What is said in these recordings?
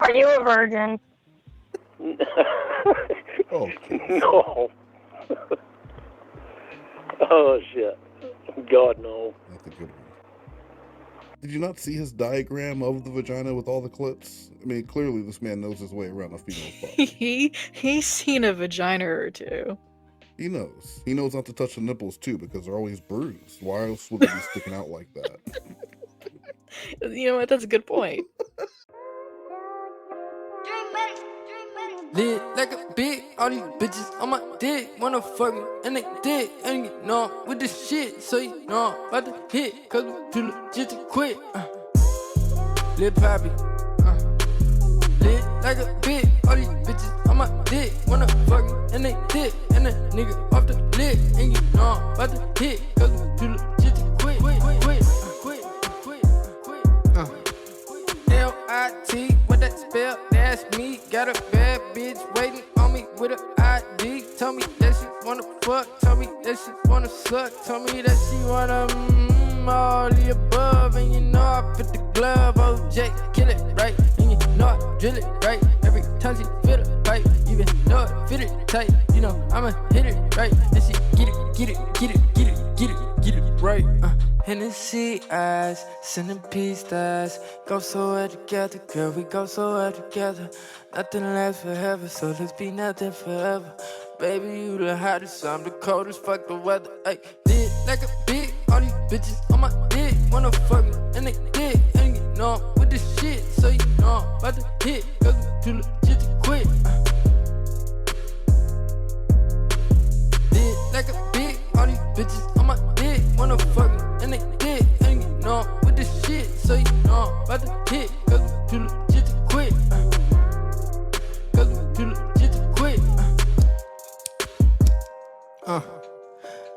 Are you a virgin? Oh, No. Oh, shit. God, no. that's a good one. Did you not see his diagram of the vagina with all the clits? I mean, clearly this man knows his way around a female's body. He's seen a vagina or two. He knows. He knows not to touch the nipples too because they're always bruised. Why else would they be sticking out like that? You know what? That's a good point. Lit like a bitch, all these bitches on my dick wanna fuck me, and they dick, and you know I'm with this shit, so you know I'm about to hit, cause we too legit to quit. Lit poppy, lit like a bitch, all these bitches on my dick wanna fuck me, and they dick, and that nigga off the lit, and you know I'm about to hit, cause we too legit to quit. L-I-T, what that spell? That's me. Got a bad bitch waiting on me with an ID. Told me that she wanna fuck. Told me that she wanna suck. Told me that she wanna all the above. And you know I put the glove. OJ, kill it right. And you know I drill it right. Every time she feel the pipe, even though it fit it tight. You know I'ma hit it right. And she get it right. Hennessy eyes, centipede styles. Go so well together, girl, we go so well together. Nothing lasts forever, so let's be nothing forever. Baby, you the hottest, so I'm the coldest, fuck the weather. Ay, lit like a bitch, all these bitches on my dick wanna fuck me, and they dick, and you know I'm with this shit, so you know I'm about to hit, cause we too legit to quit. Lit like a bitch, all these bitches on my dick wanna fuck me, and they dick, and you know I'm with this shit, so you know I'm about to hit, cause we too legit to quit. Cause we too legit to quit.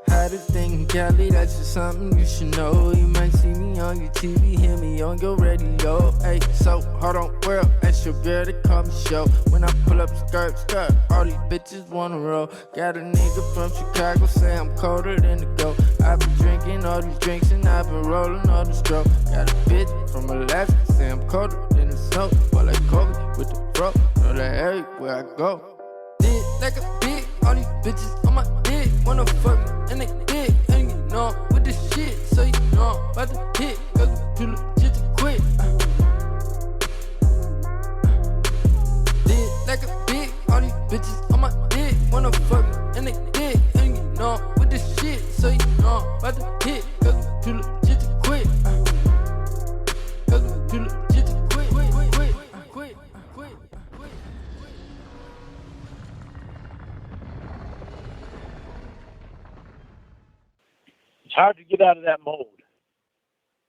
Hottest thing in Cali, that's just something you should know. You might see me on your TV, hear me on your radio. Hey, so hold on, world, that's your girl that call me show. When I pull up skirt, all these bitches wanna roll. Got a nigga from Chicago, say I'm colder than the go. I've been drinking all these drinks and I've been rolling all the stroke. Got a bitch from Alaska, say I'm colder than the snow. Boy like Kobe with the bro, know that everywhere I go. Lit like a bitch, all these bitches on my dick wanna fuck me, and they dick, and you know I'm with this shit, so you know I'm about to hit, cause we too legit to quit. Lit like a bitch, all these bitches on my dick wanna fuck me, and they dick, and you know I'm with this shit, so you know I'm about to hit, cause we too legit to quit. Cause we too legit to quit. It's hard to get out of that mode.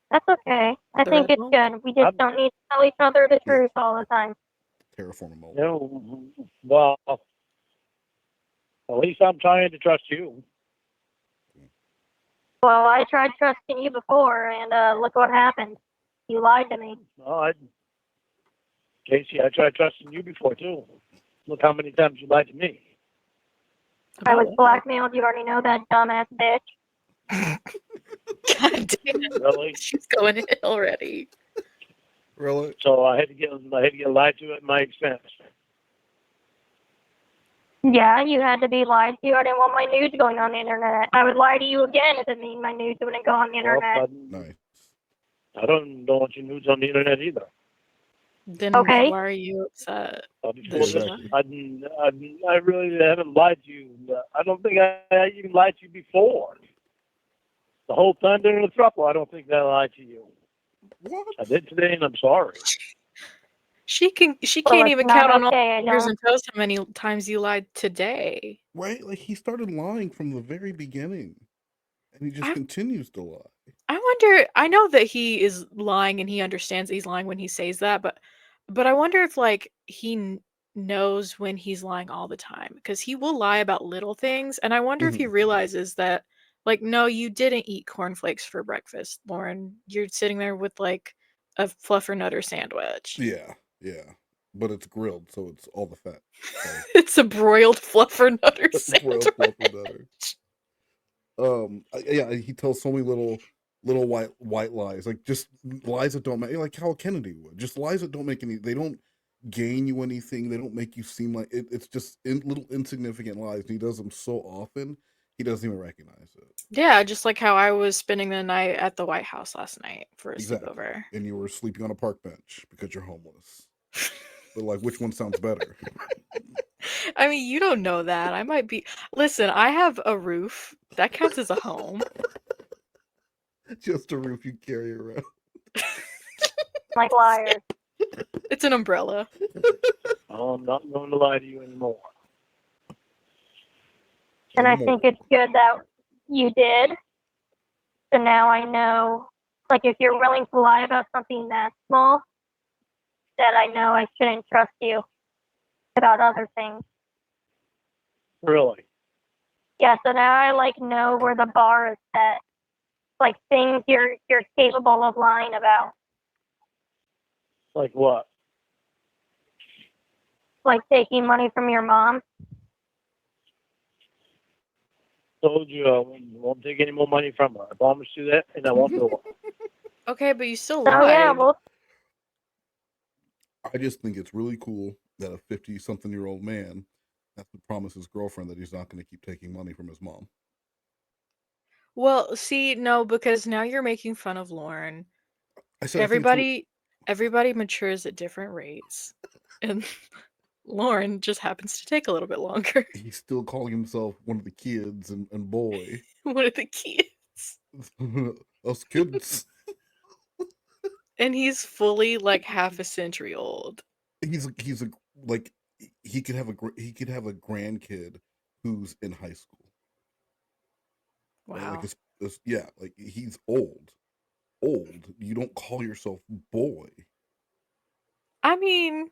That's okay. I think it's good. We just don't need to tell each other the truth all the time. Terraform mode. No, well, at least I'm trying to trust you. Well, I tried trusting you before, and look what happened. You lied to me. Well, Casey, I tried trusting you before, too. Look how many times you lied to me. I was blackmailed. You already know that, dumbass bitch. God damn it. Really? She's going in already. Really? So I had to get lied to at my expense. Yeah, you had to be lied to. I didn't want my nudes going on the internet. I would lie to you again if it means my nudes wouldn't go on the internet. Nice. I don't want your nudes on the internet either. Then Okay. why are you upset? I really haven't lied to you. I don't think I even lied to you before. The whole time during the throuple, I don't think that I lied to you. What? I did today, and I'm sorry. She can't even count on all the fingers and toes how many times you lied today. Right? Like, he started lying from the very beginning. And he just continues to lie. I wonder, I know that he is lying and he understands that he's lying when he says that, but I wonder if, like, he knows when he's lying all the time. Because he will lie about little things, and I wonder if he realizes that, like, no, you didn't eat cornflakes for breakfast, Lauren. You're sitting there with, like, a fluffernutter sandwich. Yeah. But it's grilled, so it's all the fat. So. It's a broiled fluffernutter sandwich. Broiled fluffernutter. Yeah, he tells so many little white lies, like just lies that don't make, like Hal Kennedy would, just lies that don't make any. They don't gain you anything. They don't make you seem like it's just little insignificant lies. And he does them so often, he doesn't even recognize it. Yeah, just like how I was spending the night at the White House last night for a Exactly. sleepover. And you were sleeping on a park bench because you're homeless. But like, which one sounds better? I mean, you don't know that. I might be. Listen, I have a roof. That counts as a home. Just a roof you carry around. Like liars. It's an umbrella. Oh, I'm not going to lie to you anymore. And I think it's good that you did. So now I know, like, if you're willing to lie about something that small, that I know I shouldn't trust you about other things. Really? Yeah, so now I, like, know where the bar is set. Like, things you're capable of lying about. Like what? Like taking money from your mom. Told you I won't take any more money from her. I promised you that, and I won't do it. Okay, but you still So yeah, lied. well, I just think it's really cool that a 50-something-year-old man has to promise his girlfriend that he's not going to keep taking money from his mom. Well, see, no, because now you're making fun of Lorne. I said, I think it's Everybody matures at different rates, and Lorne just happens to take a little bit longer. he's still calling himself one of the kids and boy. One of the kids. Us kids. And he's fully like half a century old. He's a like he could have a grandkid who's in high school. Right? Wow. Like yeah, like he's old. You don't call yourself boy. I mean,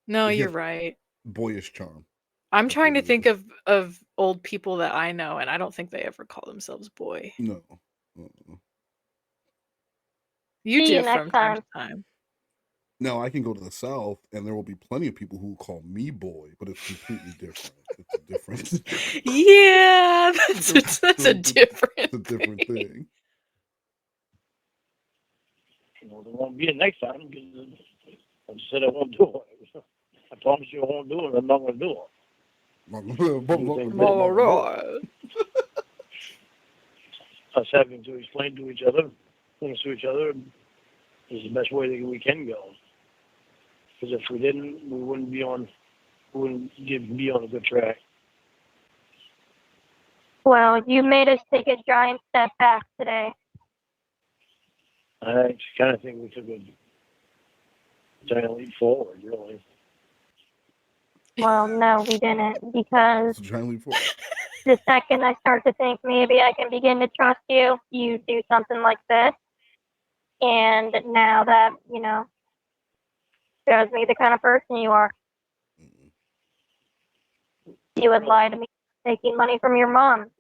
no, He you're has right. boyish charm. I'm That's trying what to it think is. of old people that I know, and I don't think they ever call themselves boy. No. You see you do next from time time. to time. Now I can go to the South and there will be plenty of people who call me boy, but it's completely different. It's a different. Yeah, that's a different. It's a different thing. You know, there won't be a next time because I just said I won't do it. I promise you I won't do it. I'm not going to do it. Us having to explain to each other, things to each other, is the best way that we can go. Because if we didn't, we wouldn't be on a good track. Well, you made us take a giant step back today. I kind of think we took a giant leap forward, really. Well, no, we didn't, because It's a giant leap forward. the second I start to think maybe I can begin to trust you, you do something like this. And now that, shows me the kind of person you are. You would lie to me taking money from your mom.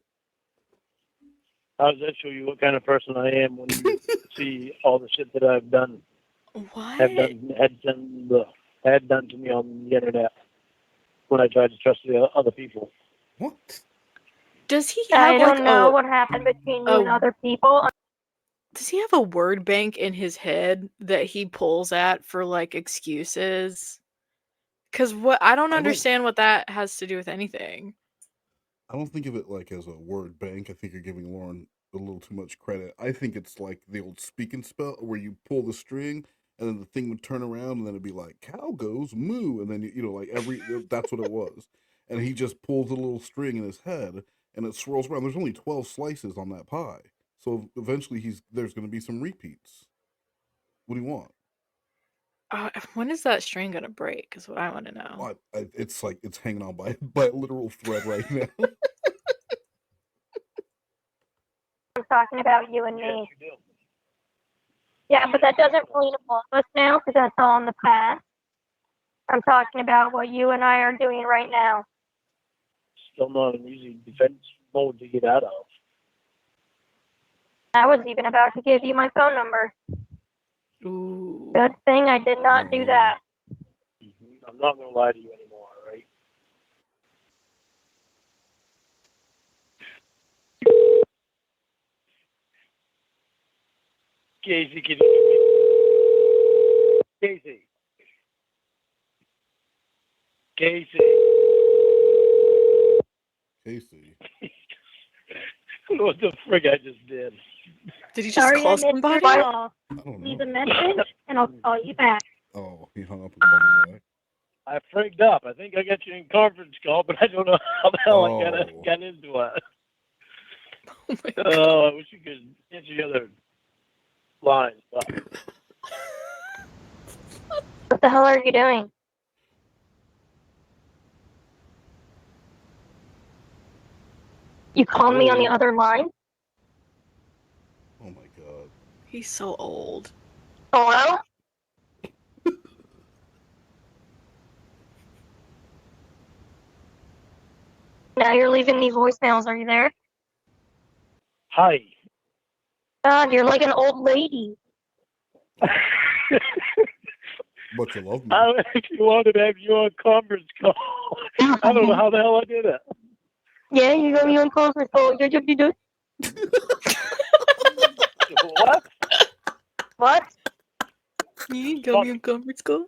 How does that show you what kind of person I am when you see all the shit that I've done? What? Had done to me on the internet when I tried to trust the other people. What? Does he have I don't know what happened between you and other people. Does he have a word bank in his head that he pulls at for like excuses? Because I don't understand what that has to do with anything. I don't think of it like as a word bank. I think you're giving Lorne a little too much credit. I think it's like the old speak and spell where you pull the string and then the thing would turn around and then it'd be like cow goes moo, and then like that's what it was. And he just pulls a little string in his head and it swirls around. There's only 12 slices on that pie, so eventually there's going to be some repeats. What do you want? When is that string gonna break? Is what I want to know. It's like it's hanging on by a literal thread right now. I'm talking about you and me. Yes, you do. Yeah, but that doesn't really involve us now because that's all in the past. I'm talking about what you and I are doing right now. Still not an easy defense mode to get out of. I was even about to give you my phone number. Ooh. Good thing I did not do that. I'm not going to lie to you anymore, right? Casey, can you... Casey. Casey. Casey. I don't know what the frig I just did. Did he just Sorry, I call missed your somebody? call. I don't Leave know. a message, and I'll call you back. Oh, he hung up and called me back. I frigged up. I think I got you in conference call, but I don't know how the hell I Oh. got into it. Oh my God. Oh, I wish you could answer the other line. What the hell are you doing? You called me on the other line? Oh my god. He's so old. Hello? Now you're leaving me voicemails. Are you there? Hi. God, you're like an old lady. But you love me. I actually wanted to have you on conference call. I don't know how the hell I did it. Yeah, you got me on conference call. What? What? You got me on conference call?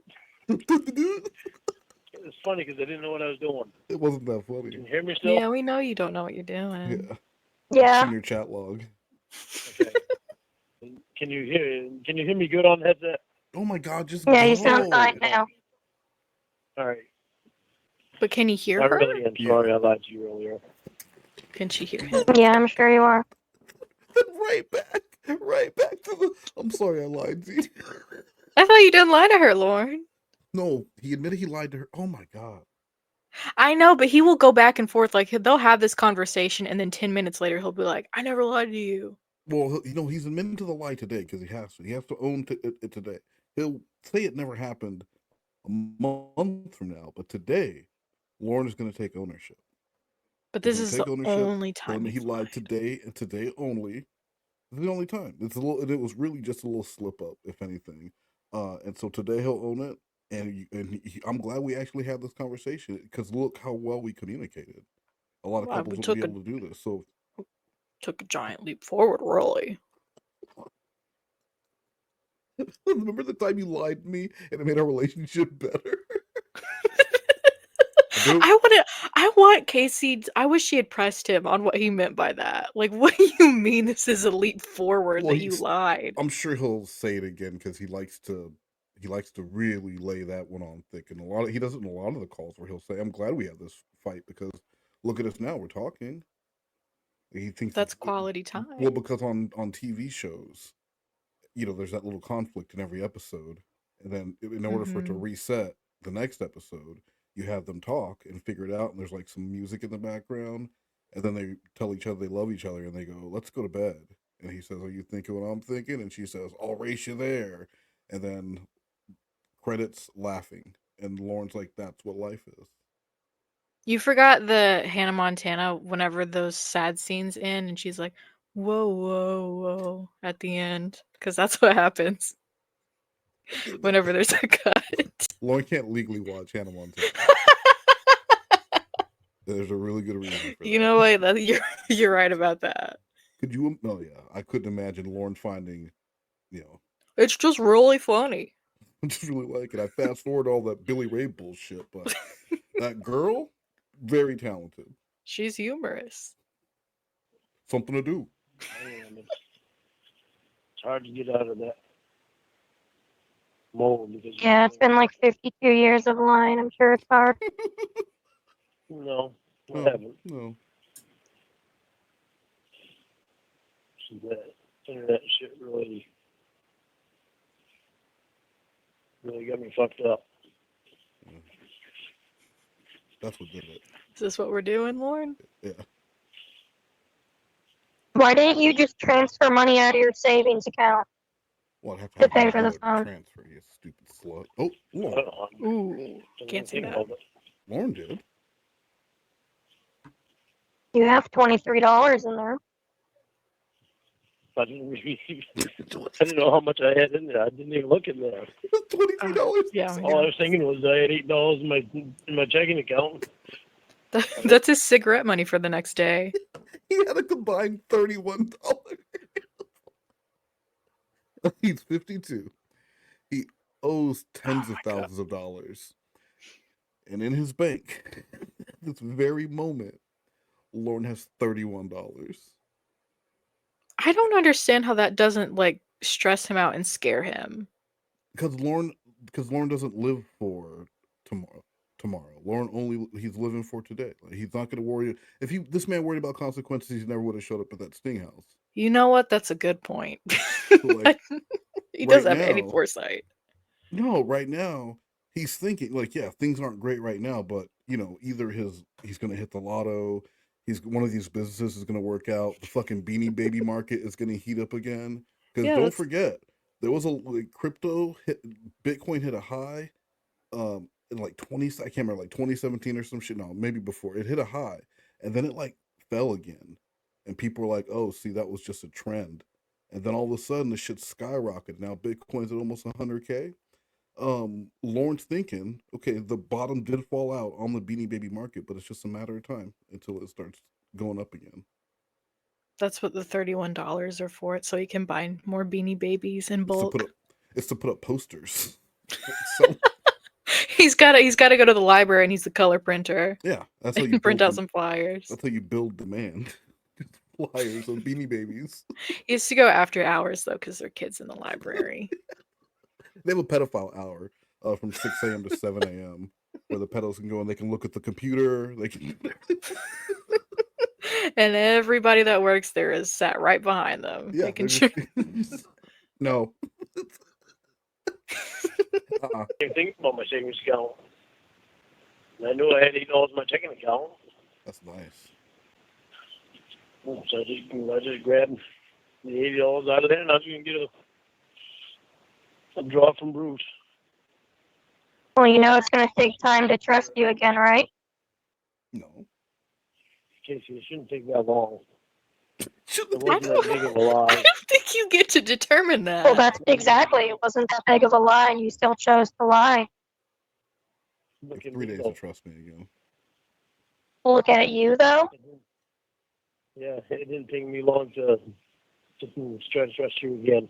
It's funny because I didn't know what I was doing. It wasn't that Can you funny. hear me still? Yeah, we know you don't know what you're doing. Yeah. Yeah. Seen your chat log. Okay. Can you hear me good on the headset? Oh my god, just Yeah, go. you sound fine now. All right. But can he hear I her? really am sorry I lied to you earlier. Can she hear him? Yeah, I'm sure you are. Right back to the. I'm sorry I lied to you. I thought you didn't lie to her, Lorne. No, he admitted he lied to her. Oh my god. I know, but he will go back and forth. Like, they'll have this conversation, and then 10 minutes later, he'll be like, I never lied to you. Well, he's admitting to the lie today because he has to. He has to own it today. He'll say it never happened a month from now, but today, Lorne is going to take ownership. But this is the only Tell time him he lied today and today only. It's the only time. It's a little. It was really just a little slip up, if anything. And so today he'll own it. I'm glad we actually had this conversation because look how well we communicated. A lot of Wow, couples wouldn't be able to do this. So took a giant leap forward, really. remember the time you lied to me and it made our relationship better? I want Casey. I wish she had pressed him on what he meant by that. Like, what do you mean this is a leap forward that you lied? I'm sure he'll say it again because he likes to really lay that one on thick. And he does it in a lot of the calls where he'll say, "I'm glad we had this fight because look at us now, we're talking." He thinks that's quality time. Well, because on TV shows, there's that little conflict in every episode, and then in order for it to reset the next episode, you have them talk and figure it out, and there's like some music in the background, and then they tell each other they love each other, and they go, "Let's go to bed." And he says, "Are you thinking what I'm thinking?" And she says, "I'll race you there." And then credits laughing, and Lorne's like, "That's what life is." You forgot the Hannah Montana whenever those sad scenes end, and she's like, "Whoa, whoa, whoa," at the end, because that's what happens whenever there's a cut. Lorne can't legally watch Hannah Montana. There's a really good reason for that. You know what? You're right about that. Could you? Oh yeah, I couldn't imagine Lorne finding, It's just really funny. I just really like it. I fast forward all that Billy Ray bullshit, but that girl, very talented. She's humorous. Something to do. It's hard to get out of that mold because Yeah, it's been like 52 years of lying. I'm sure it's hard. No, I No, haven't. no. So that internet shit really got me fucked up. That's what did it. Is this what we're doing, Lorne? Yeah. Why didn't you just transfer money out of your savings account? Well, I have To pay for the phone. transfer, you stupid slut. Oh, Lorne. Ooh, can't say that. Lorne did. You have $23 in there. I didn't know how much I had in there. I didn't even look in there. $23. Yeah. All I was thinking was I had $8 in my checking account. That's his cigarette money for the next day. He had a combined $31. He's 52. He owes tens of thousands of dollars. And in his bank, this very moment, Lorne has $31. I don't understand how that doesn't like stress him out and scare him. Because Lorne doesn't live for tomorrow. Lorne he's living for today. Like, he's not going to worry. If this man worried about consequences, he never would have showed up at that Sting house. You know what? That's a good point. So, like, he right doesn't have any now- foresight. No, right now he's thinking like, yeah, things aren't great right now, but either he's going to hit the lotto, one of these businesses is going to work out, the fucking Beanie Baby market is going to heat up again. Because Yeah, don't that's- forget, there was Bitcoin hit a high, in like I can't remember, like 2017 or some shit. No, maybe before it hit a high, and then it like fell again, and people were like, "Oh, see, that was just a trend." And then all of a sudden, the shit skyrocketed. Now Bitcoin's at almost 100K. Lawrence thinking, okay, the bottom did fall out on the Beanie Baby market, but it's just a matter of time until it starts going up again. That's what the $31 are for, so he can buy more Beanie Babies in bulk. It's to put up posters. So he's got to go to the library and he's the color printer. yeah, that's how you print out some flyers. That's how you build demand. Flyers on Beanie Babies. He has to go after hours though, because they're kids in the library. They have a pedophile hour from 6 a.m. to 7 a.m. where the pedals can go and they can look at the computer. They can. And everybody that works there is sat right behind them. Yeah, making they're sure. No. I didn't think about my savings account. And I knew I had $8 in my checking account. That's nice. So I just grabbed the $80 out of there, and I was going to get a draw from Bruce. Well, it's going to take time to trust you again, right? No. Casey, it shouldn't take that long. It Shouldn't wasn't that big of a lie. I don't think you get to determine that. Well, that's exactly. It wasn't that big of a lie, and you still chose to lie. Look at 3 me days go. to trust me again. Look at you, though. Yeah, it didn't take me long to try to trust you again.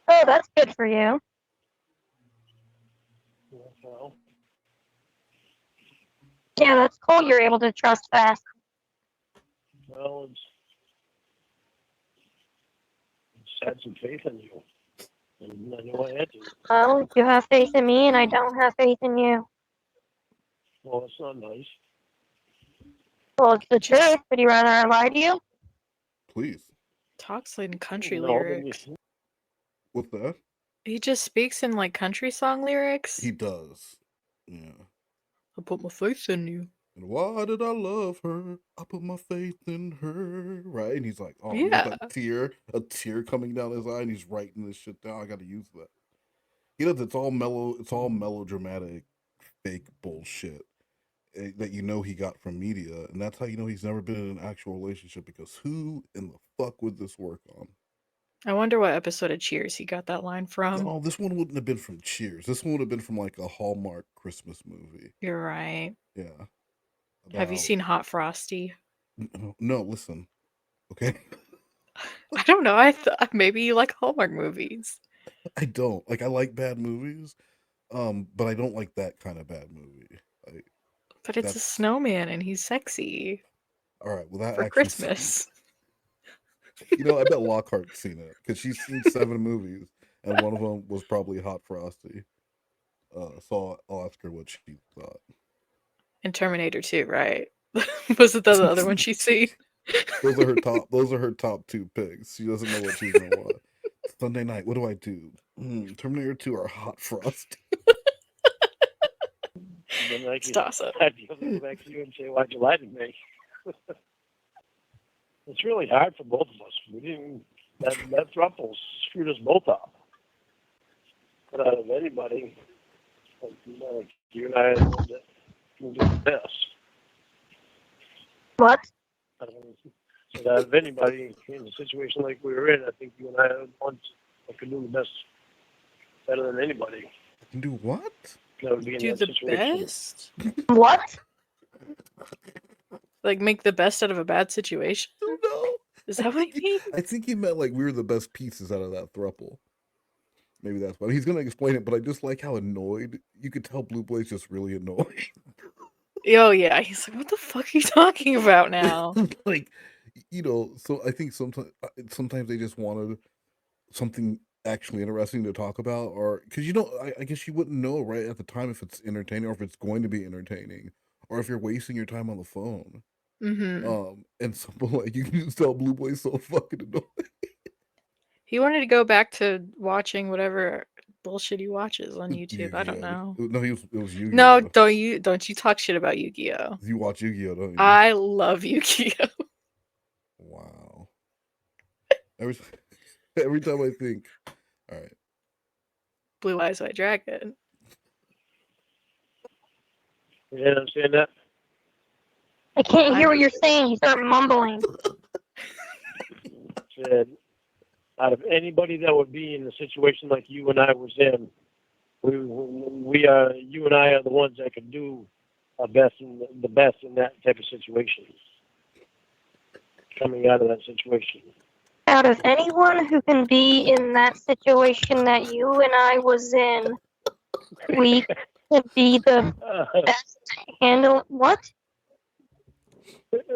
Oh, that's good for you. Well, Yeah, that's cool. You're able to trust fast. it's had some faith in you. And I know I had to. Well, you have faith in me, and I don't have faith in you. Well, that's not nice. Well, it's the truth. Would you rather I lie to you? Please. Talks in country No, then lyrics. What's that? He just speaks in like country song lyrics. He does. Yeah. I put my faith in you. And why did I love her? I put my faith in her. Right? And he's like, oh, there's Yeah. a tear coming down his eye, and he's writing this shit down. I gotta use that. He does. It's all melodramatic, fake bullshit that he got from media, and that's how he's never been in an actual relationship, because who in the fuck would this work on? I wonder what episode of Cheers he got that line from. No, this one wouldn't have been from Cheers. This one would have been from like a Hallmark Christmas movie. You're right. Yeah. Have you seen Hot Frosty? No, listen. Okay. I don't know. I thought maybe you like Hallmark movies. I don't. Like, I like bad movies, but I don't like that kind of bad movie. But it's a snowman and he's sexy. All right, well, that for actually Christmas. I bet Lockhart's seen it, because she's seen 7 movies, and one of them was probably Hot Frosty. So I'll ask her what she thought. And Terminator 2, right? Was it the other one she's seen? Those are her top 2 picks. She doesn't know what she's gonna watch. Sunday night, what do I do? Terminator 2 or Hot Frosty? Then I Toss-up. I'd be able to go back to you and say, why'd you lie to me? It's really hard for both of us. We didn't. That throuple screwed us both up. But out of anybody, like you and I, can do the best. What? So out of anybody in a situation like we were in, I think you and I are the ones that could do the best, better than anybody. Can do what? That would be in Do that the situation. best? What? Like make the best out of a bad situation? No. Is that what you mean? I think he meant like we were the best pieces out of that throuple. Maybe that's why he's gonna explain it. But I just like how annoyed you could tell Blue Boy's just really annoyed. Oh yeah, he's like, what the fuck are you talking about now? Like, so I think sometimes they just wanted something actually interesting to talk about, or because I guess you wouldn't know right at the time if it's entertaining or if it's going to be entertaining, or if you're wasting your time on the phone. And so like you can just tell Blue Boy's so fucking annoying. He wanted to go back to watching whatever bullshit he watches on YouTube. I don't Yu-Gi-Oh. know. No, it was Yu-Gi-Oh. No, don't you talk shit about Yu-Gi-Oh. You watch Yu-Gi-Oh, don't you? I love Yu-Gi-Oh. Wow. Every time I think, all right. Blue Eyes White Dragon. You understand that? I can't hear what you're saying. You start mumbling. Said, out of anybody that would be in a situation like you and I was in, you and I are the ones that can do the best in that type of situation. Coming out of that situation. Out of anyone who can be in that situation that you and I was in, we can be the best to handle what?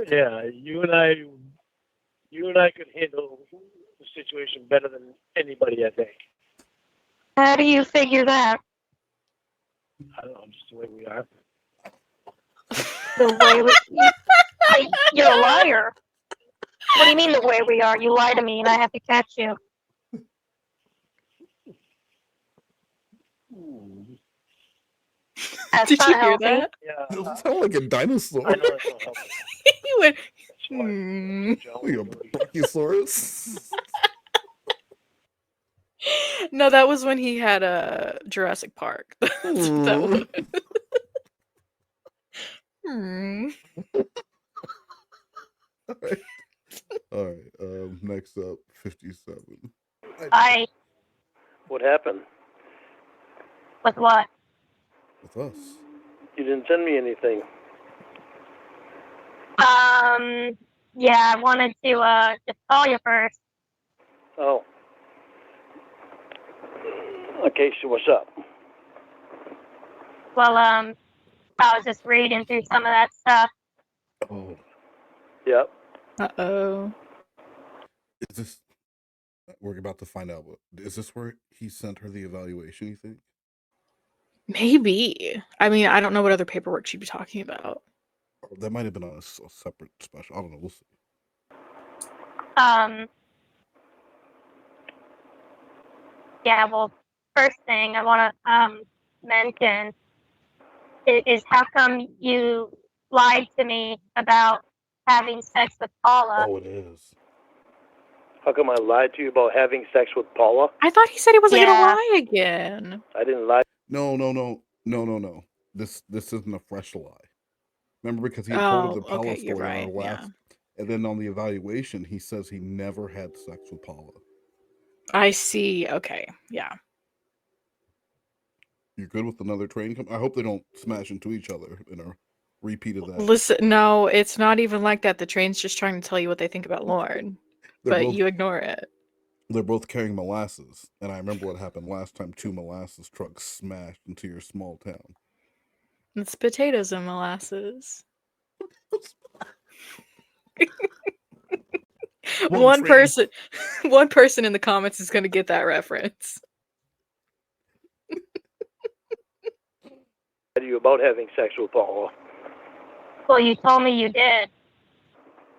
Yeah, you and I could handle the situation better than anybody, I think. How do you figure that? I don't know, just the way we are. The way you're a liar. What do you mean the way we are? You lie to me and I have to catch you. That's Did not you hear healthy. that? Yeah, It sound like a dinosaur. I know it's not helpful. He went, That's why Like a Brachiosaurus. No, that was when he had a Jurassic Park. That's what that was. All right. Next up, 57. What happened? With what? With us. You didn't send me anything. Yeah, I wanted to just call you first. Oh. Okay, so what's up? Well, I was just reading through some of that stuff. Oh. Yep. Uh-oh. Is this... We're about to find out. Is this where he sent her the evaluation, you think? Maybe. I mean, I don't know what other paperwork she'd be talking about. Or that might have been on a separate special. I don't know. We'll see. Yeah, well, first thing I want to mention is how come you lied to me about having sex with Paula? Oh, it is. How come I lied to you about having sex with Paula? I thought he said he wasn't Yeah. gonna lie again. I didn't lie. No. This isn't a fresh lie. Remember, because he had told her the Paula okay, you're story on right, our last, and then on the evaluation, he says he never had sex with Paula. I see. Okay, yeah. You're good with another train? I hope they don't smash into each other in a repeat of that. Listen, no, it's not even like that. The train's just trying to tell you what they think about Lorne, but you ignore it. They're both carrying molasses, and I remember what happened last time. 2 molasses trucks smashed into your small town. It's potatoes and molasses. One person in the comments is going to get that reference. To you about having sex with Paula. Well, you told me you did.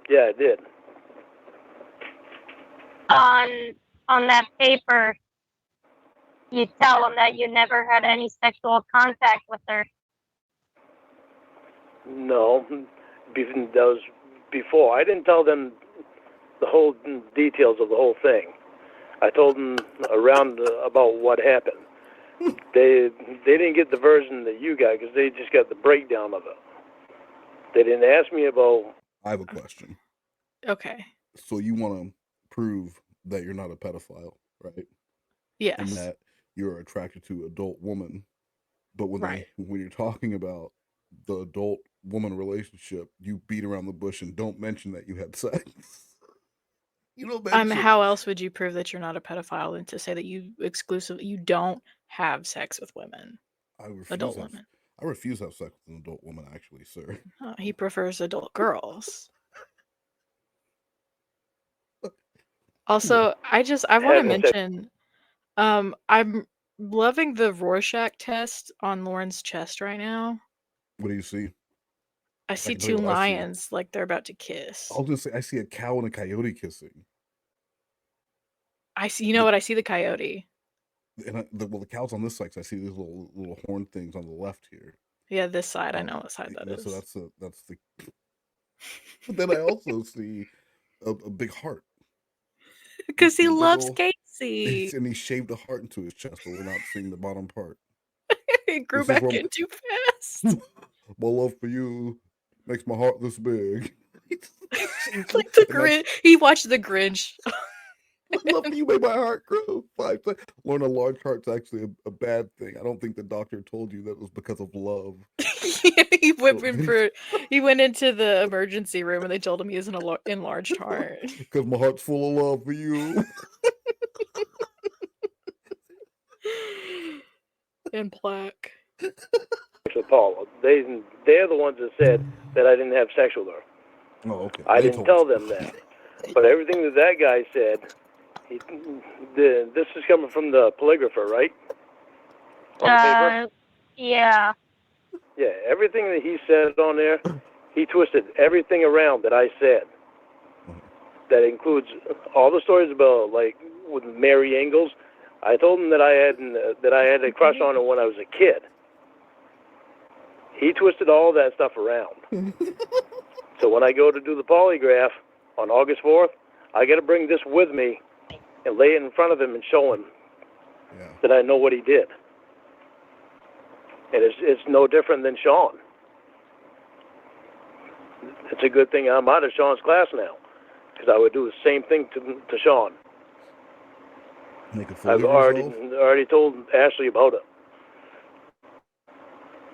Yeah, I did. On that paper, you tell them that you never had any sexual contact with her. No, that was before. I didn't tell them the whole details of the whole thing. I told them around about what happened. They didn't get the version that you got because they just got the breakdown of it. They didn't ask me about... I have a question. Okay. So you want to prove that you're not a pedophile, right? Yes. And that you're attracted to adult woman, but when you're talking about the adult woman relationship, you beat around the bush and don't mention that you had sex. You know, man. How else would you prove that you're not a pedophile than to say that you don't have sex with women, adult women? I refuse to have sex with an adult woman, actually, sir. He prefers adult girls. Also, I want to mention, I'm loving the Rorschach test on Lorne's chest right now. What do you see? I see two lions, like they're about to kiss. I was gonna say, I see a cow and a coyote kissing. I see, you know what? I see the coyote. And the cow's on this side, so I see these little horn things on the left here. Yeah, this side. I know what side that is. So that's the. But then I also see a big heart. Because he loves Casey. And he shaved a heart into his chest, but we're not seeing the bottom part. It grew back in too fast. My love for you makes my heart this big. Like the Grinch. He watched the Grinch. My love for you made my heart grow 5 times. Lorne, a large heart's actually a bad thing. I don't think the doctor told you that was because of love. He went into the emergency room and they told him he has an enlarged heart. Because my heart's full of love for you. And plaque. Paul, they're the ones that said that I didn't have sex with her. Oh, okay. I didn't tell them that. But everything that guy said, this is coming from the polygrapher, right? On the paper? Yeah. Yeah, everything that he said on there, he twisted everything around that I said. That includes all the stories about, like, with Mary Ingalls. I told him that I had a crush on her when I was a kid. He twisted all that stuff around. So when I go to do the polygraph on August 4th, I got to bring this with me and lay it in front of him and show him that I know what he did. And it's no different than Sean. It's a good thing I'm out of Sean's class now, because I would do the same thing to Sean. I've already told Ashley about it.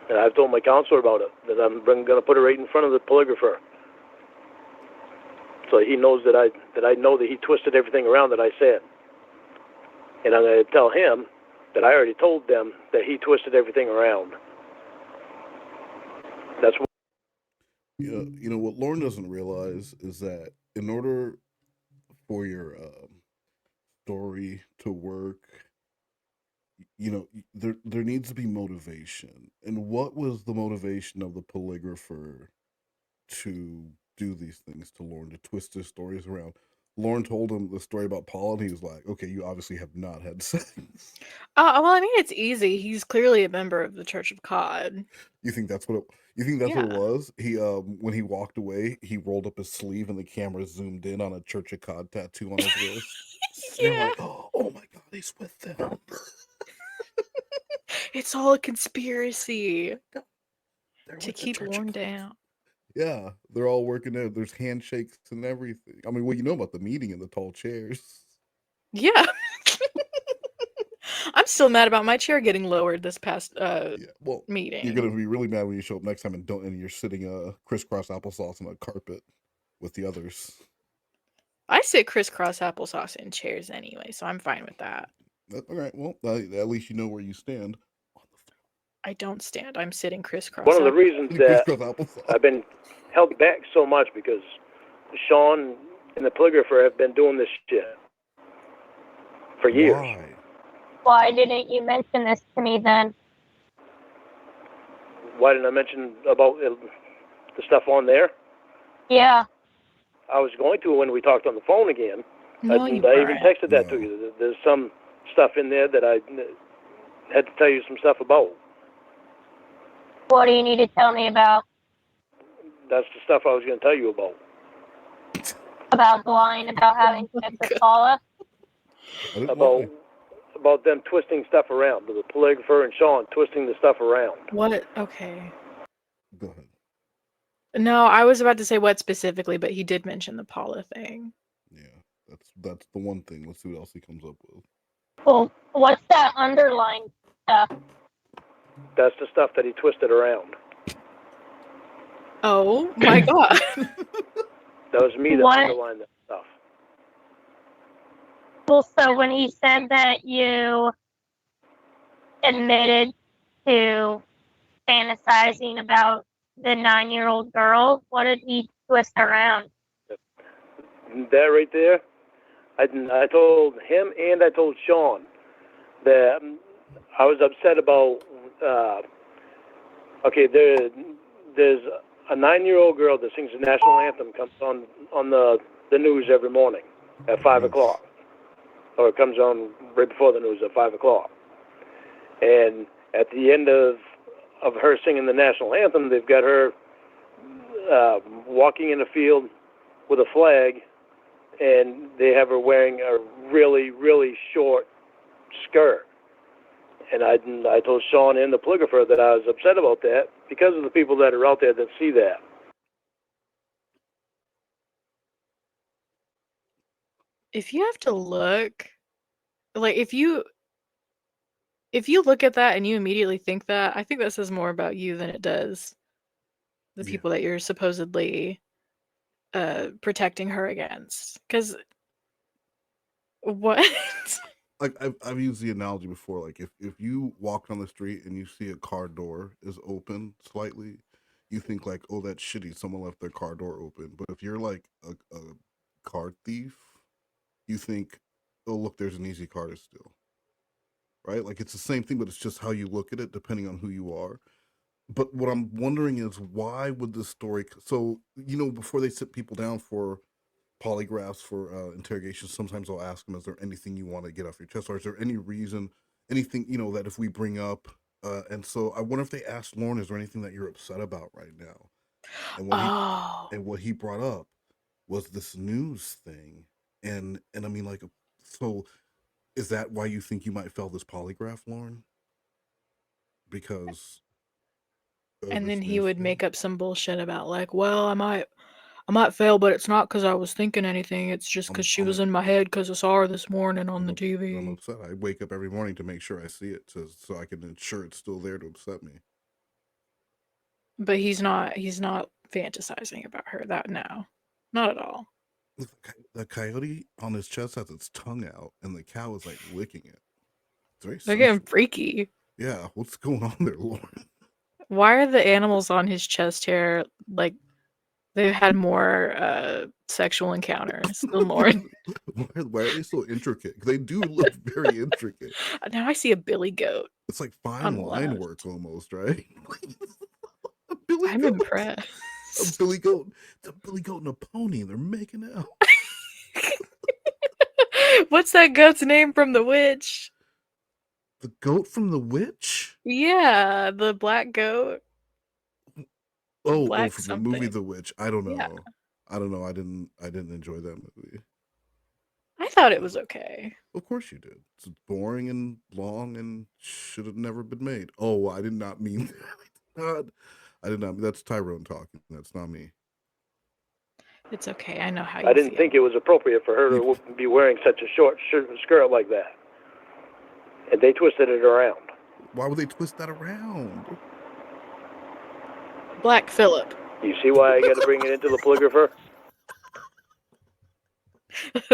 And I've told my counselor about it, that I'm going to put it right in front of the polygrapher. So he knows that I know that he twisted everything around that I said. And I'm going to tell him that I already told them that he twisted everything around. That's what... You know what Lorne doesn't realize is that in order for your story to work, you know, there needs to be motivation. And what was the motivation of the polygrapher to do these things to Lorne, to twist his stories around? Lorne told him the story about Paul, and he was like, "Okay, you obviously have not had sex." Well, I mean, it's easy. He's clearly a member of the Church of God. You think that's what it was? He when he walked away, he rolled up his sleeve, and the camera zoomed in on a Church of God tattoo on his wrist. Yeah. You're like, oh my God, he's with them. It's all a conspiracy to keep Lorne down. Yeah, they're all working there. There's handshakes and everything. I mean, well, you know about the meeting in the tall chairs. Yeah. I'm still mad about my chair getting lowered this past meeting. You're gonna be really mad when you show up next time and you're sitting crisscross applesauce on a carpet with the others. I sit crisscross applesauce in chairs anyway, so I'm fine with that. All right. Well, at least you know where you stand. I don't stand. I'm sitting crisscross. One of the reasons that I've been held back so much because Sean and the polygrapher have been doing this shit for years. Why didn't you mention this to me then? Why didn't I mention about the stuff on there? Yeah. I was going to when we talked on the phone again. No, I even texted that to you. There's some stuff in there that I had to tell you some stuff about. What do you need to tell me about? That's the stuff I was going to tell you about. About lying, about having sex with Paula? About them twisting stuff around. The polygrapher and Sean twisting the stuff around. What? Okay. Go ahead. No, I was about to say what specifically, but he did mention the Paula thing. Yeah, that's the one thing. Let's see what else he comes up with. Well, what's that underlying stuff? That's the stuff that he twisted around. Oh my God. That was me that underlined that stuff. Well, so when he said that you admitted to fantasizing about the 9-year-old girl, what did he twist around? That right there, I told him and I told Sean that I was upset about. Okay, there's a 9-year-old girl that sings the national anthem, comes on the news every morning at 5 o'clock, or it comes on right before the news at 5 o'clock. And at the end of her singing the national anthem, they've got her walking in a field with a flag, and they have her wearing a really, really short skirt. And I told Sean and the polygrapher that I was upset about that because of the people that are out there that see that. If you have to look, like if you look at that and you immediately think that, I think that says more about you than it does the Yeah. people that you're supposedly protecting her against. Because what? Like I've used the analogy before. Like if you walk down the street and you see a car door is open slightly, you think like, oh, that's shitty. Someone left their car door open. But if you're like a car thief, you think, oh, look, there's an easy car to steal. Right? Like it's the same thing, but it's just how you look at it depending on who you are. But what I'm wondering is why would this story? So before they sit people down for polygraphs for interrogations, sometimes I'll ask them, is there anything you want to get off your chest, or is there any reason, anything that if we bring up, and so I wonder if they asked Lorne, is there anything that you're upset about right now? And what he brought up was this news thing, and I mean, like, so is that why you think you might fail this polygraph, Lorne? Because And then this he news would thing? make up some bullshit about like, well, I might fail, but it's not because I was thinking anything. It's just because she was in my head because I saw her this morning on the I'm TV. upset. I wake up every morning to make sure I see it, so I can ensure it's still there to upset me. But he's not fantasizing about her. That no, not at all. The coyote on his chest has its tongue out, and the cow is like licking it. It's very They're getting sensual. freaky. Yeah, what's going on there, Lorne? Why are the animals on his chest hair like they've had more sexual encounters than Lorne? Why are they so intricate? They do look very intricate. Now I see a billy goat. It's like On fine the line left. work almost, right? A billy I'm goat. impressed. A billy goat. It's a billy goat and a pony. They're making out. What's that goat's name from The Witch? The goat from The Witch? Yeah, the black goat. Oh, Black from the movie something. The Witch. I don't know. Yeah. I don't know. I didn't enjoy that movie. I thought it was okay. Of course you did. It's boring and long and should have never been made. Oh, I did not mean that. I did not. That's Tyrone talking. That's not me. It's okay. I know how you I didn't feel. think it was appropriate for her to be wearing such a short skirt like that. And they twisted it around. Why would they twist that around? Black Phillip. You see why I got to bring it into the polygrapher?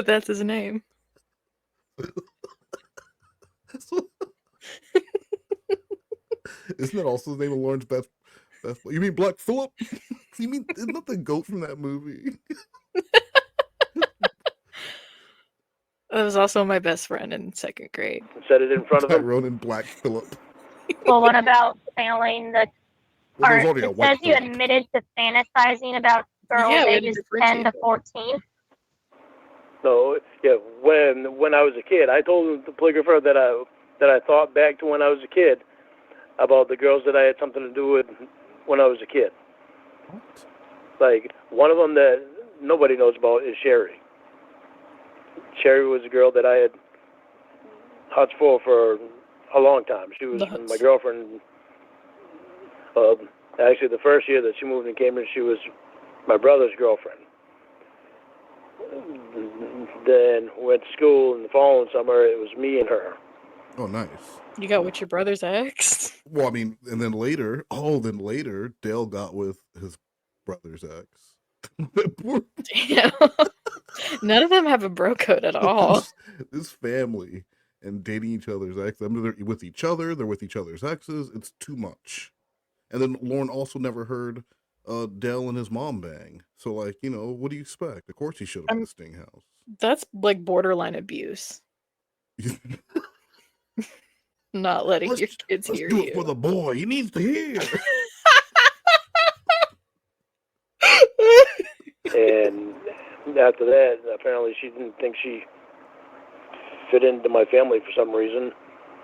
That's his name. Isn't that also the name of Lawrence Beth? You mean Black Phillip? You mean, isn't that the goat from that movie? That was also my best friend in 2nd grade. Said it in front of him. Tyrone and Black Phillip. Well, what about failing the Well, part? there's already a It white says you Phillip. admitted to fantasizing about girls Yeah, we had to ages differentiate 10 to them. 14. No, yeah. When I was a kid, I told the polygrapher that I thought back to when I was a kid about the girls that I had something to do with when I was a kid. What? Like one of them that nobody knows about is Sherry. Sherry was a girl that I had hots for a long time. She was my girlfriend. Actually, the first year that she moved to Cambridge, she was my brother's girlfriend. Then went to school in the following summer. It was me and her. Oh, nice. You got with your brother's ex? Well, I mean, and then later, Dale got with his brother's ex. Damn. None of them have a bro code at all. This family and dating each other's exes. I mean, they're with each other. They're with each other's exes. It's too much. And then Lorne also never heard Dell and his mom bang. So, like, you know, what do you expect? Of course he showed up at the Sting house. That's like borderline abuse. Not letting your kids let's hear do you. it for the boy. He needs to hear. And after that, apparently she didn't think she fit into my family for some reason.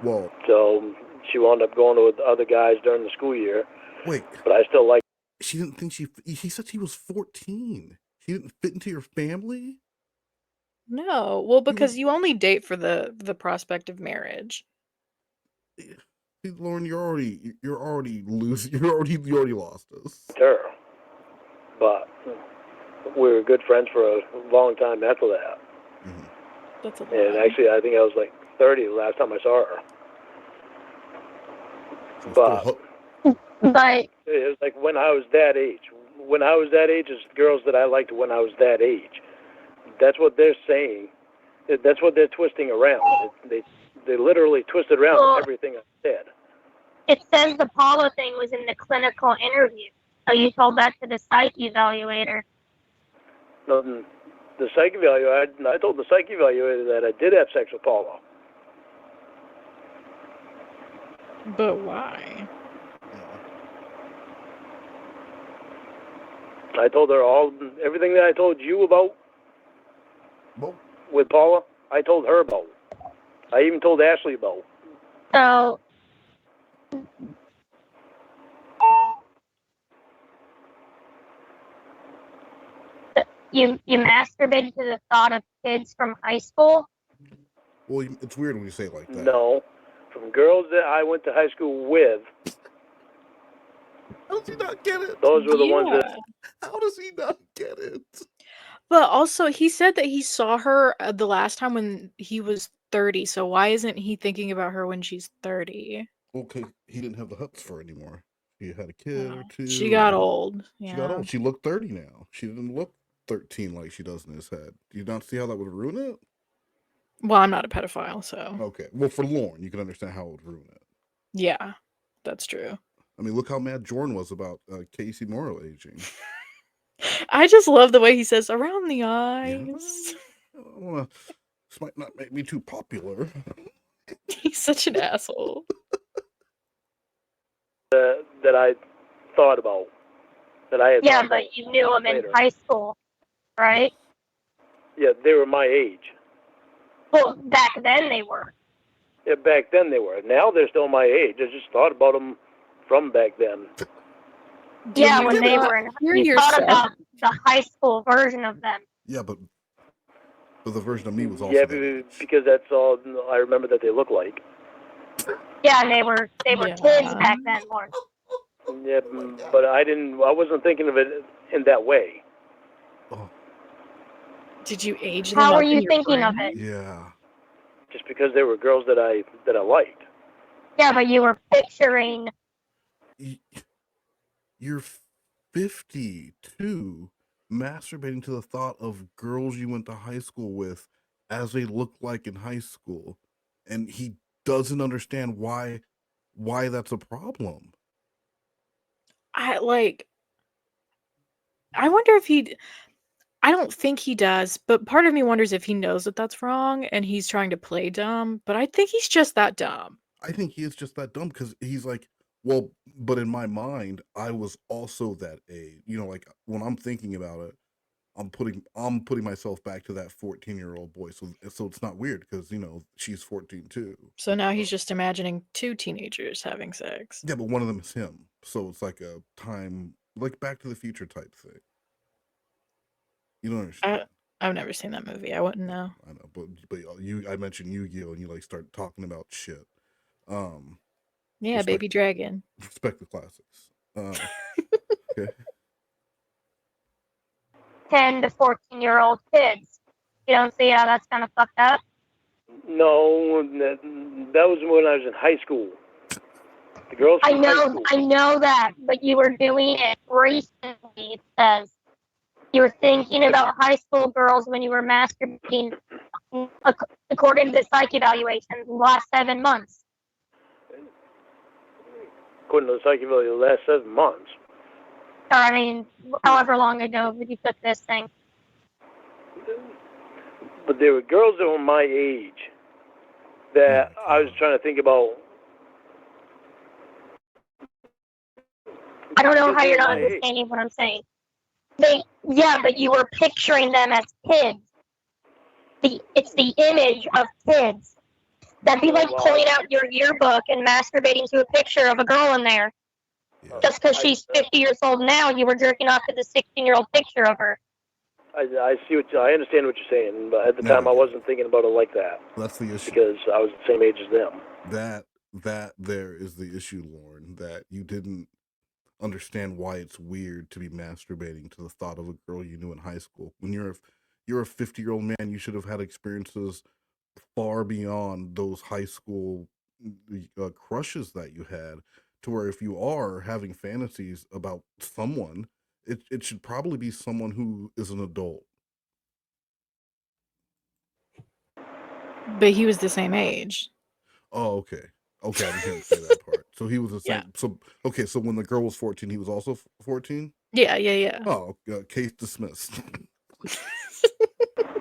Well, So she wound up going with other guys during the school year. wait. But I still like. She didn't think she said she was 14. She didn't fit into your family? No, well, because you only date for the prospect of marriage. See, Lauren, you're already losing. You already lost us. Her. But we were good friends for a long time after that. Mm-hmm. That's a lot. And actually, I think I was like 30 the last time I saw her. But But it was like when I was that age. When I was that age, it's girls that I liked when I was that age. That's what they're saying. That's what they're twisting around. They literally twisted around everything I said. it says the Paula thing was in the clinical interview. So you told that to the psych evaluator. No, the psych evaluator, I told the psych evaluator that I did have sex with Paula. But why? I told her everything that I told you about with Paula, I told her about. I even told Ashley about. So you masturbated to the thought of kids from high school? Well, it's weird when you say it like that. No, from girls that I went to high school with. How does he not get it? Those were the ones that. How does he not get it? But also, he said that he saw her the last time when he was 30. So why isn't he thinking about her when she's 30? Okay, he didn't have the huts for her anymore. He had a kid or two. She got old. She got old. She looked 30 now. She didn't look 13 like she does in his head. Do you not see how that would ruin it? Well, I'm not a pedophile, so. Okay. Well, for Lorne, you can understand how it would ruin it. Yeah, that's true. I mean, look how mad Jordan was about Casey Morrow aging. I just love the way he says, around the eyes. Yeah, this might not make me too popular. He's such an asshole. That I thought about. That I had. Yeah, but you knew them in high school, right? Yeah, they were my age. Well, back then they were. Yeah, back then they were. Now they're still my age. I just thought about them from back then. Yeah, when they were in. You thought about the high school version of them. Yeah, but the version of me was also. Yeah, because that's all I remember that they look like. Yeah, and they were kids back then, more. Yeah, but I wasn't thinking of it in that way. Oh. Did you age them? How were you thinking of it? Yeah. Just because they were girls that I liked. Yeah, but you were picturing. You're 52, masturbating to the thought of girls you went to high school with as they look like in high school, and he doesn't understand why that's a problem. I wonder if I don't think he does, but part of me wonders if he knows that that's wrong and he's trying to play dumb, but I think he's just that dumb. I think he is just that dumb because he's like, well, but in my mind, I was also that age. You know, like when I'm thinking about it, I'm putting myself back to that 14-year-old boy. So it's not weird because, you know, she's 14 too. So now he's just imagining two teenagers having sex. Yeah, but one of them is him. So it's like a time, like Back to the Future type thing. You don't understand. I've never seen that movie. I wouldn't know. I know, but I mentioned Yu-Gi-Oh! And you like start talking about shit. Yeah, Baby Dragon. Respect the classics. Okay. 10 to 14-year-old kids. You don't see how that's kind of fucked up? No, that was when I was in high school. The girls. I know that, but you were doing it recently. It says. You were thinking about high school girls when you were masturbating, according to the psych evaluation, the last 7 months. According to the psych evaluation, the last 7 months. Or, I mean, however long ago you took this thing. But there were girls that were my age that I was trying to think about. I don't know how you're not understanding what I'm saying. But you were picturing them as kids. It's the image of kids. That'd be like pulling out your yearbook and masturbating to a picture of a girl in there. Yeah. Just because she's 50 years old now, you were jerking off to the 16-year-old picture of her. I see I understand what you're saying, but at the time I wasn't thinking about it like that. That's the issue. Because I was the same age as them. That there is the issue, Lorne, that you didn't understand why it's weird to be masturbating to the thought of a girl you knew in high school. When you're a 50-year-old man, you should have had experiences far beyond those high school crushes that you had, to where if you are having fantasies about someone, it should probably be someone who is an adult. But he was the same age. Oh, okay. Okay, I didn't hear him say that part. So he was the same. Yeah. So when the girl was 14, he was also 14? Yeah. Oh, case dismissed.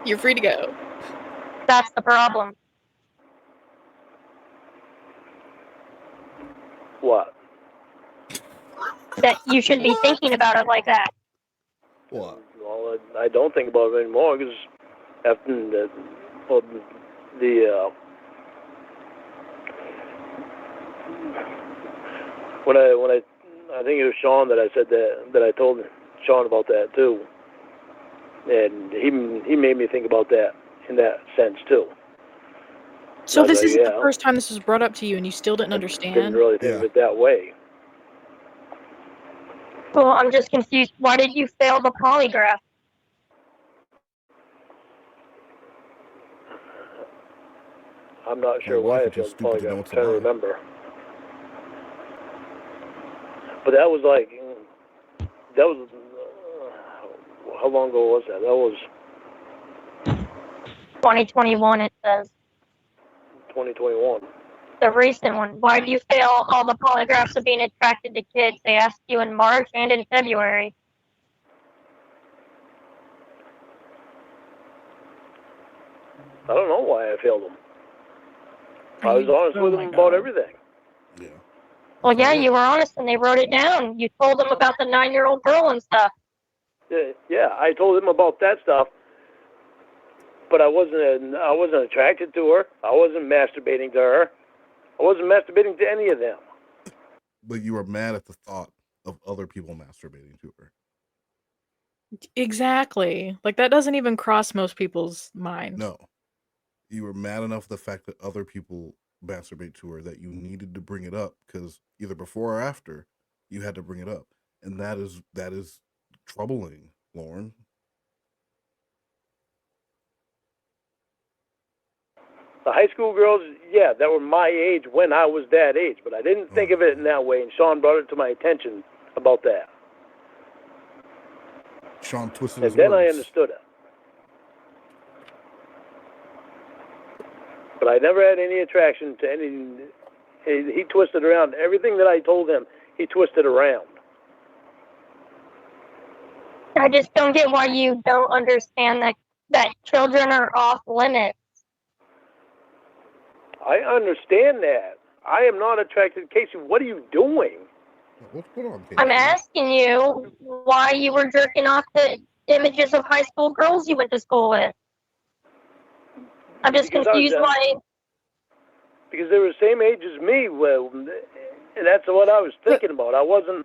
You're free to go. That's the problem. What? That you should be thinking about it like that. What? Well, I don't think about it anymore because after when I think it was Sean that I said that I told Sean about that too, and he made me think about that in that sense too. So this isn't the first time this was brought up to you, and you still didn't understand? Didn't really think of it that way. Well, I'm just confused. Why did you fail the polygraph? I'm not sure why I failed the polygraph. I'm trying to remember. But that was how long ago was that? That was 2021, it says. 2021. The recent one. Why do you fail all the polygraphs of being attracted to kids? They asked you in March and in February. I don't know why I failed them. I was honest with them about everything. Yeah. Well, yeah, you were honest, and they wrote it down. You told them about the 9-year-old girl and stuff. Yeah, I told them about that stuff, but I wasn't attracted to her. I wasn't masturbating to her. I wasn't masturbating to any of them. But you were mad at the thought of other people masturbating to her. Exactly. Like, that doesn't even cross most people's mind. No. You were mad enough the fact that other people masturbate to her that you needed to bring it up, because either before or after you had to bring it up. And that is troubling, Lorne. The high school girls, yeah, that were my age when I was that age, but I didn't think of it in that way, and Sean brought it to my attention about that. Sean twisted his words. And then I understood it. But I never had any attraction to any. He twisted around everything that I told him. He twisted around. I just don't get why you don't understand that children are off limits. I understand that. I am not attracted. Casey, what are you doing? What's going on, Casey? I'm asking you why you were jerking off to images of high school girls you went to school with. I'm just confused why. Because they were the same age as me, and that's what I was thinking about. I wasn't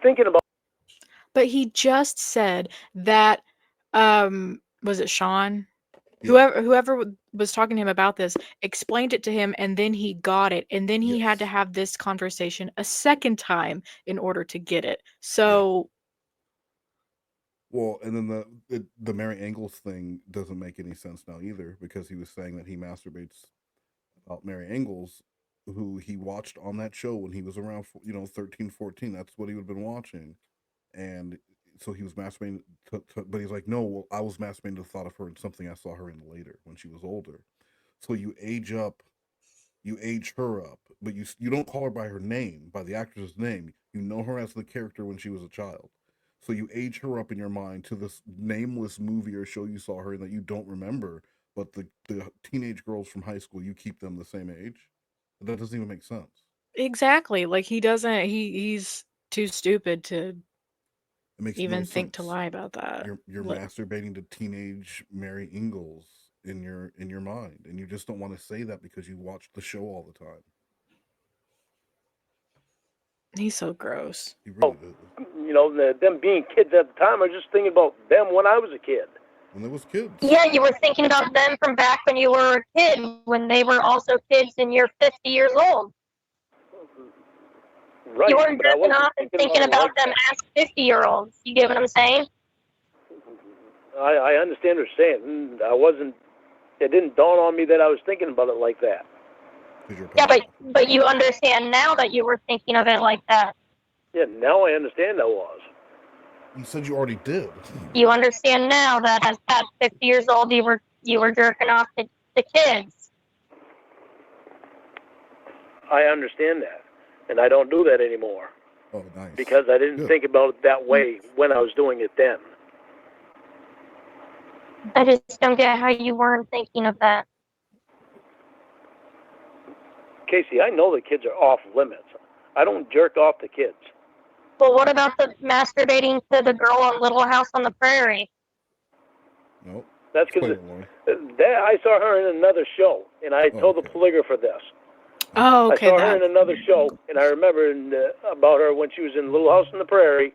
thinking about. But he just said that, was it Sean? Yeah. Whoever was talking to him about this explained it to him, and then he got it, and then he had to have this conversation a second time in order to get it. So. Yeah. Well, and then the Mary Angles thing doesn't make any sense now either, because he was saying that he masturbates about Mary Angles, who he watched on that show when he was around 13, 14. That's what he would have been watching. And so he was masturbating, but he's like, no, well, I was masturbating to the thought of her and something I saw her in later when she was older. So you age up, you age her up, but you don't call her by her name, by the actress's name. You know her as the character when she was a child. So you age her up in your mind to this nameless movie or show you saw her in that you don't remember, but the teenage girls from high school, you keep them the same age. That doesn't even make sense. Exactly. Like he doesn't. He's too stupid to It makes no even think to sense. lie about that. You're Like, masturbating to teenage Mary Ingalls in your mind, and you just don't want to say that because you watch the show all the time. he's so gross. You really do. You know, them being kids at the time, I was just thinking about them when I was a kid. When there was kids. Yeah, you were thinking about them from back when you were a kid, when they were also kids and you're 50 years old. Right. You weren't but I jerking wasn't off and thinking it about like them that. as 50-year-olds. You get what I'm saying? I understand what you're saying. It didn't dawn on me that I was thinking about it like that. Yeah, but you understand now that you were thinking of it like that. Yeah, now I understand I was. You said you already did. You understand now that at 50 years old you were jerking off to kids. I understand that, and I don't do that anymore. Oh, nice. Because I didn't think about it that way when I was doing it then. I just don't get how you weren't thinking of that. Casey, I know the kids are off limits. I don't jerk off to kids. Well, what about the masturbating to the girl on Little House on the Prairie? Nope. That's because I saw her in another show, and I told the polygrapher this. Oh, okay. I saw her in another show, and I remember about her when she was in Little House on the Prairie,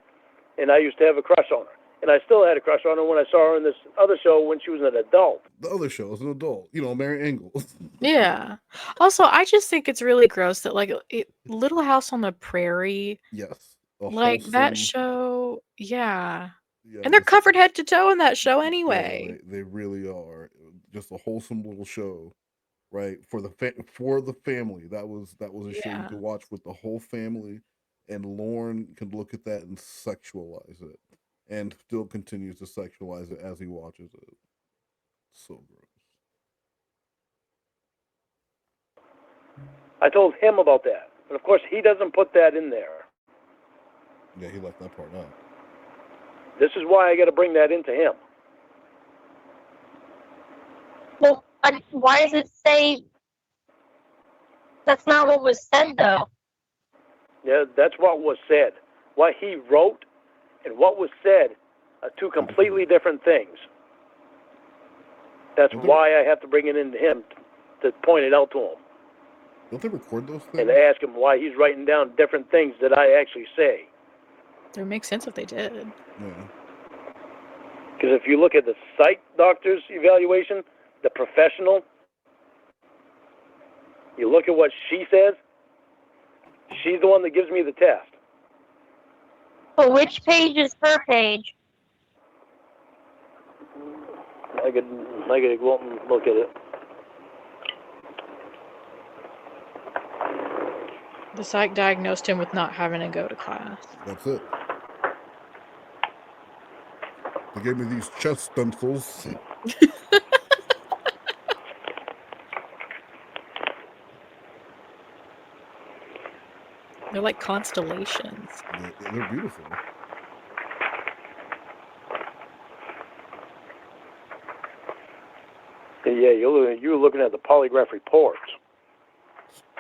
and I used to have a crush on her. And I still had a crush on her when I saw her in this other show when she was an adult. The other show is an adult. You know, Mary Ingalls. Yeah. Also, I just think it's really gross that like Little House on the Prairie. Yes. Like that show, yeah. Yeah, And they're covered head to toe in that show anyway. Yeah, they really are. Just a wholesome little show, right? For the family. That was a show you could watch with the whole family, and Lorne could look at that and sexualize it, and still continues to sexualize it as he watches it. So gross. I told him about that, but of course he doesn't put that in there. Yeah, he left that part out. This is why I got to bring that into him. Well, why does it say? That's not what was said, though. Yeah, that's what was said. What he wrote and what was said are two completely different things. That's why I have to bring it into him to point it out to him. Don't they record those things? And ask him why he's writing down different things that I actually say. It would make sense if they did. Yeah. Because if you look at the psych doctor's evaluation, the professional, you look at what she says, she's the one that gives me the test. Well, which page is her page? I could go up and look at it. The psych diagnosed him with not having to go to class. That's it. They gave me these chest stencils. They're like constellations. They're beautiful. Yeah, you were looking at the polygraph reports.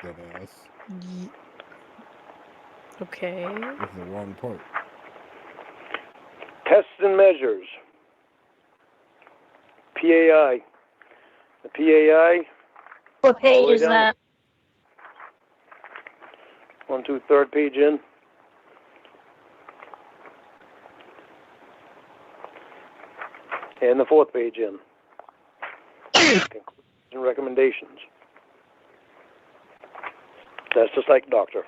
Dumbass. Okay. This is the wrong part. Tests and measures. PAI. The PAI. What page is that? 1, 2, 3rd page in. And the 4th page in. Conclusions and recommendations. That's the psych doctor.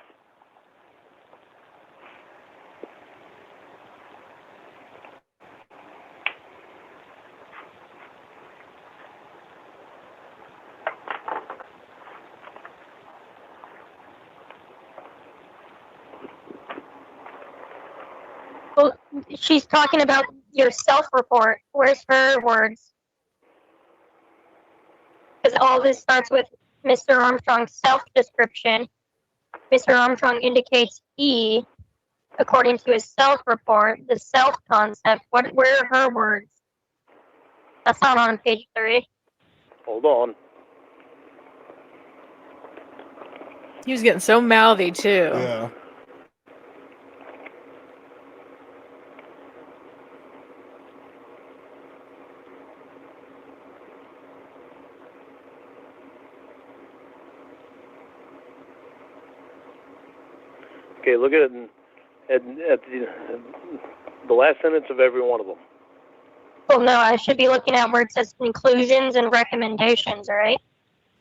Well, she's talking about your self-report. Where's her words? Because all this starts with Mr. Armstrong's self-description. Mr. Armstrong indicates he, according to his self-report, the self-concept. Where are her words? That's not on page 3. Hold on. He was getting so mouthy too. Yeah. Okay, look at the last sentence of every one of them. Well, no, I should be looking at where it says conclusions and recommendations, right?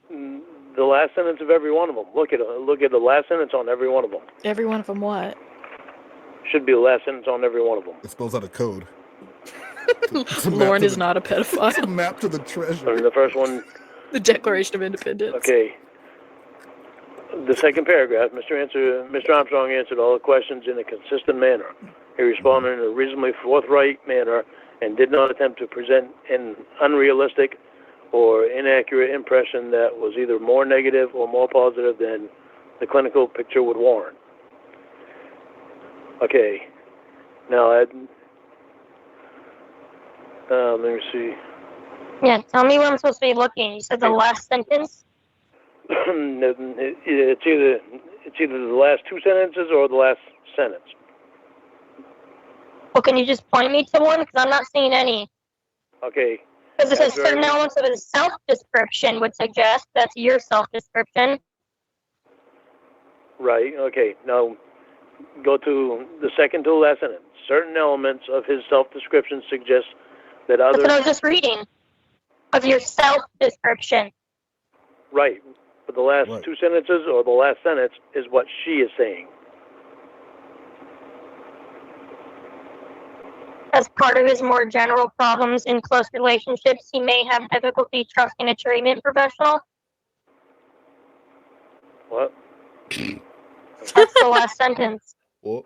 The last sentence of every one of them. Look at the last sentence on every one of them. Every one of them what? Should be the last sentence on every one of them. It spells out a code. Lorne is not a pedophile. It's a map to the treasure. I mean, the first one. The Declaration of Independence. Okay. The second paragraph, Mr. Armstrong answered all the questions in a consistent manner. He responded in a reasonably forthright manner and did not attempt to present an unrealistic or inaccurate impression that was either more negative or more positive than the clinical picture would warrant. Okay. Now, let me see. Yeah, tell me where I'm supposed to be looking. You said the last sentence? It's either the last two sentences or the last sentence. Well, can you just point me to one? Because I'm not seeing any. Okay. Because it says certain elements of his self-description would suggest that's your self-description. Right. Okay. Now, go to the second to the last sentence. Certain elements of his self-description suggest that others... That's what I was just reading. Of your self-description. Right. But the last two sentences or the last sentence is what she is saying. As part of his more general problems in close relationships, he may have difficulty trusting a treatment professional. What? That's the last sentence. What?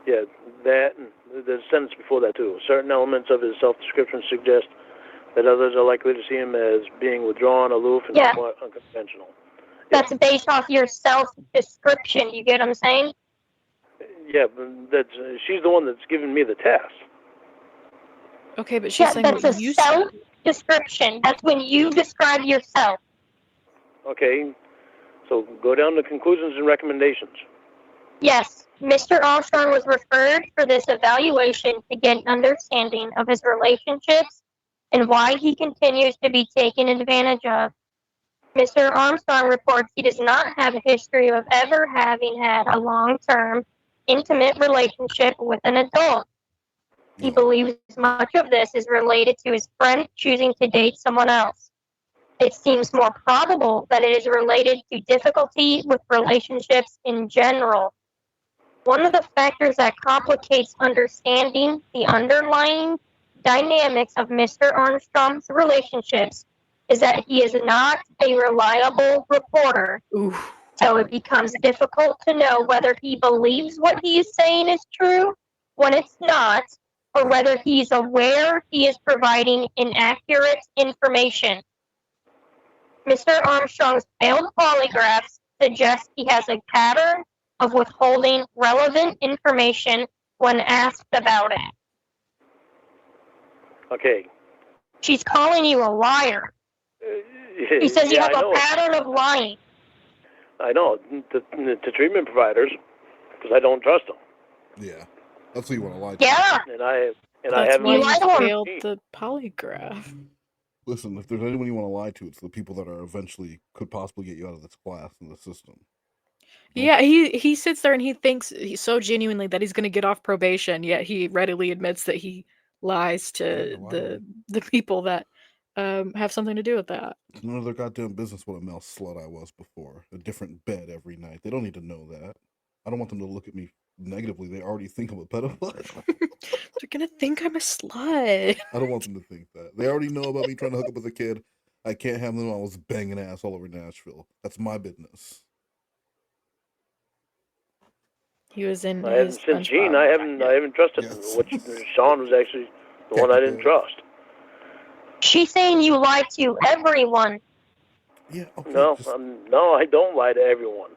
Yeah, that, and there's a sentence before that too. Certain elements of his self-description suggest that others are likely to see him as being withdrawn, aloof, and somewhat unconventional. That's based off your self-description. You get what I'm saying? Yeah, but she's the one that's giving me the test. Okay, but she's saying that's what a you said. self-description. That's when you describe yourself. Okay, so go down to conclusions and recommendations. Yes, Mr. Armstrong was referred for this evaluation to get an understanding of his relationships and why he continues to be taken advantage of. Mr. Armstrong reports he does not have a history of ever having had a long-term, intimate relationship with an adult. He believes much of this is related to his friend choosing to date someone else. It seems more probable that it is related to difficulty with relationships in general. One of the factors that complicates understanding the underlying dynamics of Mr. Armstrong's relationships is that he is not a reliable reporter. Oof. So it becomes difficult to know whether he believes what he is saying is true when it's not, or whether he's aware he is providing inaccurate information. Mr. Armstrong's failed polygraphs suggest he has a pattern of withholding relevant information when asked about it. Okay. She's calling you a liar. He says you have a pattern of lying. I know, to treatment providers, because I don't trust them. Yeah, that's who you want to lie to. Yeah. And I That's haven't. why You lied to you him. failed the polygraph. Listen, if there's anyone you want to lie to, it's the people that are eventually could possibly get you out of this class in the system. Yeah, he sits there and he thinks so genuinely that he's going to get off probation, yet he readily admits that he lies to the people that have something to do with that. It's none of their goddamn business what a male slut I was before. A different bed every night. They don't need to know that. I don't want them to look at me negatively. They already think I'm a pedophile. They're going to think I'm a slut. I don't want them to think that. They already know about me trying to hook up with a kid. I can't have them. I was banging ass all over Nashville. That's my business. He was in I haven't his since SpongeBob Gene. I haven't trusted Yes. which Sean was actually the one I didn't trust. She's saying you lie to everyone. Yeah. Okay. No, just- no, I don't lie to everyone.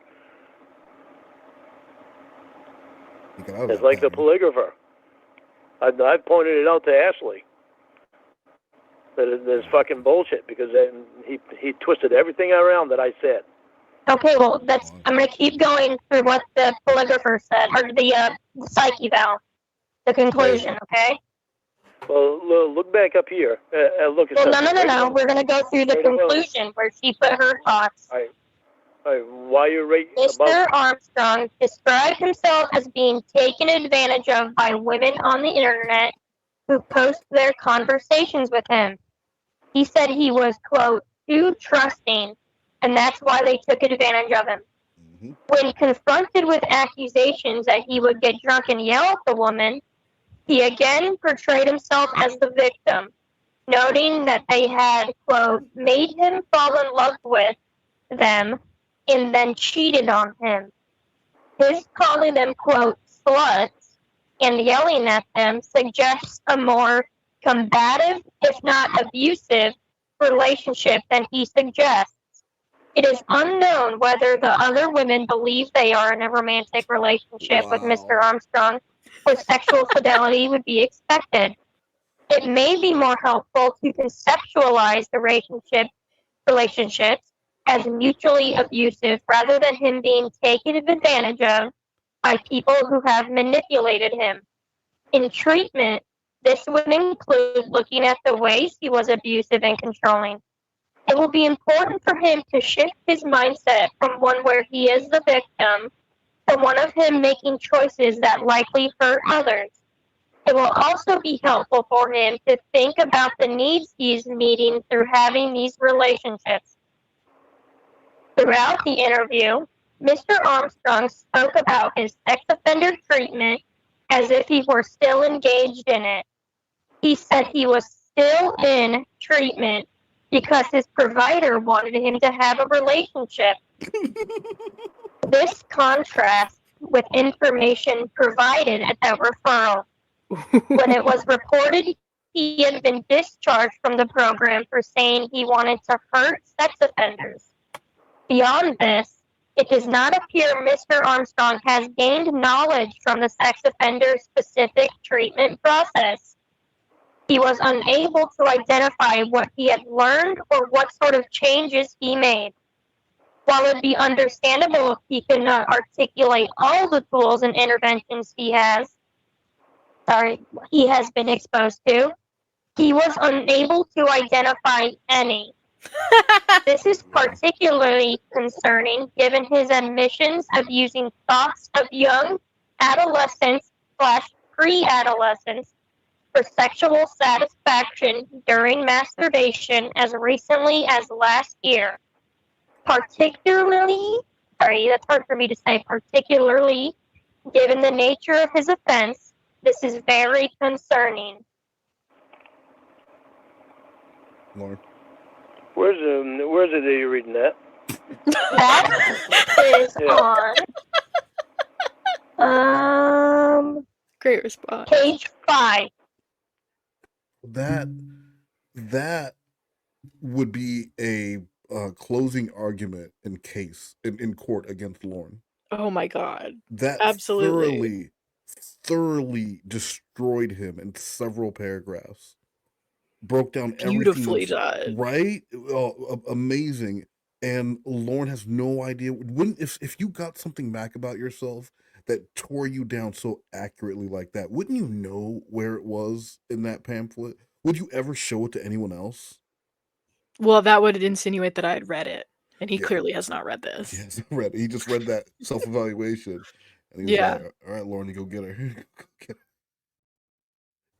you got out of It's that like the pattern. polygrapher. I pointed it out to Ashley. That it's fucking bullshit because then he twisted everything around that I said. Okay, well, I'm going to keep going through what the polygrapher said, or the psych eval, the conclusion, okay? Well, look back up here. Look. Well, no. We're going to go through the conclusion where she put her thoughts. All right. Why you right Mr. above? Armstrong described himself as being taken advantage of by women on the internet who post their conversations with him. He said he was, quote, too trusting, and that's why they took advantage of him. Mhm. When confronted with accusations that he would get drunk and yell at the woman, he again portrayed himself as the victim, noting that they had, quote, made him fall in love with them and then cheated on him. His calling them, quote, sluts and yelling at them suggests a more combative, if not abusive, relationship than he suggests. It is unknown whether the other women believe they are in a romantic relationship with Mr. Armstrong, or sexual fidelity would be expected. It may be more helpful to conceptualize the relationships as mutually abusive rather than him being taken advantage of by people who have manipulated him. In treatment, this would include looking at the ways he was abusive and controlling. It will be important for him to shift his mindset from one where he is the victim to one of him making choices that likely hurt others. It will also be helpful for him to think about the needs he's meeting through having these relationships. Throughout the interview, Mr. Armstrong spoke about his sex offender treatment as if he were still engaged in it. He said he was still in treatment because his provider wanted him to have a relationship. This contrasts with information provided at that referral. When it was reported he had been discharged from the program for saying he wanted to hurt sex offenders. Beyond this, it does not appear Mr. Armstrong has gained knowledge from the sex offender-specific treatment process. He was unable to identify what he had learned or what sort of changes he made. While it would be understandable if he could not articulate all the tools and interventions he has been exposed to, he was unable to identify any. This is particularly concerning given his admissions of using thoughts of young adolescents / pre-adolescents for sexual satisfaction during masturbation as recently as last year. Particularly, that's hard for me to say, particularly given the nature of his offense, this is very concerning. Lorne. Where's it that you're reading that? That is on Great response. page 5. That would be a closing argument in court against Lorne. Oh my god. That Absolutely. thoroughly destroyed him in several paragraphs. Broke down Beautifully everything. done. Right? Amazing. And Lorne has no idea. If you got something back about yourself that tore you down so accurately like that, wouldn't you know where it was in that pamphlet? Would you ever show it to anyone else? Well, that would insinuate that I had read it, and he Yeah. clearly has not read this. He hasn't read it. He just read that self-evaluation, and he was like, "All right, Lorne, you go get her. Here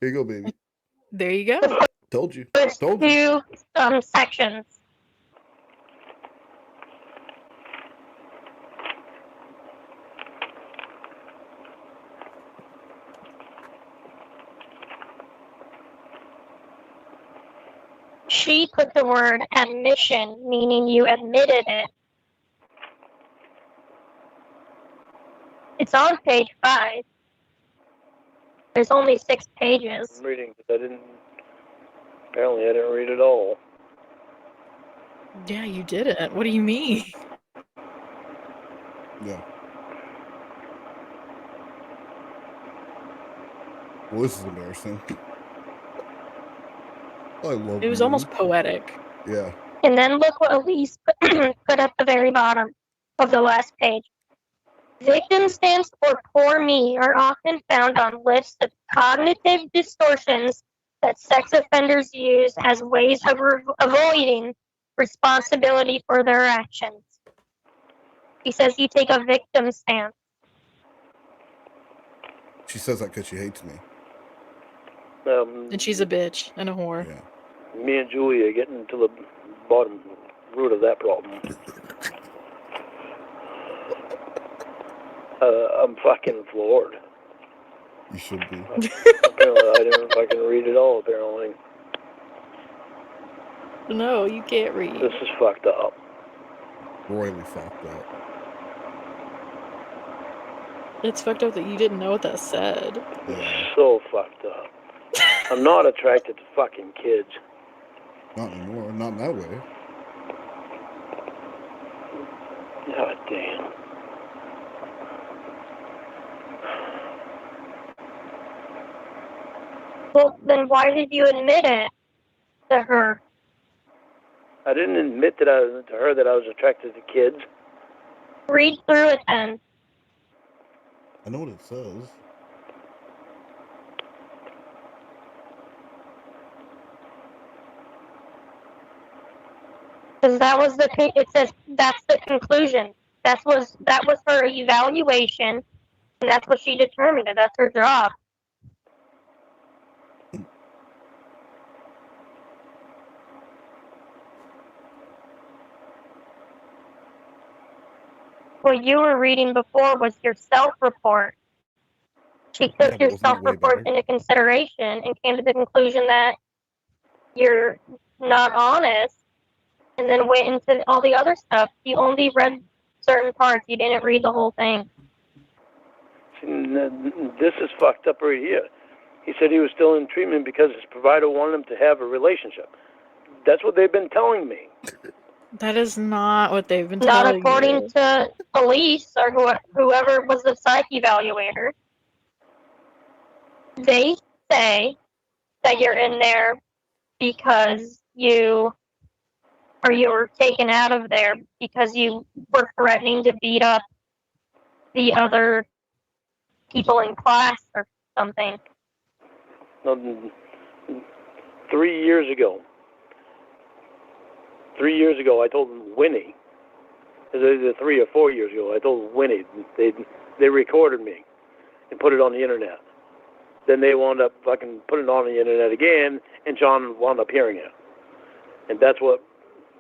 you go, baby. There you go." Told you. There's Told you." two sections. She put the word admission, meaning you admitted it. It's on page 5. There's only 6 pages. I'm reading, but apparently I didn't read it all. Yeah, you didn't. What do you mean? Yeah. Well, this is embarrassing. I love It was you. almost poetic. Yeah. And then look what Elise put at the very bottom of the last page. Victim stands for poor me are often found on lists of cognitive distortions that sex offenders use as ways of avoiding responsibility for their actions. He says you take a victim stance. She says that because she hates me. And she's a bitch and a whore. Yeah. Me and Julie are getting to the bottom root of that problem. I'm fucking floored. You should be. Apparently I didn't fucking read it all, apparently. No, you can't read. This is fucked up. Royally fucked up. It's fucked up that you didn't know what that said. Yeah. So fucked up. I'm not attracted to fucking kids. Not anymore. Not in that way. God damn. Well, then why did you admit it to her? I didn't admit to her that I was attracted to kids. Read through it then. I know what it says. Because it says that's the conclusion. That was her evaluation, and that's what she determined, and that's her job. What you were reading before was your self-report. She took Yeah, but your wasn't that way self-report better? into consideration and came to the conclusion that you're not honest, and then went into all the other stuff. You only read certain parts. You didn't read the whole thing. This is fucked up right here. He said he was still in treatment because his provider wanted him to have a relationship. That's what they've been telling me. That is not what they've been Not telling according you. to police or whoever was the psych evaluator. They say that you're in there because you were taken out of there because you were threatening to beat up the other people in class or something. 3 years ago, I told Winnie, either 3 or 4 years ago, I told Winnie, they recorded me and put it on the internet. Then they wound up fucking putting it on the internet again, and John wound up hearing it. And that's what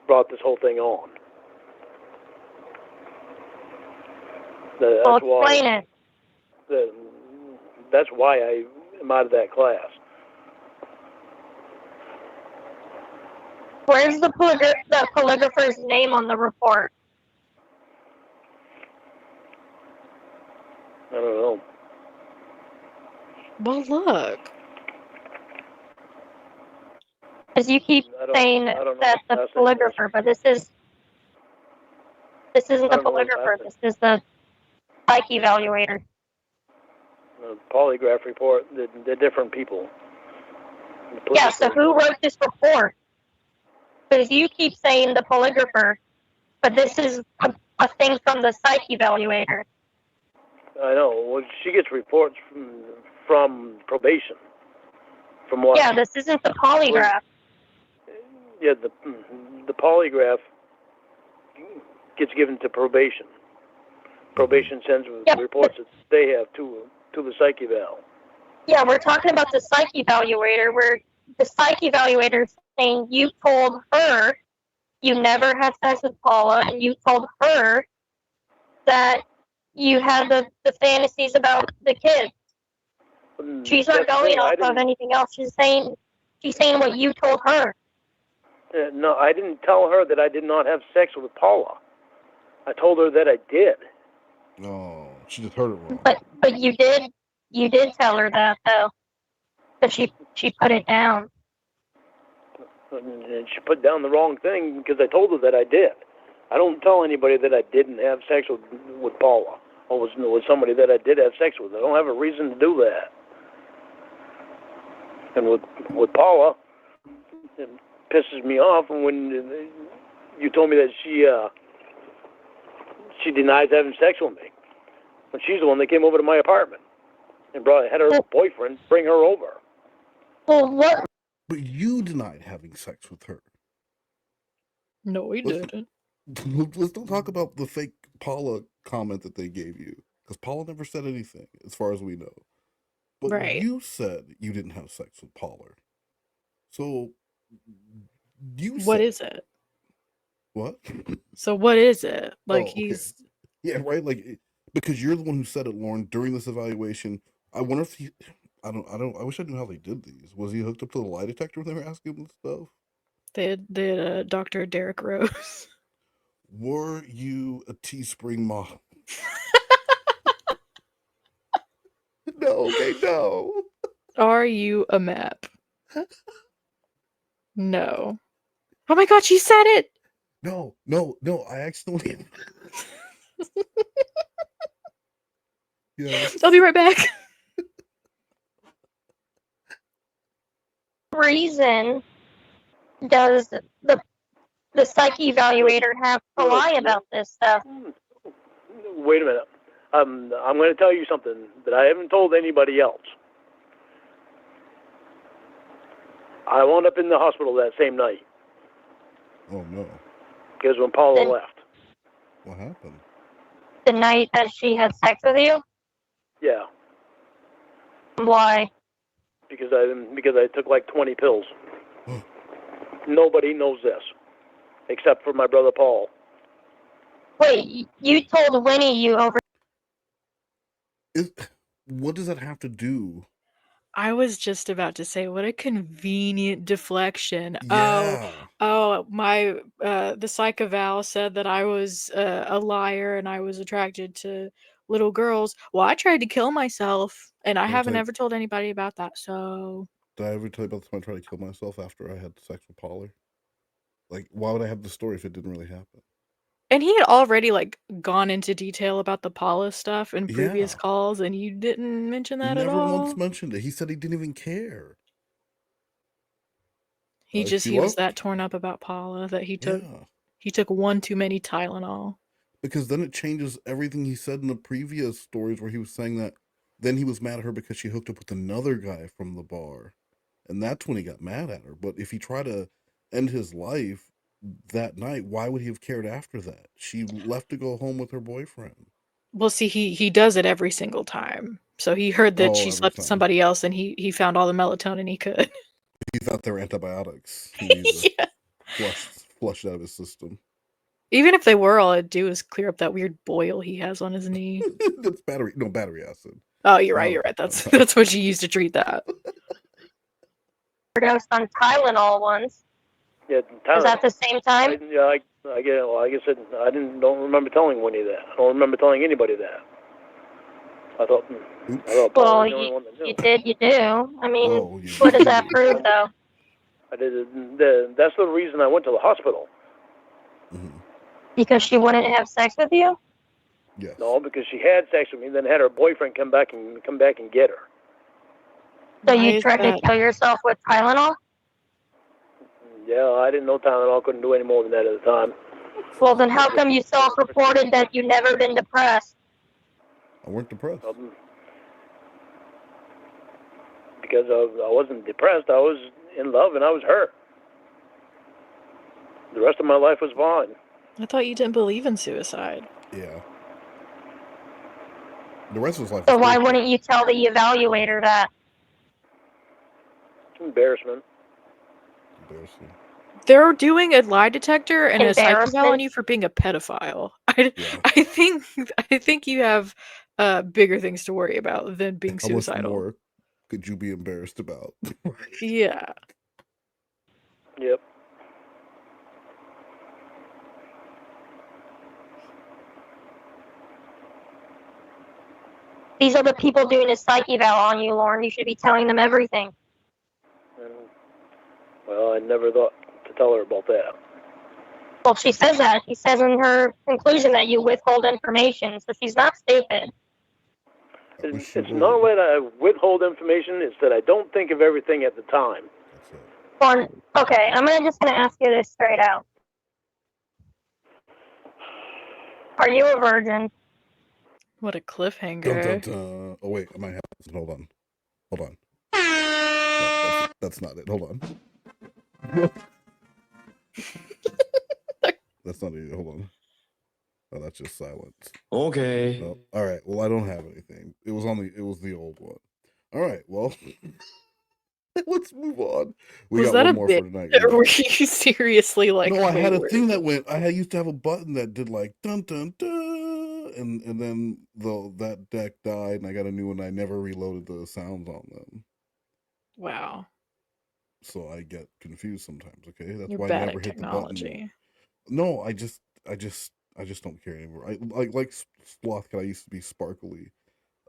brought this whole thing on. I'll explain it. That's why I am out of that class. Where's the polygrapher's name on the report? I don't know. Well, look. Because you keep saying I don't know that's the what last name was. polygrapher, but this isn't the I don't know what polygrapher. last This is the psych evaluator. The polygraph report, they're different people. Yeah, so who wrote this report? Because you keep saying the polygrapher, but this is a thing from the psych evaluator. I know. Well, she gets reports from probation. From what? Yeah, this isn't the polygraph. Yeah, the polygraph gets given to probation. Probation sends reports that they have to the psych eval. Yeah, we're talking about the psych evaluator, where the psych evaluator is saying you told her you never had sex with Paula, and you told her that you had the fantasies about the kids. She's not going off of anything else. She's saying what you told her. No, I didn't tell her that I did not have sex with Paula. I told her that I did. Oh, She just heard it wrong. But you did tell her that though, that she put it down. And she put down the wrong thing because I told her that I did. I don't tell anybody that I didn't have sex with Paula or with somebody that I did have sex with. I don't have a reason to do that. And with Paula, it pisses me off when you told me that she denies having sex with me when she's the one that came over to my apartment and had her boyfriend bring her over. Well, what? But you denied having sex with her. No, we didn't. Let's don't talk about the fake Paula comment that they gave you, because Paula never said anything, as far as we know. But Right. you said you didn't have sex with Paula. So you What said is it? what? So what is it? Like, Oh, okay. he's Yeah, right. Like, because you're the one who said it, Lorne, during this evaluation. I wonder if he. I wish I knew how they did these. Was he hooked up to the lie detector when they were asking him stuff? they had Dr. Derek Rose. Were you a Teespring model? No, okay, no. Are you a map? No. Oh my god, she said it! No, I accidentally. Yeah. I'll be right back. Reason does the psyche evaluator have to lie about this stuff? Wait a minute. I'm going to tell you something that I haven't told anybody else. I wound up in the hospital that same night. Oh no. Because when Paula left. What happened? The night that she had sex with you? Yeah. Why? Because I took like 20 pills. Nobody knows this, except for my brother Paul. Wait, you told Winnie you over. What does that have to do? I was just about to say, what a convenient deflection. Yeah. My the psych eval said that I was a liar and I was attracted to little girls. Well, I tried to kill myself, and I haven't ever told anybody about that. So did I ever tell you about the time I tried to kill myself after I had sex with Paula? Like, why would I have the story if it didn't really happen? And he had already like gone into detail about the Paula stuff in previous Yeah. calls, and you didn't mention that at Never all. once mentioned it. He said he didn't even care. He She was left. that torn up about Paula that he took Yeah. he took one too many Tylenol. Because then it changes everything he said in the previous stories where he was saying that then he was mad at her because she hooked up with another guy from the bar. And that's when he got mad at her. But if he tried to end his life that night, why would he have cared after that? She left to go home with her boyfriend. Well, see, he does it every single time. So he heard that she slept with somebody else, and he found all the melatonin he could. He thought they were antibiotics. He needed to flush it out of his system. Even if they were, all it'd do is clear up that weird boil he has on his knee. That's battery acid. Oh, you're right. That's what you use to treat that. Overdosed on Tylenol once. Yeah, Tylenol. Was that the same time? Like I said, I don't remember telling Winnie that. I don't remember telling anybody that. I thought well, you did. You do. I mean, what does that prove, though? I did. That's the reason I went to the hospital. Mm-hmm. Because she wouldn't have sex with you? Yes. No, because she had sex with me, then had her boyfriend come back and get her. So you tried to kill yourself with Tylenol? Yeah, I didn't know Tylenol couldn't do any more than that at the time. Well, then how come you self-reported that you've never been depressed? I weren't depressed. Because I wasn't depressed. I was in love and I was hurt. The rest of my life was fine. I thought you didn't believe in suicide. Yeah. The rest of his life. So why wouldn't you tell the evaluator that? Embarrassment. Embarrassing. They're doing a lie detector and a psych eval on you for being a pedophile. I think you have bigger things to worry about than being suicidal. How much more could you be embarrassed about? Yeah. Yep. These are the people doing a psych eval on you, Lorne. You should be telling them everything. Well, I never thought to tell her about that. Well, she says that. She says in her conclusion that you withhold information, so she's not stupid. It's not that I withhold information, it's that I don't think of everything at the time. Lorne, okay, I'm just gonna ask you this straight out. Are you a virgin? What a Dun, cliffhanger. dun, dun. Oh wait, I might have this. Hold on. No, that's not it. Hold on. That's not it. Hold on. Oh, that's just silence. Okay. No. All right. Well, I don't have anything. It was the old one. All right. Well, let's move on. We Was got that one a more bit? for tonight. Or were you seriously like? No, I had a wait, thing that went. I used to have a button that did like dun dun dun, and then that deck died, and I got a new one. I never reloaded the sounds on them, Wow, so I get confused sometimes. Okay, that's you're why I bad never at hit the button. technology. No, I just don't care anymore. I like Sloth Cat. I used to be sparkly.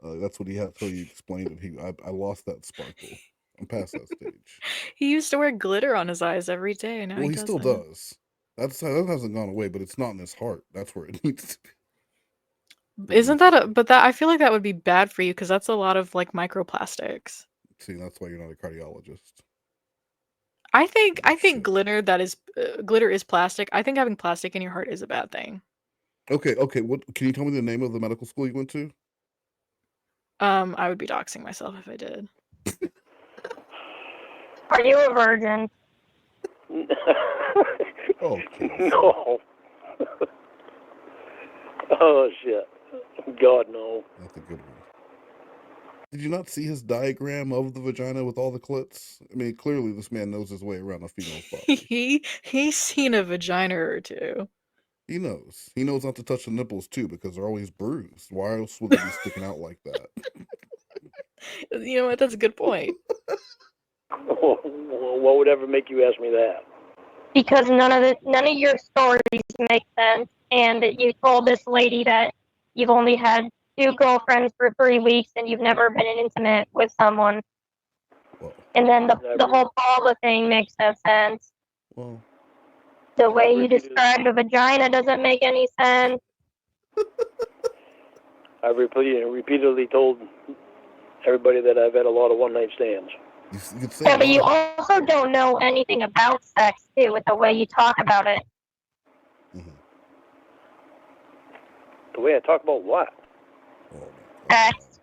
That's what he had. So he explained it. I lost that sparkle. I'm past that stage. He used to wear glitter on his eyes every day. Now Well, he doesn't. still does. That hasn't gone away, but it's not in his heart. That's where it needs to be. Isn't that but that I feel like that would be bad for you because that's a lot of like microplastics. See, that's why you're not a cardiologist. I think Shit. glitter is plastic. I think having plastic in your heart is a bad thing. Okay. What can you tell me the name of the medical school you went to? I would be doxing myself if I did. Are you a virgin? Okay. No. Oh, shit. God, no. That's a good one. Did you not see his diagram of the vagina with all the clits? I mean, clearly this man knows his way around a female's body. He's seen a vagina or two. He knows. He knows not to touch the nipples too because they're always bruised. Why else would they be sticking out like that? You know what? That's a good point. What would ever make you ask me that? Because none of your stories make sense, and you told this lady that you've only had 2 girlfriends for 3 weeks and you've never been intimate with someone. Well, And then the whole Paula thing makes no sense. well, The way you described a vagina doesn't make any sense. I repeatedly told everybody that I've had a lot of one-night stands. you could say Yeah, but you that. also don't know anything about sex, too, with the way you talk about it. Mhm. The way I talk about what? Oh, my God. Sex.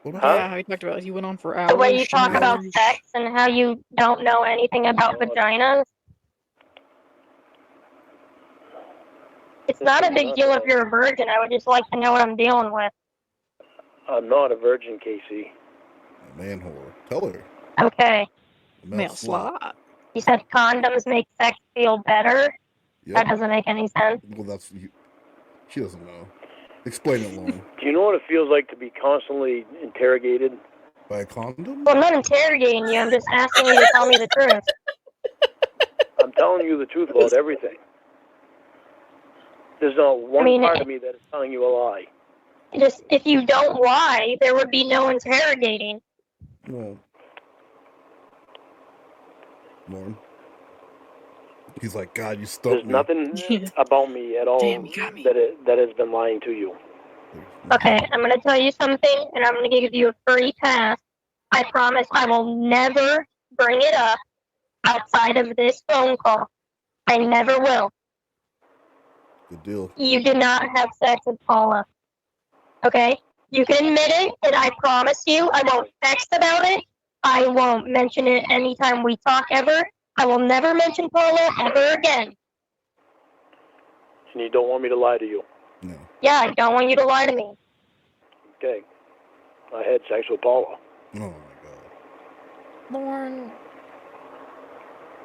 What Huh? Yeah, how you talked about it. You went on for hours. The way you talk and about hours. sex and how you don't know anything about vaginas. It's not a big deal if you're a virgin. I would just like to know what I'm dealing with. I'm not a virgin, Casey. A man whore. Tell her. Okay. A Male slut. slot. You said condoms make sex feel better? Yep. That doesn't make any sense. Well, she doesn't know. Explain it, Lauren. Do you know what it feels like to be constantly interrogated? By a condom? Well, I'm not interrogating you. I'm just asking you to tell me the truth. I'm telling you the truth about everything. There's not one part of me that is telling you a lie. Just if you don't lie, there would be no interrogating. Well, Lauren. He's like, God, you stumped There's me. nothing about me at all Damn, you got me. that has been lying to you. Okay, I'm going to tell you something, and I'm going to give you a free pass. I promise I will never bring it up outside of this phone call. I never will. Good deal. You did not have sex with Paula. Okay? You can admit it, and I promise you I won't text about it. I won't mention it anytime we talk ever. I will never mention Paula ever again. And you don't want me to lie to you. No. Yeah, I don't want you to lie to me. Okay. I had sex with Paula. Oh, my God. Lorne.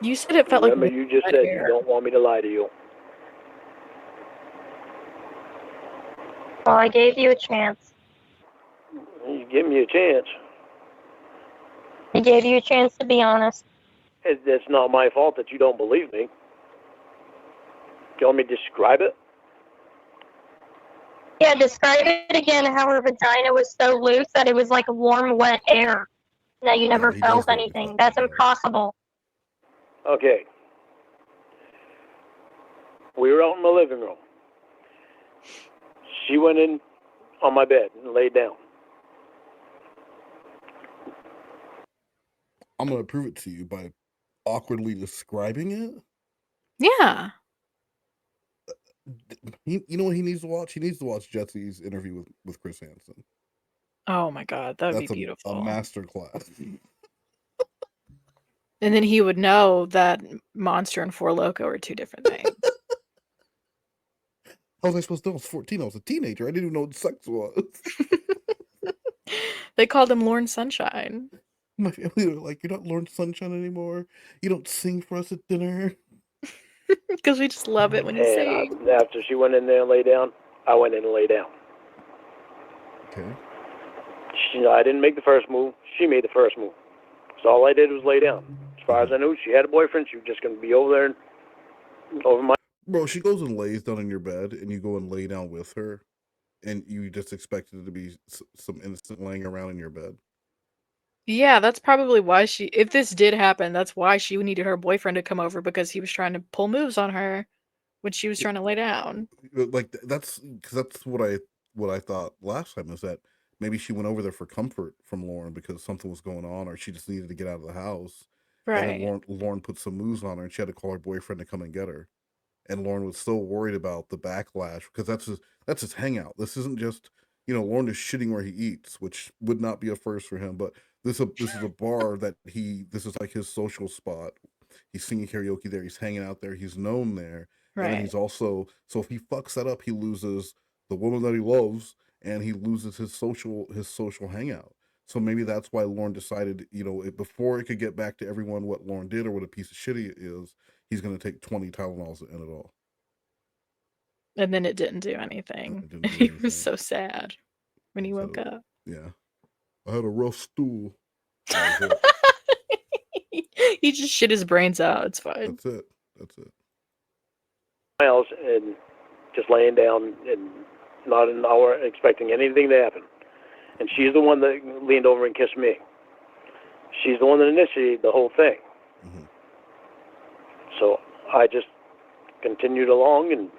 You said it felt Remember, like you just said you don't want me to lie to you. Well, I gave you a chance. You give me a chance. I gave you a chance to be honest. It's not my fault that you don't believe me. Do you want me to describe it? Yeah, describe it again how her vagina was so loose that it was like warm, wet air. That you never he felt does look anything. like That's that. impossible. Okay. We were out in my living room. She went in on my bed and laid down. I'm gonna prove it to you by awkwardly describing it. Yeah. You know what he needs to watch? He needs to watch Jesse's interview with Chris Hansen. Oh my god, that would That's be beautiful. a master class. And then he would know that Monster and Four Loko are two different things. How was I supposed to know? I was 14. I was a teenager. I didn't even know what sex was. They called him Lorne Sunshine. My family were like, "You're not Lorne Sunshine anymore. You don't sing for us at dinner." Because we just love it when you sing. And after she went in there and lay down, I went in and lay down. Okay. I didn't make the first move. She made the first move. So all I did was lay down. As far as I knew, she had a boyfriend. She was just going to be over there and over my... Bro, she goes and lays down in your bed, and you go and lay down with her, and you just expected it to be some innocent laying around in your bed. Yeah, that's probably why she, if this did happen, that's why she needed her boyfriend to come over, because he was trying to pull moves on her when she was trying to lay down. Like, that's because that's what I thought last time, is that maybe she went over there for comfort from Lorne because something was going on, or she just needed to get out of the house. Right. And then Lorne put some moves on her, and she had to call her boyfriend to come and get her. And Lorne was so worried about the backlash, because that's his hangout. This isn't just, Lorne is shitting where he eats, which would not be a first for him. But this is a bar that this is like his social spot. He's singing karaoke there. He's hanging out there. He's known there. Right. And then he's also, so if he fucks that up, he loses the woman that he loves, and he loses his social hangout. So maybe that's why Lorne decided, before it could get back to everyone what Lorne did or what a piece of shit he is, he's going to take 20 Tylenols to end it all. And then it didn't do anything. It didn't do He anything. was so sad when he woke up. Yeah. I had a rough stool. That was it. He just shit his brains out. It's fine. That's it. miles and just laying down and not an hour expecting anything to happen. And she's the one that leaned over and kissed me. She's the one that initiated the whole thing. Mhm. So I just continued along and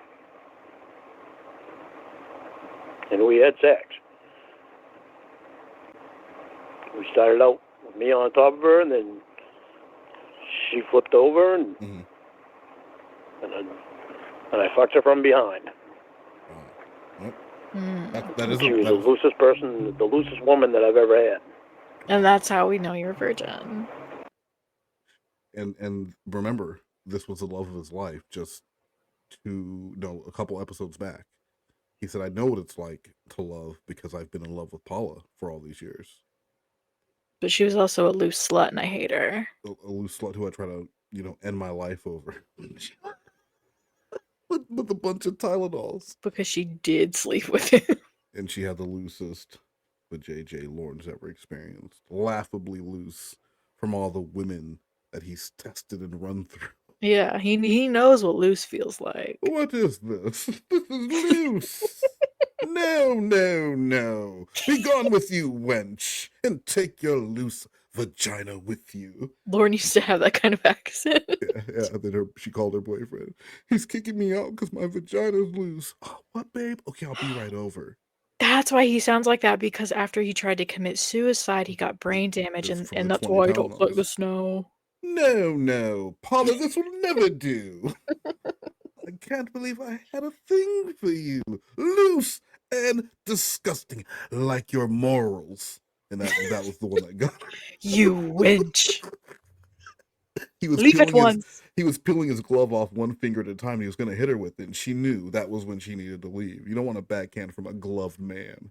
we had sex. We started out with me on top of her, and then she flipped over, and Mhm. and I fucked her from behind. Yep. Mm. That is She was the loosest person, the loosest woman that I've ever had. And that's how we know you're a virgin. And remember, this was the love of his life just a couple episodes back. He said, "I know what it's like to love because I've been in love with Paula for all these years." But she was also a loose slut, and I hate her. A loose slut who I try to, end my life over. with a bunch of Tylenols. Because she did sleep with him. And she had the loosest JJ Lorne's ever experienced. Laughably loose from all the women that he's tested and run through. Yeah, he knows what loose feels like. What is this? This is loose. No. Be gone with you, wench, and take your loose vagina with you. Lorne used to have that kind of accent. Yeah. Then she called her boyfriend. He's kicking me out because my vagina's loose. Oh, what, babe? Okay, I'll be right over. That's why he sounds like that, because after he tried to commit suicide, he got brain damage, and that's why he don't like the snow. No, Paula, this will never do. I can't believe I had a thing for you. Loose and disgusting, like your morals. And that was the one that got her. You wench. Leave at once. He was peeling his glove off one finger at a time. He was going to hit her with it, and she knew that was when she needed to leave. You don't want a backhand from a gloved man.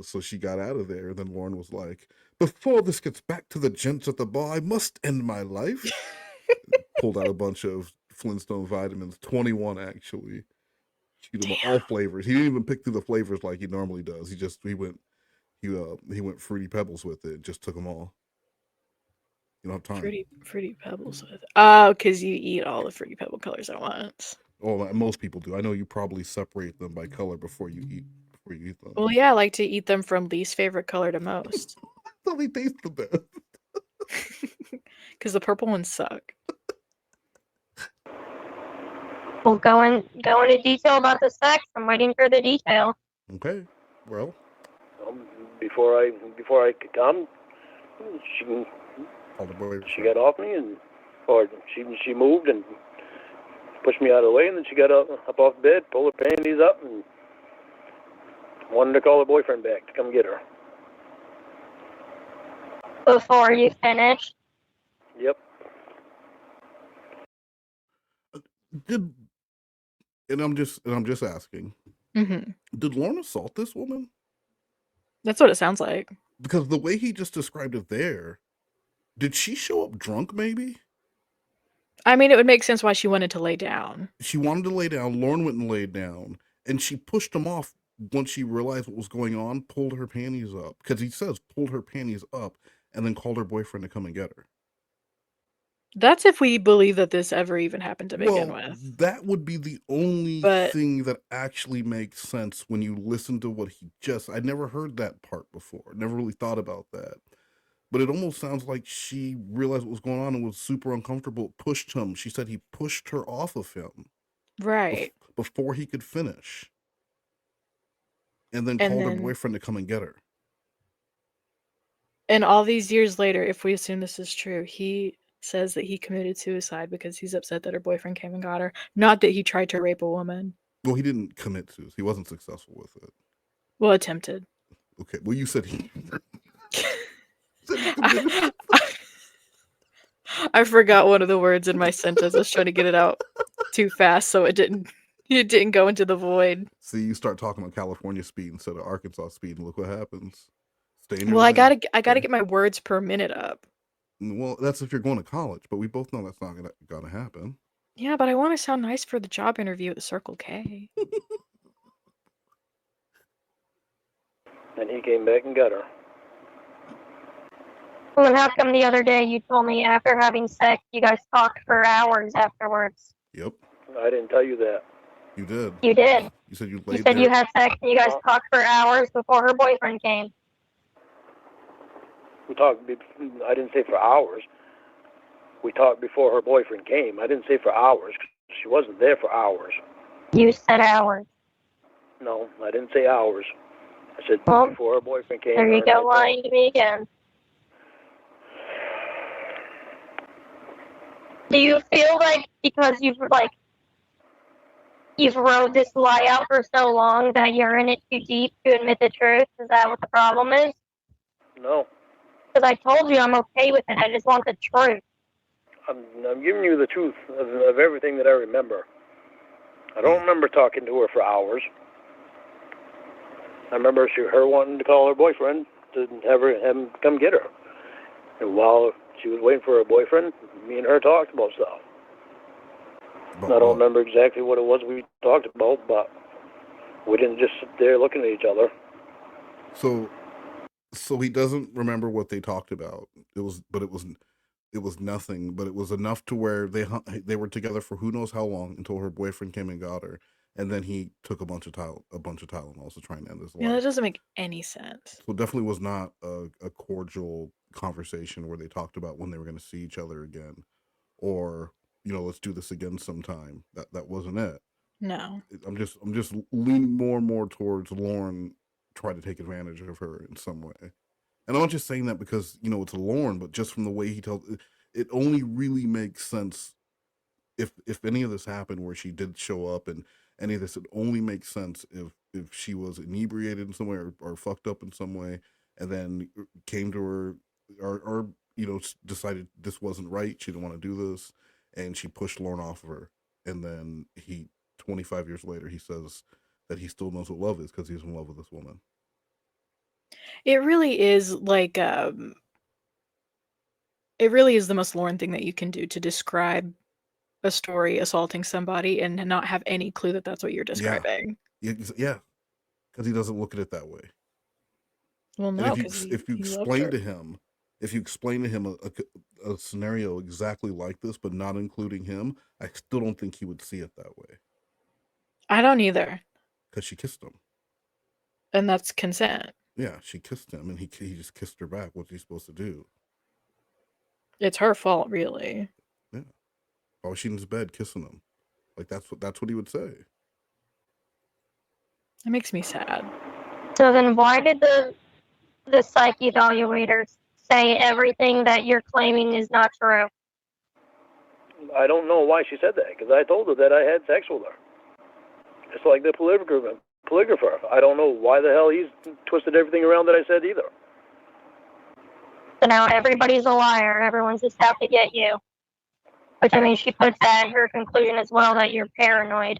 So she got out of there. Then Lorne was like, "Before this gets back to the gents at the bar, I must end my life." Pulled out a bunch of Flintstone vitamins, 21 actually. She did all flavors. He didn't even pick through the flavors like he normally does. He went Fruity Pebbles with it. Just took them all. You don't have time. Fruity Pebbles with it. Oh, because you eat all the Fruity Pebble colors at once. Oh, most people do. I know you probably separate them by color before you eat them. Well, yeah, I like to eat them from least favorite color to most. So they taste the best. Because the purple ones suck. We'll go into detail about the sex. I'm waiting for the detail. Okay. Well, Before I could come, she all the boys. she got off me, or she moved and pushed me out of the way, and then she got up off the bed, pulled her panties up, and wanted to call her boyfriend back to come get her. Before you finish. Yep. And I'm just asking. Mm-hmm. Did Lorne assault this woman? That's what it sounds like. Because the way he just described it there, did she show up drunk? Maybe. I mean, it would make sense why she wanted to lay down. She wanted to lay down. Lorne went and laid down, and she pushed him off once she realized what was going on. Pulled her panties up, because he says pulled her panties up, and then called her boyfriend to come and get her. That's if we believe that this ever even happened to begin with. That would be the only thing that actually makes sense when you listen to what he just... I never heard that part before. Never really thought about that. But it almost sounds like she realized what was going on and was super uncomfortable. Pushed him. She said he pushed her off of him. Right. Before he could finish. And then called her boyfriend to come and get her. And all these years later, if we assume this is true, he says that he committed suicide because he's upset that her boyfriend came and got her. Not that he tried to rape a woman. Well, he didn't commit suicide. He wasn't successful with it. Well, attempted. Okay. Well, you said he... I forgot one of the words in my sentence. I was trying to get it out too fast, so it didn't go into the void. See, you start talking about California speed instead of Arkansas speed, and look what happens. Stay in your Well, lane. I gotta get my words per minute up. Well, that's if you're going to college, but we both know that's not gonna happen. Yeah, but I want to sound nice for the job interview at the Circle K. And he came back and got her. Well, and how come the other day you told me after having sex, you guys talked for hours afterwards? Yep. I didn't tell you that. You did. You did. You said you laid there. You had sex and you guys talked for hours before her boyfriend came. We talked. I didn't say for hours. We talked before her boyfriend came. I didn't say for hours. She wasn't there for hours. You said hours. No, I didn't say hours. I said before her boyfriend came. There you go, lying to me again. Do you feel like because you've rode this lie out for so long that you're in it too deep to admit the truth? Is that what the problem is? No. Because I told you I'm okay with it. I just want the truth. I'm giving you the truth of everything that I remember. I don't remember talking to her for hours. I remember her wanting to call her boyfriend to have him come get her. And while she was waiting for her boyfriend, me and her talked about stuff. I don't remember exactly what it was we talked about, but we didn't just sit there looking at each other. So he doesn't remember what they talked about. It was nothing, but it was enough to where they were together for who knows how long until her boyfriend came and got her, and then he took a bunch of Tylenol to try and end his life. Yeah, that doesn't make any sense. So it definitely was not a cordial conversation where they talked about when they were going to see each other again, or let's do this again sometime. That wasn't it. No. I'm just leaning more and more towards Lorne trying to take advantage of her in some way. And I'm not just saying that because, it's Lorne, but just from the way he tells it only really makes sense if any of this happened where she did show up and any of this, it only makes sense if she was inebriated in some way or fucked up in some way and then came to her or decided this wasn't right. She didn't want to do this. And she pushed Lorne off of her. And then 25 years later, he says that he still knows what love is because he's in love with this woman. It really is like, it really is the most Lorne thing that you can do to describe a story assaulting somebody and not have any clue that that's what you're describing. Yeah, because he doesn't look at it that way. Well, no, if you explain to him a scenario exactly like this, but not including him, I still don't think he would see it that way. I don't either. Because she kissed him. And that's consent. Yeah, she kissed him, and he just kissed her back. What's he supposed to do? It's her fault, really. Yeah. Why was she in his bed kissing him? Like, that's what he would say. It makes me sad. So then why did the psych evaluators say everything that you're claiming is not true? I don't know why she said that, because I told her that I had sex with her. It's like the polygrapher. I don't know why the hell he's twisted everything around that I said either. So now everybody's a liar. Everyone's just out to get you. Which, I mean, she puts that in her conclusion as well, that you're paranoid.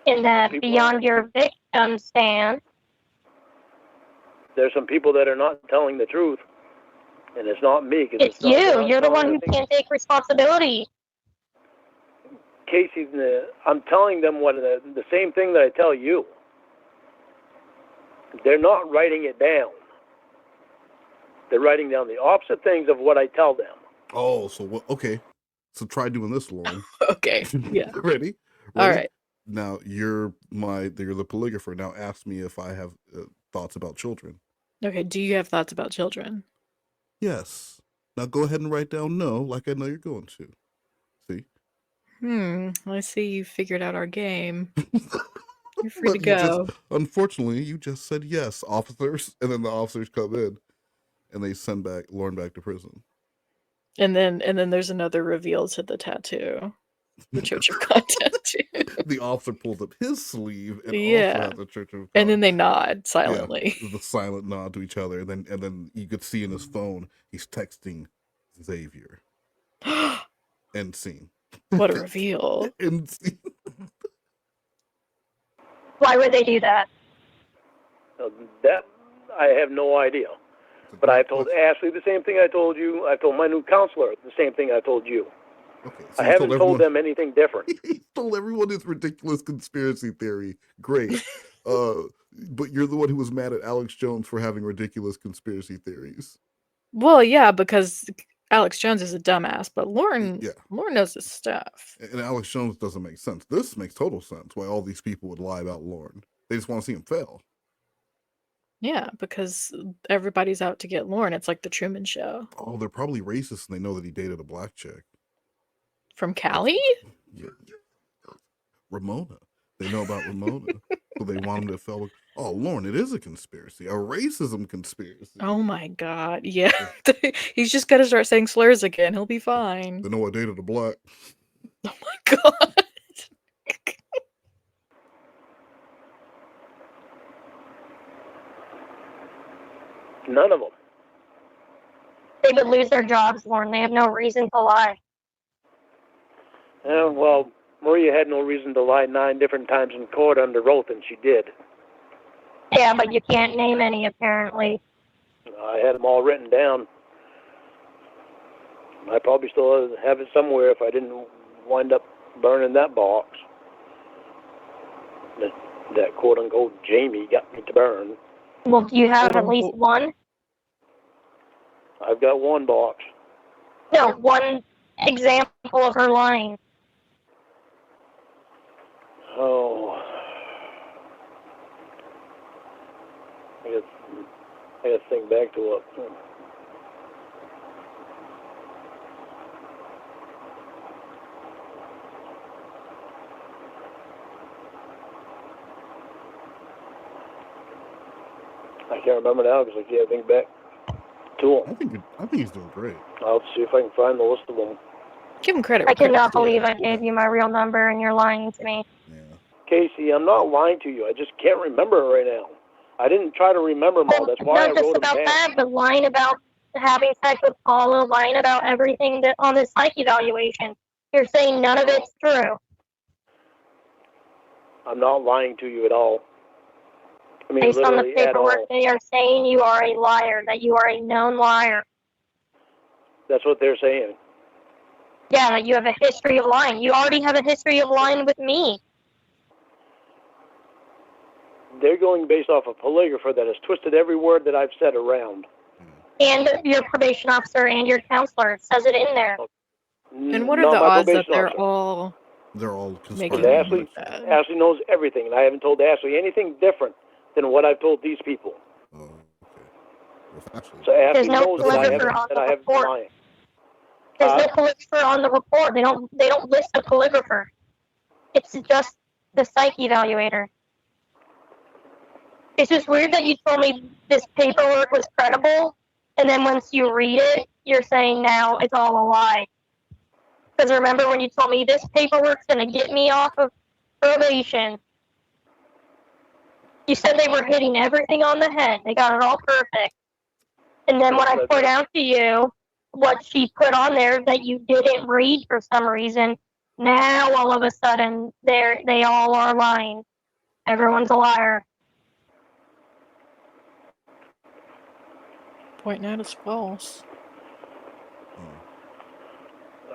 And that beyond your victim stand, there's some people that are not telling the truth, and it's not me. It's you. You're the one who can't take responsibility. Casey, I'm telling them what the same thing that I tell you. They're not writing it down. They're writing down the opposite things of what I tell them. Oh, so what? Okay, so try doing this, Lorne. Okay, yeah. Ready? All right. Now you're the polygrapher. Now ask me if I have thoughts about children. Okay. Do you have thoughts about children? Yes. Now go ahead and write down no, like I know you're going to. See? I see you figured out our game. You're free to go. Unfortunately, you just said yes, officers, and then the officers come in, and they send Lorne back to prison. And then there's another reveal to the tattoo, the Church of God tattoo. The officer pulls up his sleeve and also has the Church of God. And then they nod silently. Yeah, the silent nod to each other, and then you could see in his phone he's texting Xavier. End scene. What a reveal. End scene. Why would they do that? That I have no idea. But I told Ashley the same thing I told you. I told my new counselor the same thing I told you. Okay, so I haven't told them anything different. He told everyone his ridiculous conspiracy theory. Great. But you're the one who was mad at Alex Jones for having ridiculous conspiracy theories. Well, yeah, because Alex Jones is a dumbass, but Lorne knows his stuff. And Alex Jones doesn't make sense. This makes total sense why all these people would lie about Lorne. They just want to see him fail. Yeah, because everybody's out to get Lorne. It's like the Truman Show. Oh, they're probably racist and they know that he dated a black chick. From Cali? Yeah. Ramona. They know about Ramona. So they want him to fail. Oh, Lorne, it is a conspiracy. A racism conspiracy. Oh my God. Yeah. He's just got to start saying slurs again. He'll be fine. They know I dated a black. Oh my God. None of them. They would lose their jobs, Lorne. They have no reason to lie. Yeah, well, Maria had no reason to lie 9 different times in court under oath, and she did. Yeah, but you can't name any, apparently. I had them all written down. I probably still have it somewhere if I didn't wind up burning that box. That quote-unquote Jamie got me to burn. Well, do you have at least one? I've got one box. No, one example of her lying. Oh. I got to think back to it. I can't remember now because I can't think back to him. I think he's doing great. I'll see if I can find the list of them. Give him credit. I cannot believe I gave you my real number and you're lying to me. Yeah. Casey, I'm not lying to you. I just can't remember it right now. I didn't try to remember them all. That's why I wrote them down. Not just about that, but lying about having sex with Paula, lying about everything that on this psych evaluation. You're saying none of it's true. I'm not lying to you at all. I mean, based on the literally at all. paperwork, they are saying you are a liar, that you are a known liar. That's what they're saying. Yeah, that you have a history of lying. You already have a history of lying with me. They're going based off a polygrapher that has twisted every word that I've said around. And your probation officer and your counselor says it in there. And what are the odds that they're all They're all making conspiring. me Ashley, look bad. Ashley knows everything, and I haven't told Ashley anything different than what I've told these people. Oh, okay. Well, if Ashley, So Ashley There's no knows that I calligrapher on haven't the been report. lying. There's no calligrapher on the report. They don't list a calligrapher. It's just the psych evaluator. It's just weird that you told me this paperwork was credible, and then once you read it, you're saying now it's all a lie. Because remember when you told me this paperwork's going to get me off of probation, you said they were hitting everything on the head. They got it all perfect. And then when I point out to you what she put on there that you didn't read for some reason, now all of a sudden they all are lying. Everyone's a liar. Pointing out it's false.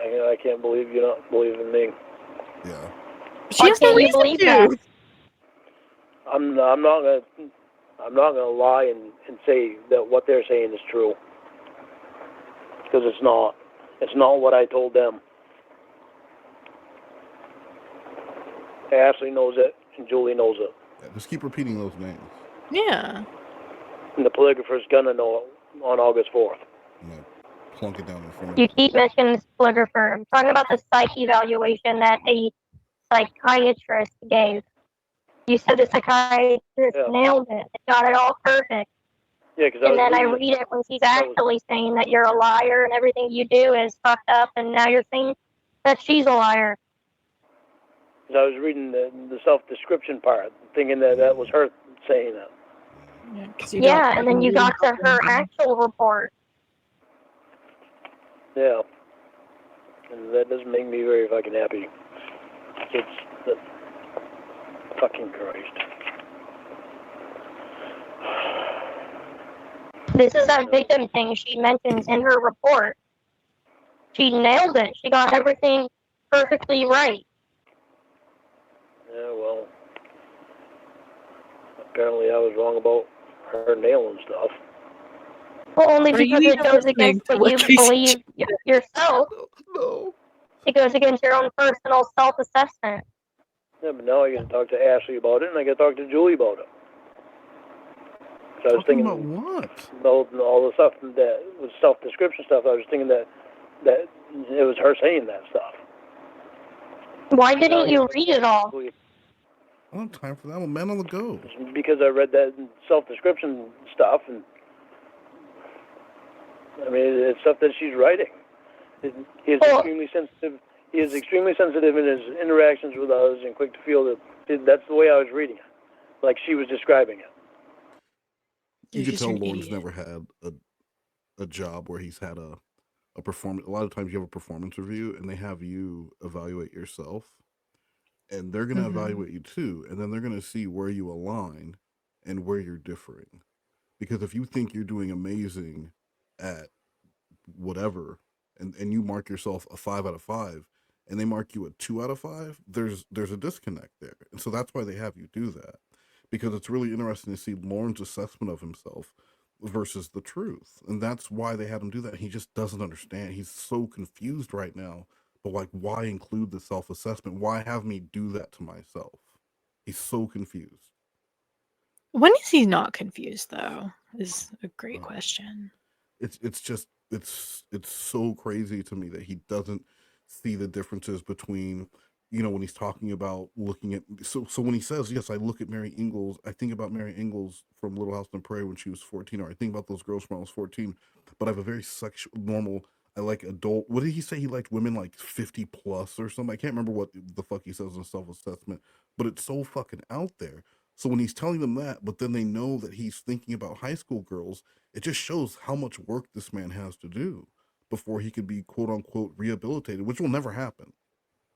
I can't believe you don't believe in me. yeah. She Why has no can't you reason believe to. that? I'm not gonna lie and say that what they're saying is true, because it's not. It's not what I told them. Ashley knows it, and Julie knows it. Yeah, just keep repeating those names. Yeah. And the polygrapher's gonna know it on August 4th. Yeah. Plunk it down in front of You keep mentioning this calligrapher. I'm talking about the psych evaluation that a psychiatrist gave. You said the psychiatrist nailed it. They got it all perfect. Yeah, because And then I read it when she's actually saying that you're a liar and everything you do is fucked up, and now you're saying that she's a liar. I was reading the self-description part, thinking that was her saying that. Yeah, and then you got to her actual report. Yeah. And that doesn't make me very fucking happy. It's the fucking Christ. This is that victim thing she mentions in her report. She nailed it. She got everything perfectly right. Yeah, well, apparently I was wrong about her nailing stuff. Well, only Are because you it goes against what you believe yourself. No. It goes against your own personal self-assessment. Yeah, but now I got to talk to Ashley about it, and I got to talk to Julie about it. So I was Talking thinking about what? all the stuff that was self-description stuff. I was thinking that it was her saying that stuff. Why didn't you read it all? I don't have time for that. I'm a man on the go. Because I read that self-description stuff, and I mean, it's stuff that she's writing. He is extremely sensitive. He is extremely sensitive in his interactions with others, and quick to feel that. That's the way I was reading it, like she was describing it. You can tell Lorne's never had a job where he's had a performance. A lot of times you have a performance review, and they have you evaluate yourself, and they're going to evaluate you too, and then they're going to see where you align and where you're differing. Because if you think you're doing amazing at whatever, and you mark yourself a 5 out of 5, and they mark you a 2 out of 5, there's a disconnect there. And so that's why they have you do that. Because it's really interesting to see Lorne's assessment of himself versus the truth. And that's why they had him do that. He just doesn't understand. He's so confused right now. But like, why include the self-assessment? Why have me do that to myself? He's so confused. When is he not confused, though? Is a great question. It's just it's so crazy to me that he doesn't see the differences between, you know, when he's talking about looking at, so when he says, yes, I look at Mary Ingalls, I think about Mary Ingalls from Little House on the Prairie when she was 14, or I think about those girls when I was 14, but I have a very sexual, normal, I like adult, what did he say? He liked women like 50 plus or something. I can't remember what the fuck he says in self-assessment, but it's so fucking out there. So when he's telling them that, but then they know that he's thinking about high school girls, it just shows how much work this man has to do before he can be quote unquote rehabilitated, which will never happen.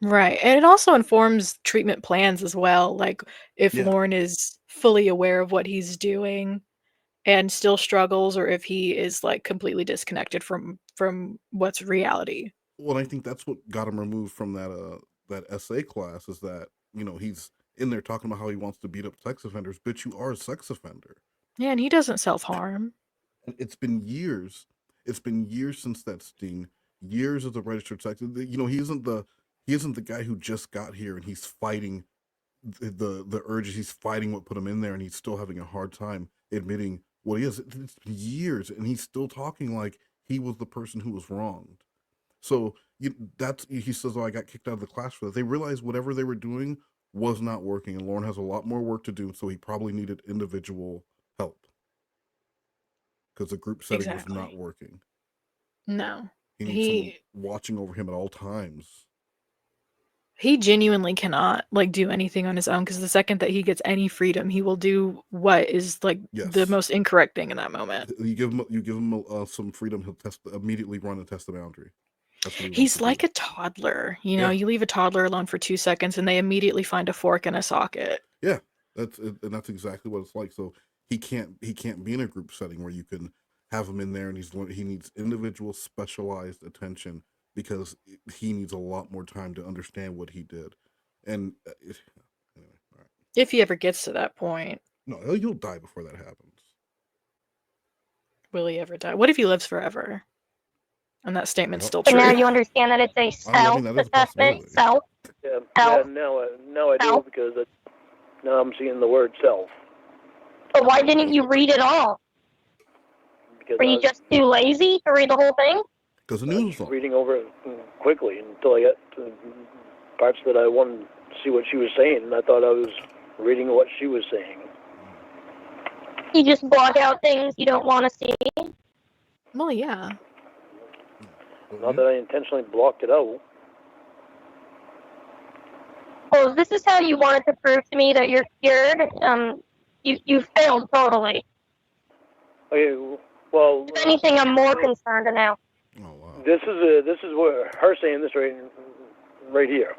Right. And it also informs treatment plans as well. Like if Yeah. Lorne is fully aware of what he's doing and still struggles, or if he is like completely disconnected from what's reality. Well, I think that's what got him removed from that essay class, is that, you know, he's in there talking about how he wants to beat up sex offenders. Bitch, you are a sex offender. Yeah, and he doesn't self-harm. It's been years. It's been years since that sting. Years as a registered sex. You know, he isn't the he isn't the guy who just got here and he's fighting the urges. He's fighting what put him in there, and he's still having a hard time admitting what he is. It's been years, and he's still talking like he was the person who was wronged. So he says, "Oh, I got kicked out of the class for that." They realized whatever they were doing was not working, and Lorne has a lot more work to do. So he probably needed individual help because the group setting was not Exactly. working. No. He needs someone watching over him at all times. He genuinely cannot like do anything on his own, because the second that he gets any freedom, he will do what is like the Yes. most incorrect thing in that moment. You give him some freedom, he'll immediately run and test the boundary. That's what he wants He's to do. like a toddler, you know. Yeah. You leave a toddler alone for 2 seconds and they immediately find a fork in a socket. Yeah, that's exactly what it's like. So he can't be in a group setting where you can have him in there and he needs individual specialized attention because he needs a lot more time to understand what he did. And anyway, all right. If he ever gets to that point. No, he'll die before that happens. Will he ever die? What if he lives forever? And that statement's still But true. now you understand that it's a self-assessment. Self. Yeah, Self. now I do, Self. because now I'm seeing the word self. But why didn't you read it all? Because Were you just too lazy to read the whole thing? Because the I news was was on. reading over it quickly until I got to parts that I wanted to see what she was saying, and I thought I was reading what she was saying. You just block out things you don't want to see. Well, yeah. Not that I intentionally blocked it out. Well, this is how you wanted to prove to me that you're cured. You failed totally. Okay, well, If anything, I'm more concerned now. Oh wow. this is what her saying this right here.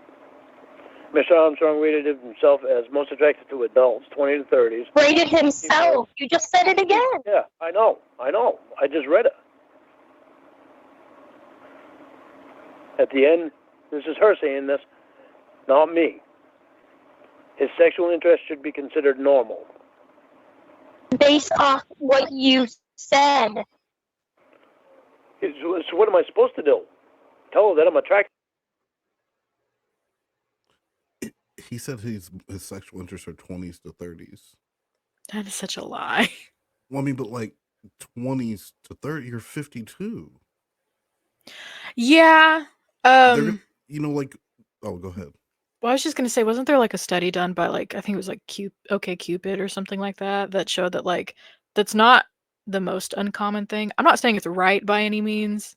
Mr. Armstrong rated himself as most attracted to adults, 20 to 30s. Rated himself. You just said it again. Yeah, I know. I just read it. At the end, this is her saying this, not me. His sexual interest should be considered normal. Based off what you said. So what am I supposed to do? Tell her that I'm attracted? He said his sexual interests are 20s to 30s. That is such a lie. Well, I mean, but like 20s to 30, you're 52. Yeah. You know, like, oh, go ahead. Well, I was just gonna say, wasn't there like a study done by like, I think it was like Cupid or something like that showed that like that's not the most uncommon thing. I'm not saying it's right by any means.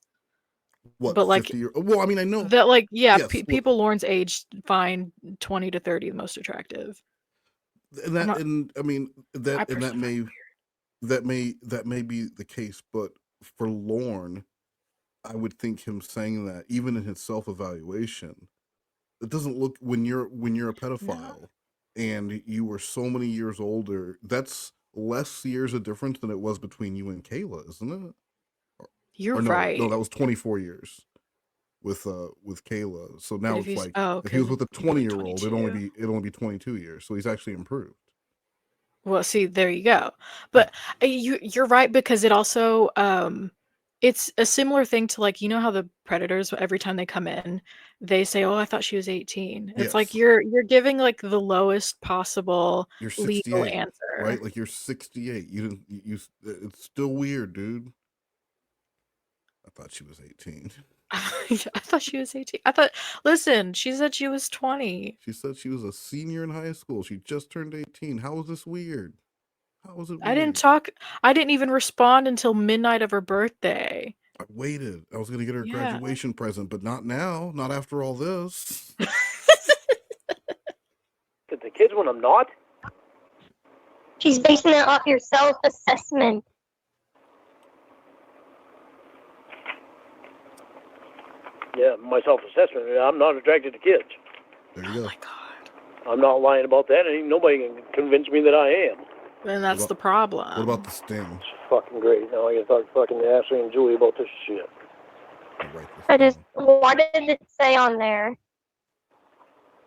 What? But like, 50 year? Well, I mean, I know that like, yeah, yes, people Lorne's age find 20 to 30 the most attractive. and I mean that may be the case, but for Lorne, I would think him saying that even in his self-evaluation, it doesn't look when you're a pedophile and you were so many years older. That's less years of difference than it was between you and Kayla, isn't it? You're no, right. No, that was 24 years with Kayla. So now it's like if he was with a 20-year-old, it'd only be 22 years. So he's actually improved. Well, see, there you go. But you're right, because it also it's a similar thing to like, you know how the predators, every time they come in, they say, "Oh, I thought she was 18." It's like you're giving like the lowest possible legal answer, right? Like you're 68. It's still weird, dude. I thought she was 18. I thought she was 18. Listen, she said she was 20. She said she was a senior in high school. She just turned 18. How is this weird? How was it weird? I didn't even respond until midnight of her birthday. I waited. I was going to get her a graduation present, but not now. Not after all this. Get the kids when I'm not? She's basing it off your self-assessment. Yeah, my self-assessment. I'm not attracted to kids. There you go. Oh my God. I'm not lying about that. Ain't nobody can convince me that I am. And that's the problem. What about the sting? It's fucking great. Now I gotta talk to fucking Ashley and Julie about this shit. Why did it say on there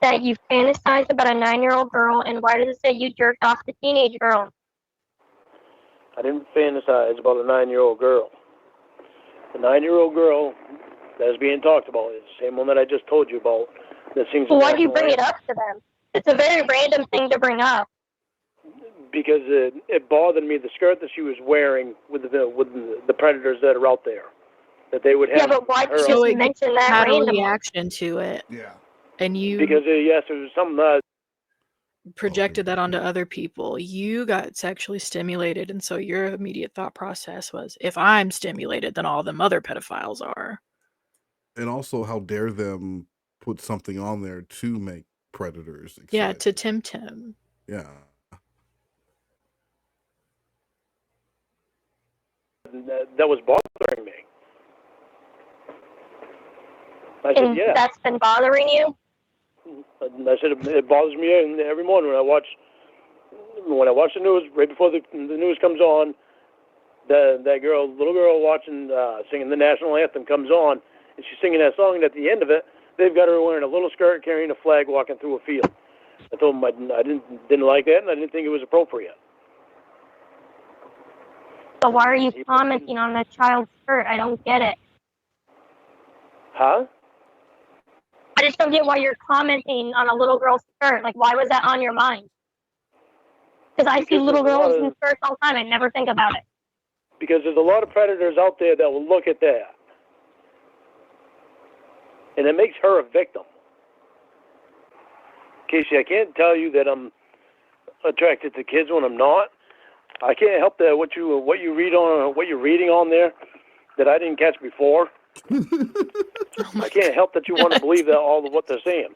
that you fantasized about a 9-year-old girl, and why does it say you jerked off the teenage girl? I didn't fantasize about a 9-year-old girl. The 9-year-old girl that is being talked about is the same one that I just told you about. That seems Well, why do you national bring it anthem. up to them? It's a very random thing to bring up. Because it bothered me, the skirt that she was wearing with the predators that are out there. That they would have Yeah, but why did her you up. So just it mention that had a randomly? reaction to it, Yeah. and you Because, yes, it was something projected that onto other people. You got sexually stimulated, and so your immediate thought process was, if I'm stimulated, then all them other pedophiles are. And also, how dare them put something on there to make predators excited. Yeah, to tempt him. Yeah. that was bothering me. I said, And yeah. that's been bothering you? And I said, it bothers me every morning when I watch the news, right before the news comes on, that little girl watching, singing the national anthem comes on, and she's singing that song, and at the end of it, they've got her wearing a little skirt, carrying a flag, walking through a field. I told them I didn't like that, and I didn't think it was appropriate. So why are you commenting on the child's skirt? I don't get it. Huh? I just don't get why you're commenting on a little girl's skirt. Like, why was that on your mind? Because I see little girls in skirts all the time. I never think about it. Because there's a lot of predators out there that will look at that. And it makes her a victim. Casey, I can't tell you that I'm attracted to kids when I'm not. I can't help that what you read on, what you're reading on there that I didn't catch before. I can't help that you want to believe that all of what they're saying.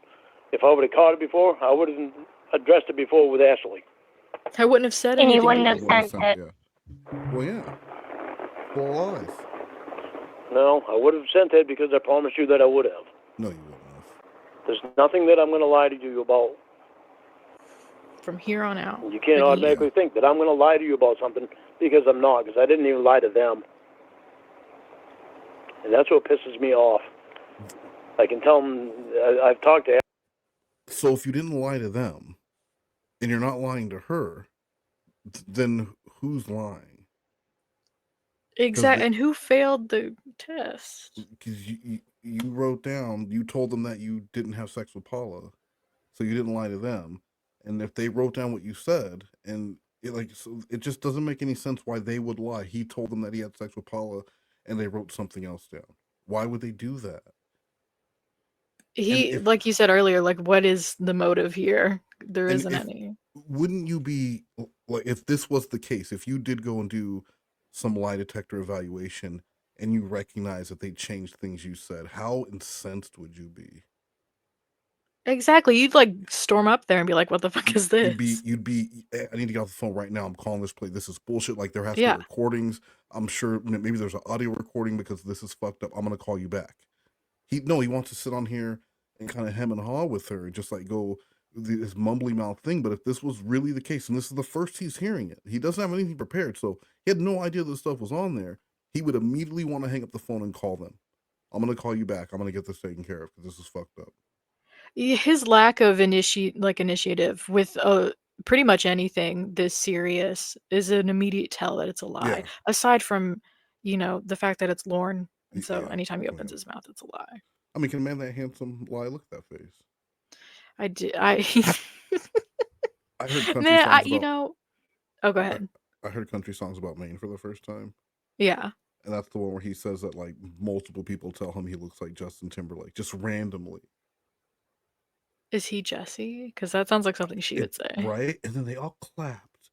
If I would have caught it before, I would have addressed it before with Ashley. I wouldn't have said And anything. you wouldn't have sent it. Yeah. Well, yeah. Full lies. No, I would have sent it because I promised you that I would have. No, you wouldn't have. There's nothing that I'm going to lie to you about. From here on out. You can't automatically think that I'm going to lie to you about something because I'm not, because I didn't even lie to them. And that's what pisses me off. I can tell them, I've talked to. So if you didn't lie to them, and you're not lying to her, then who's lying? Exactly. And who failed the test? Because you wrote down, you told them that you didn't have sex with Paula, so you didn't lie to them. And if they wrote down what you said, and it just doesn't make any sense why they would lie. He told them that he had sex with Paula, and they wrote something else down. Why would they do that? Like you said earlier, like, what is the motive here? There isn't any. Wouldn't you be, like, if this was the case, if you did go and do some lie detector evaluation, and you recognize that they changed things you said, how incensed would you be? Exactly. You'd like storm up there and be like, what the fuck is this? You'd be, I need to get off the phone right now. I'm calling this place. This is bullshit. Like, there has to be recordings. I'm sure maybe there's an audio recording because this is fucked up. I'm going to call you back. He wants to sit on here and kind of hem and haw with her and just like go this mumbly mouth thing. But if this was really the case, and this is the first he's hearing it, he doesn't have anything prepared. So he had no idea this stuff was on there. He would immediately want to hang up the phone and call them. I'm going to call you back. I'm going to get this taken care of because this is fucked up. His lack of initiative with pretty much anything this serious is an immediate tell that it's a lie. Yeah. Aside from, the fact that it's Lorne, and so anytime he opens his mouth, it's a lie. I mean, can a man that handsome lie? Look at that face. I heard country songs about. Oh, go ahead. I heard country songs about Maine for the first time. Yeah. And that's the one where he says that like multiple people tell him he looks like Justin Timberlake, just randomly. Is he Jesse? Because that sounds like something she would say. Right? And then they all clapped.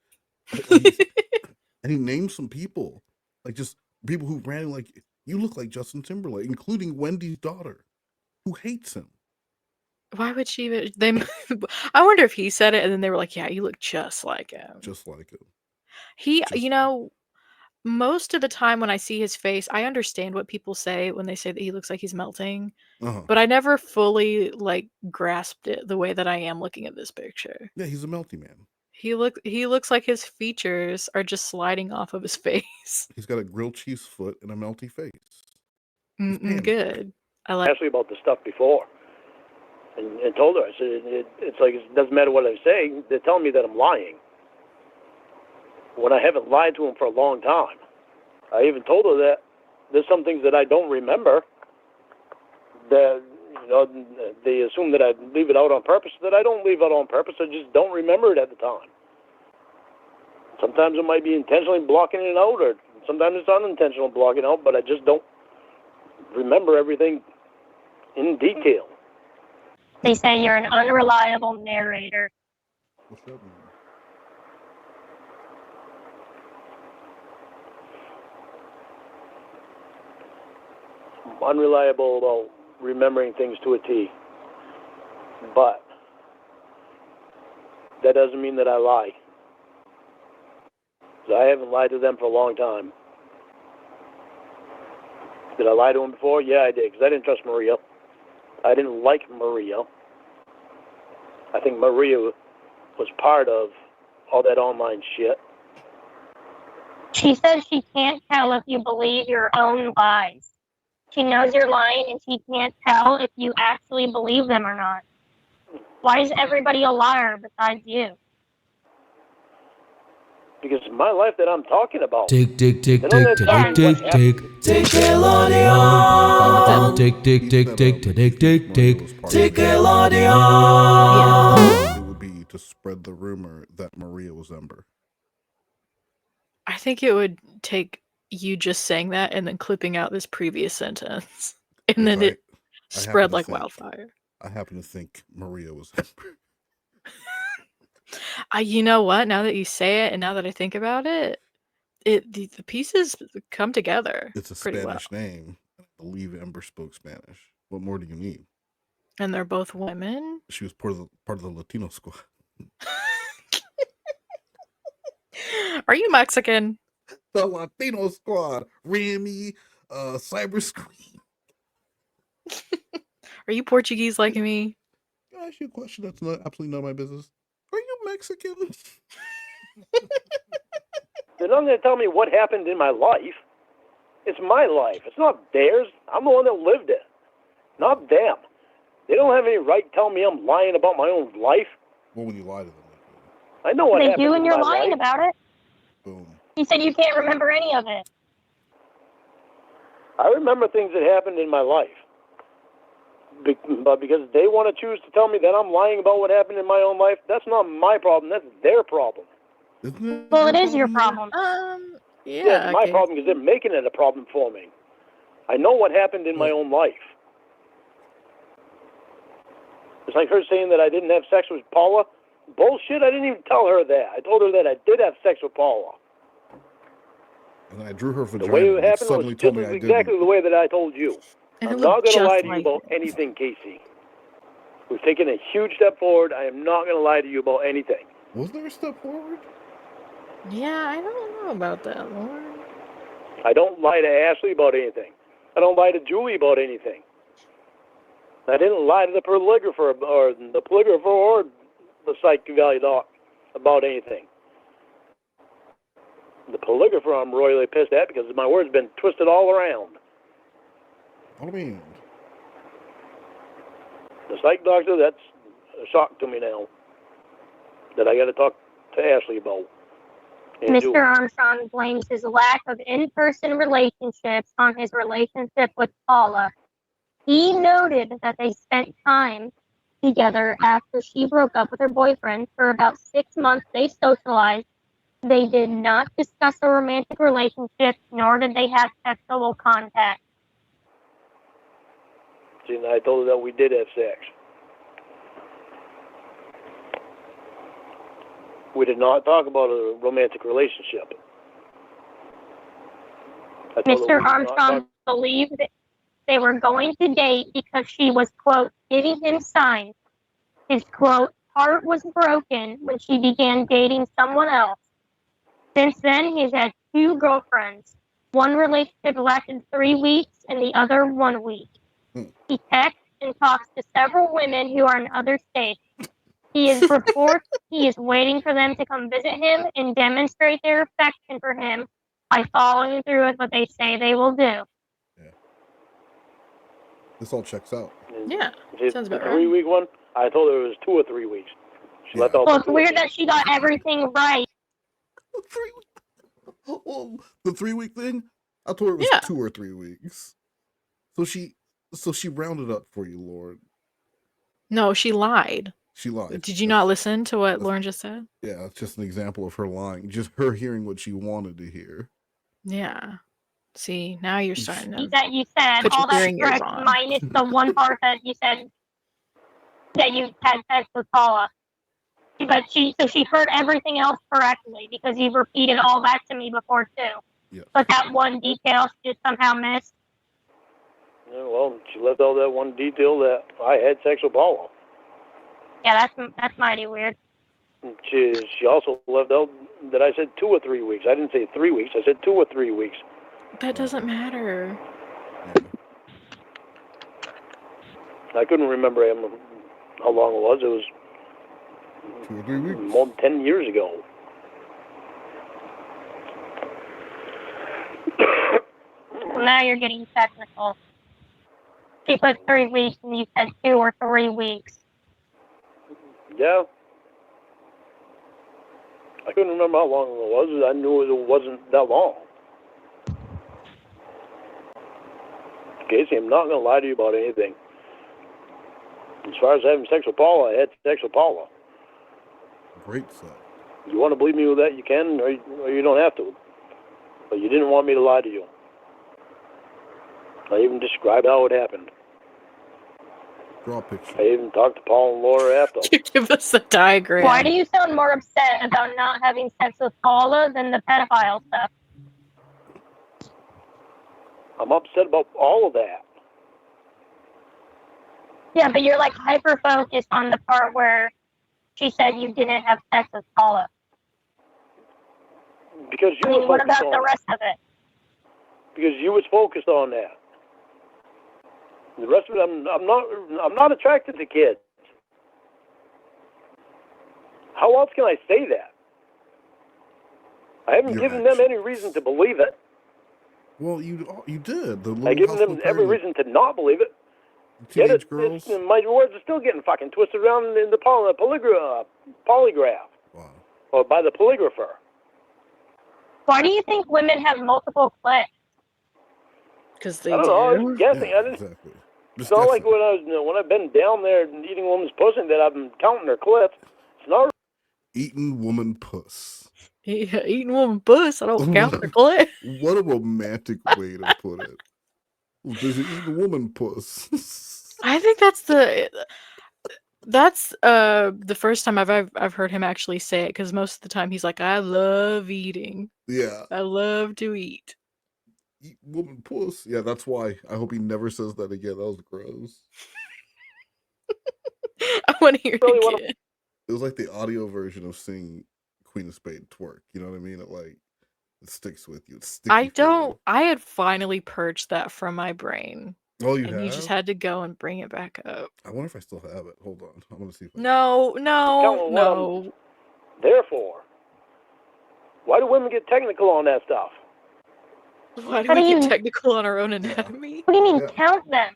And he named some people. Like just people who ran like, you look like Justin Timberlake, including Wendy's daughter, who hates him. Why would she even... I wonder if he said it and then they were like, yeah, you look just like him. Just like him. Most of the time when I see his face, I understand what people say when they say that he looks like he's melting. Uh-huh. But I never fully grasped it the way that I am looking at this picture. Yeah, he's a melty man. He looks like his features are just sliding off of his face. He's got a grilled cheese foot and a melty face. Good. I like Ashley about the stuff before, and told her. I said it's like it doesn't matter what I say. They're telling me that I'm lying when I haven't lied to them for a long time. I even told her that there's some things that I don't remember. That they assume that I leave it out on purpose. That I don't leave it on purpose. I just don't remember it at the time. Sometimes it might be intentionally blocking it out, or sometimes it's unintentional blocking out, but I just don't remember everything in detail. They say you're an unreliable narrator. What's that mean? I'm unreliable about remembering things to a T. But that doesn't mean that I lie. So I haven't lied to them for a long time. Did I lie to them before? Yeah, I did, because I didn't trust Maria. I didn't like Maria. I think Maria was part of all that online shit. She says she can't tell if you believe your own lies. She knows you're lying and she can't tell if you actually believe them or not. Why is everybody a liar besides you? Because it's my life that I'm talking about. Tick, tick, tick, They don't tick, have to tell me tick, what tick, happened. tick, tick, Nickelodeon. Tick, tick, tick, tick, tick, tick, tick, Nickelodeon. It would be to spread the rumor that Maria was Ember. I think it would take you just saying that and then clipping out this previous sentence, and then it spread like wildfire. I happen to think Maria was Ember. You know what? Now that you say it, and now that I think about it, the pieces come together. It's a pretty Spanish well. name. I believe Ember spoke Spanish. What more do you need? And they're both women. She was part of the Latino squad. Are you Mexican? The Latino squad. Rami, Cyber Screen. Are you Portuguese like me? Can I ask you a question that's absolutely not my business? Are you Mexican? They're not going to tell me what happened in my life. It's my life. It's not theirs. I'm the one that lived it, not them. They don't have any right to tell me I'm lying about my own life. Well, when you lie to them, I know what They happened do, and in you're my lying life. about it. boom. You said you can't remember any of it. I remember things that happened in my life. But because they want to choose to tell me that I'm lying about what happened in my own life, that's not my problem. That's their problem. Isn't it? Well, it is your problem. Yeah, it's my problem because they're making it a problem for me. I know what happened in my own life. It's like her saying that I didn't have sex with Paula. Bullshit, I didn't even tell her that. I told her that I did have sex with Paula. And I drew her vagina. The way it happened suddenly was told just me I exactly didn't. the way that I told you. And I'm it not looked going to just lie to you like about it. anything, Casey. We've taken a huge step forward. I am not going to lie to you about anything. Was there a step forward? Yeah, I don't know about that, Lorne. I don't lie to Ashley about anything. I don't lie to Julie about anything. I didn't lie to the polygrapher or the Psych Valley doc about anything. The polygrapher I'm royally pissed at because my word's been twisted all around. What do you mean? The psych doctor, that's a shock to me now. That I got to talk to Ashley about. And Mr. Julie. Armstrong blames his lack of in-person relationships on his relationship with Paula. He noted that they spent time together after she broke up with her boyfriend. For about 6 months, they socialized. They did not discuss a romantic relationship, nor did they have sexual contact. See, and I told her that we did have sex. We did not talk about a romantic relationship. I told her we Mr. did not Armstrong believed that they were going to date because she was, quote, giving him signs. His, quote, heart was broken when she began dating someone else. Since then, he's had 2 girlfriends. One relationship lasted 3 weeks and the other 1 week. He texts and talks to several women who are in other states. He reports he is waiting for them to come visit him and demonstrate their affection for him by following through with what they say they will do. Yeah. This all checks out. Yeah, sounds about the right. 3-week one, I told her it was 2 or 3 weeks. She left out Well, the it's 2 weird weeks. that she got everything right. Well, the 3-week thing, I told her it was Yeah. 2 or 3 weeks. So she So she rounded up for you, Lord. No, she lied. She lied. Did you not listen to what Lorne just said? Yeah, it's just an example of her lying. Just her hearing what she wanted to hear. Yeah. See, now you're starting to. That you said Put your all that's hearing ears correct, on. minus the one part that you said that you had sex with Paula. But she heard everything else correctly because you repeated all that to me before too. Yeah. But that one detail she just somehow missed. Yeah, well, she left out that one detail that I had sex with Paula. Yeah, that's mighty weird. She also left out that I said 2 or 3 weeks. I didn't say 3 weeks. I said 2 or 3 weeks. That doesn't matter. Yeah. I couldn't remember how long it was. It was 2 or 3 weeks. more than 10 years ago. Well, now you're getting technical. She put 3 weeks and you said 2 or 3 weeks. Yeah. I couldn't remember how long it was. I knew it wasn't that long. Casey, I'm not going to lie to you about anything. As far as having sex with Paula, I had sex with Paula. Great sex. You want to believe me with that, you can, or you don't have to. But you didn't want me to lie to you. I even described how it happened. Draw a picture. I even talked to Paul and Laura after. Give us a diagram. Why do you sound more upset about not having sex with Paula than the pedophile stuff? I'm upset about all of that. Yeah, but you're like hyper focused on the part where she said you didn't have sex with Paula. Because you I mean, were what focused about on the it. rest of it? Because you was focused on that. The rest of it, I'm not attracted to kids. How else can I say that? I haven't given them any reason to believe it. Well, you did. The I've given them every reason to not believe it. Teenage girls. My words are still getting fucking twisted around in the polygraph. Wow. Or by the polygrapher. Why do you think women have multiple clits? Because they I don't know. I was guessing. Yeah, I didn't. exactly. It's not like when I've been down there eating a woman's pussy that I've been counting her clips. It's not. Eating woman puss. Yeah, eating woman puss. I don't count the clit. What a romantic way to put it. Does it eat a woman puss? I think that's the first time I've heard him actually say it, because most of the time he's like, I love eating. Yeah. I love to eat. Eat woman puss. Yeah, that's why. I hope he never says that again. That was gross. I want to hear it again. It was like the audio version of seeing Queen of Spades twerk. You know what I mean? It sticks with you. It's sticky. I had finally purged that from my brain. Oh, you and have? you just had to go and bring it back up. I wonder if I still have it. Hold on. I'm gonna see if No. Therefore, why do women get technical on that stuff? Why do we get technical on our own anatomy? What do you mean count them?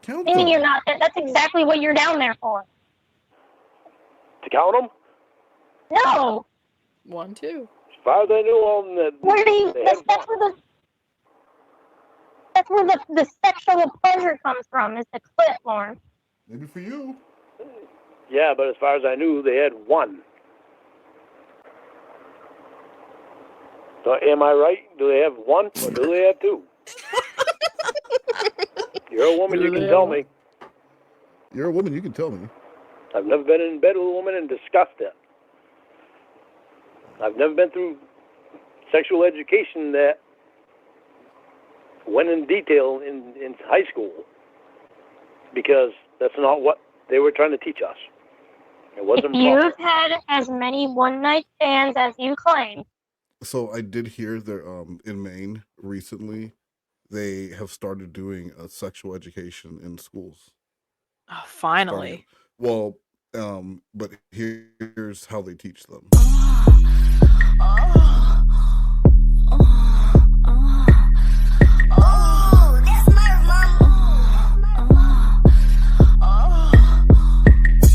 Count I mean, them. you're not. That's exactly what you're down there for. To count them? No. 1, 2. As far as I know, Where do you? That's where the sexual pleasure comes from. Is the clit, Lorne. Maybe for you. Yeah, but as far as I knew, they had 1. So am I right? Do they have 1 or do they have 2? You're a woman, you can tell me. You're a woman, you can tell me. I've never been in bed with a woman and discussed it. I've never been through sexual education that went in detail in high school, because that's not what they were trying to teach us. It wasn't If you've proper. had as many one-night stands as you claim. So I did hear there in Maine recently, they have started doing sexual education in schools. Oh, finally. Well, but here's how they teach them.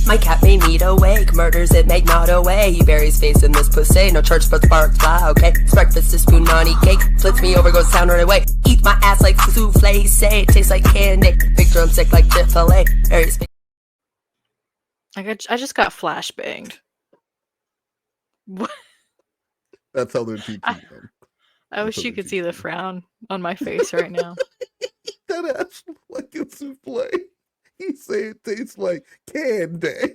My cat made me to wake, murdered waters it make not away. He buries face in this pussy, no church but sparks fly, okay? It's breakfast, this spoon on eat cake. Flips me over, goes down right away. Eat my ass like souffle, say it tastes like candy. Big drumstick like Chick-fil-A. Buries face. I just got flashbanged. What? That's how they're teaching them. I wish you could see the frown on my face right now. That ass like a souffle. He say it tastes like candy.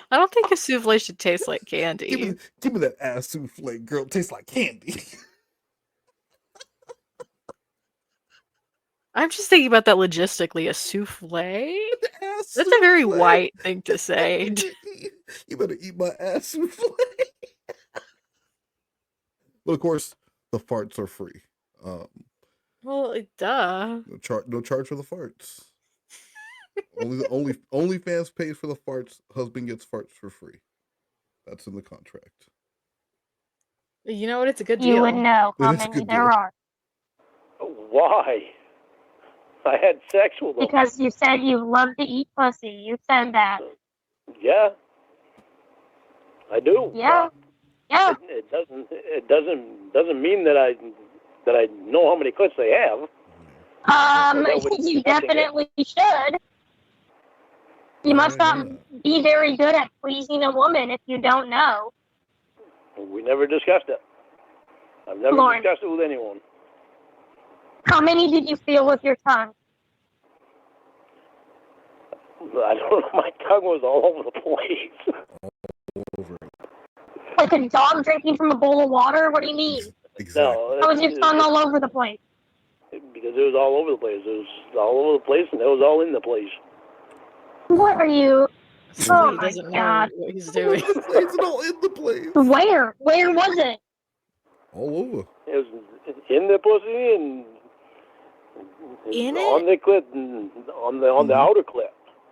I don't think a souffle should taste like candy. Give me that ass souffle, girl. It tastes like candy. I'm just thinking about that logistically. A souffle? Ass That's a very souffle. white thing to say. You better eat my ass souffle. But of course, the farts are free. Well, duh. No charge for the farts. only fans pays for the farts. Husband gets farts for free. That's in the contract. You know what? It's a good deal. You would know how It is a many good there deal. are. Why? I had sex with them. Because you said you love to eat pussy. You said that. Yeah, I do. Yeah. Yeah. It doesn't mean that I know how many clits they have. You definitely should. You must not be very good at pleasing a woman if you don't know. We never discussed it. I've never Lorne. discussed it with anyone. How many did you feel with your tongue? I don't know. My tongue was all over the place. Like a dog drinking from a bowl of water? What do you mean? Exactly. No, How was your tongue all over the place? because it was all over the place. It was all over the place, and it was all in the place. What are you? Oh He my doesn't know god. what he's doing. It's all in the place. Where? Where was it? All over. It was in the pussy and In on the clit and on the outer clit.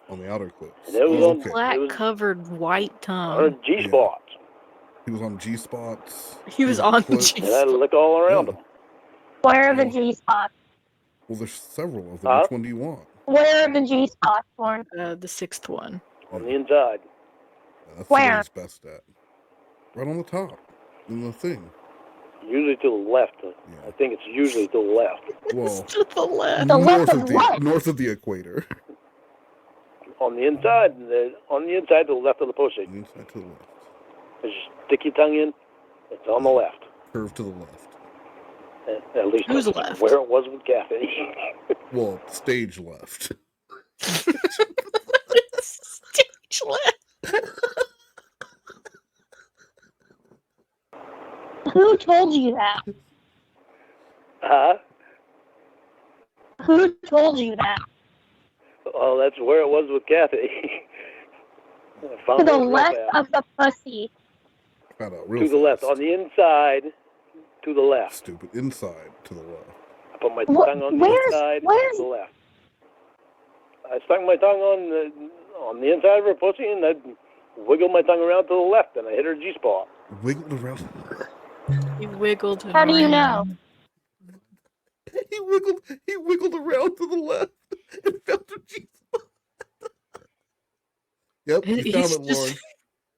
On the outer clips. And it was Oh, on okay. Black It was- covered white on her tongue. G spots. He was on G spots. He was on clips. G And I had to lick all around him. Where are the G spots? Well, there's several of them. Huh? Which one do you want? Where are the G spots, Lorne? The sixth one. On the inside. That's Where? what he's best at. Right on the top. In the thing. Usually to the left. I think it's usually to the left. Well, To the left. The north left of of the what? north of the equator. On the inside, on the inside to the left of the pussy. Inside to the left. Just stick your tongue in. It's on the left. Curve to the left. At least Who's that's left? where it was with Kathy. Well, stage left. Stage left. Who told you that? Huh? Who told you that? Well, that's where it was with Kathy. I found To the it real left fast. of the pussy. Found out real To the left. fast. On the inside, to the left. Stupid. Inside to the left. I put my Wh- tongue on the where's- inside where's- to the left. I stuck my tongue on the inside of her pussy, and I wiggled my tongue around to the left, and I hit her G-spot. Wiggled around. He wiggled. How do you know? He wiggled around to the left and found her G spot. Yep, you He's found it, just- Lauren.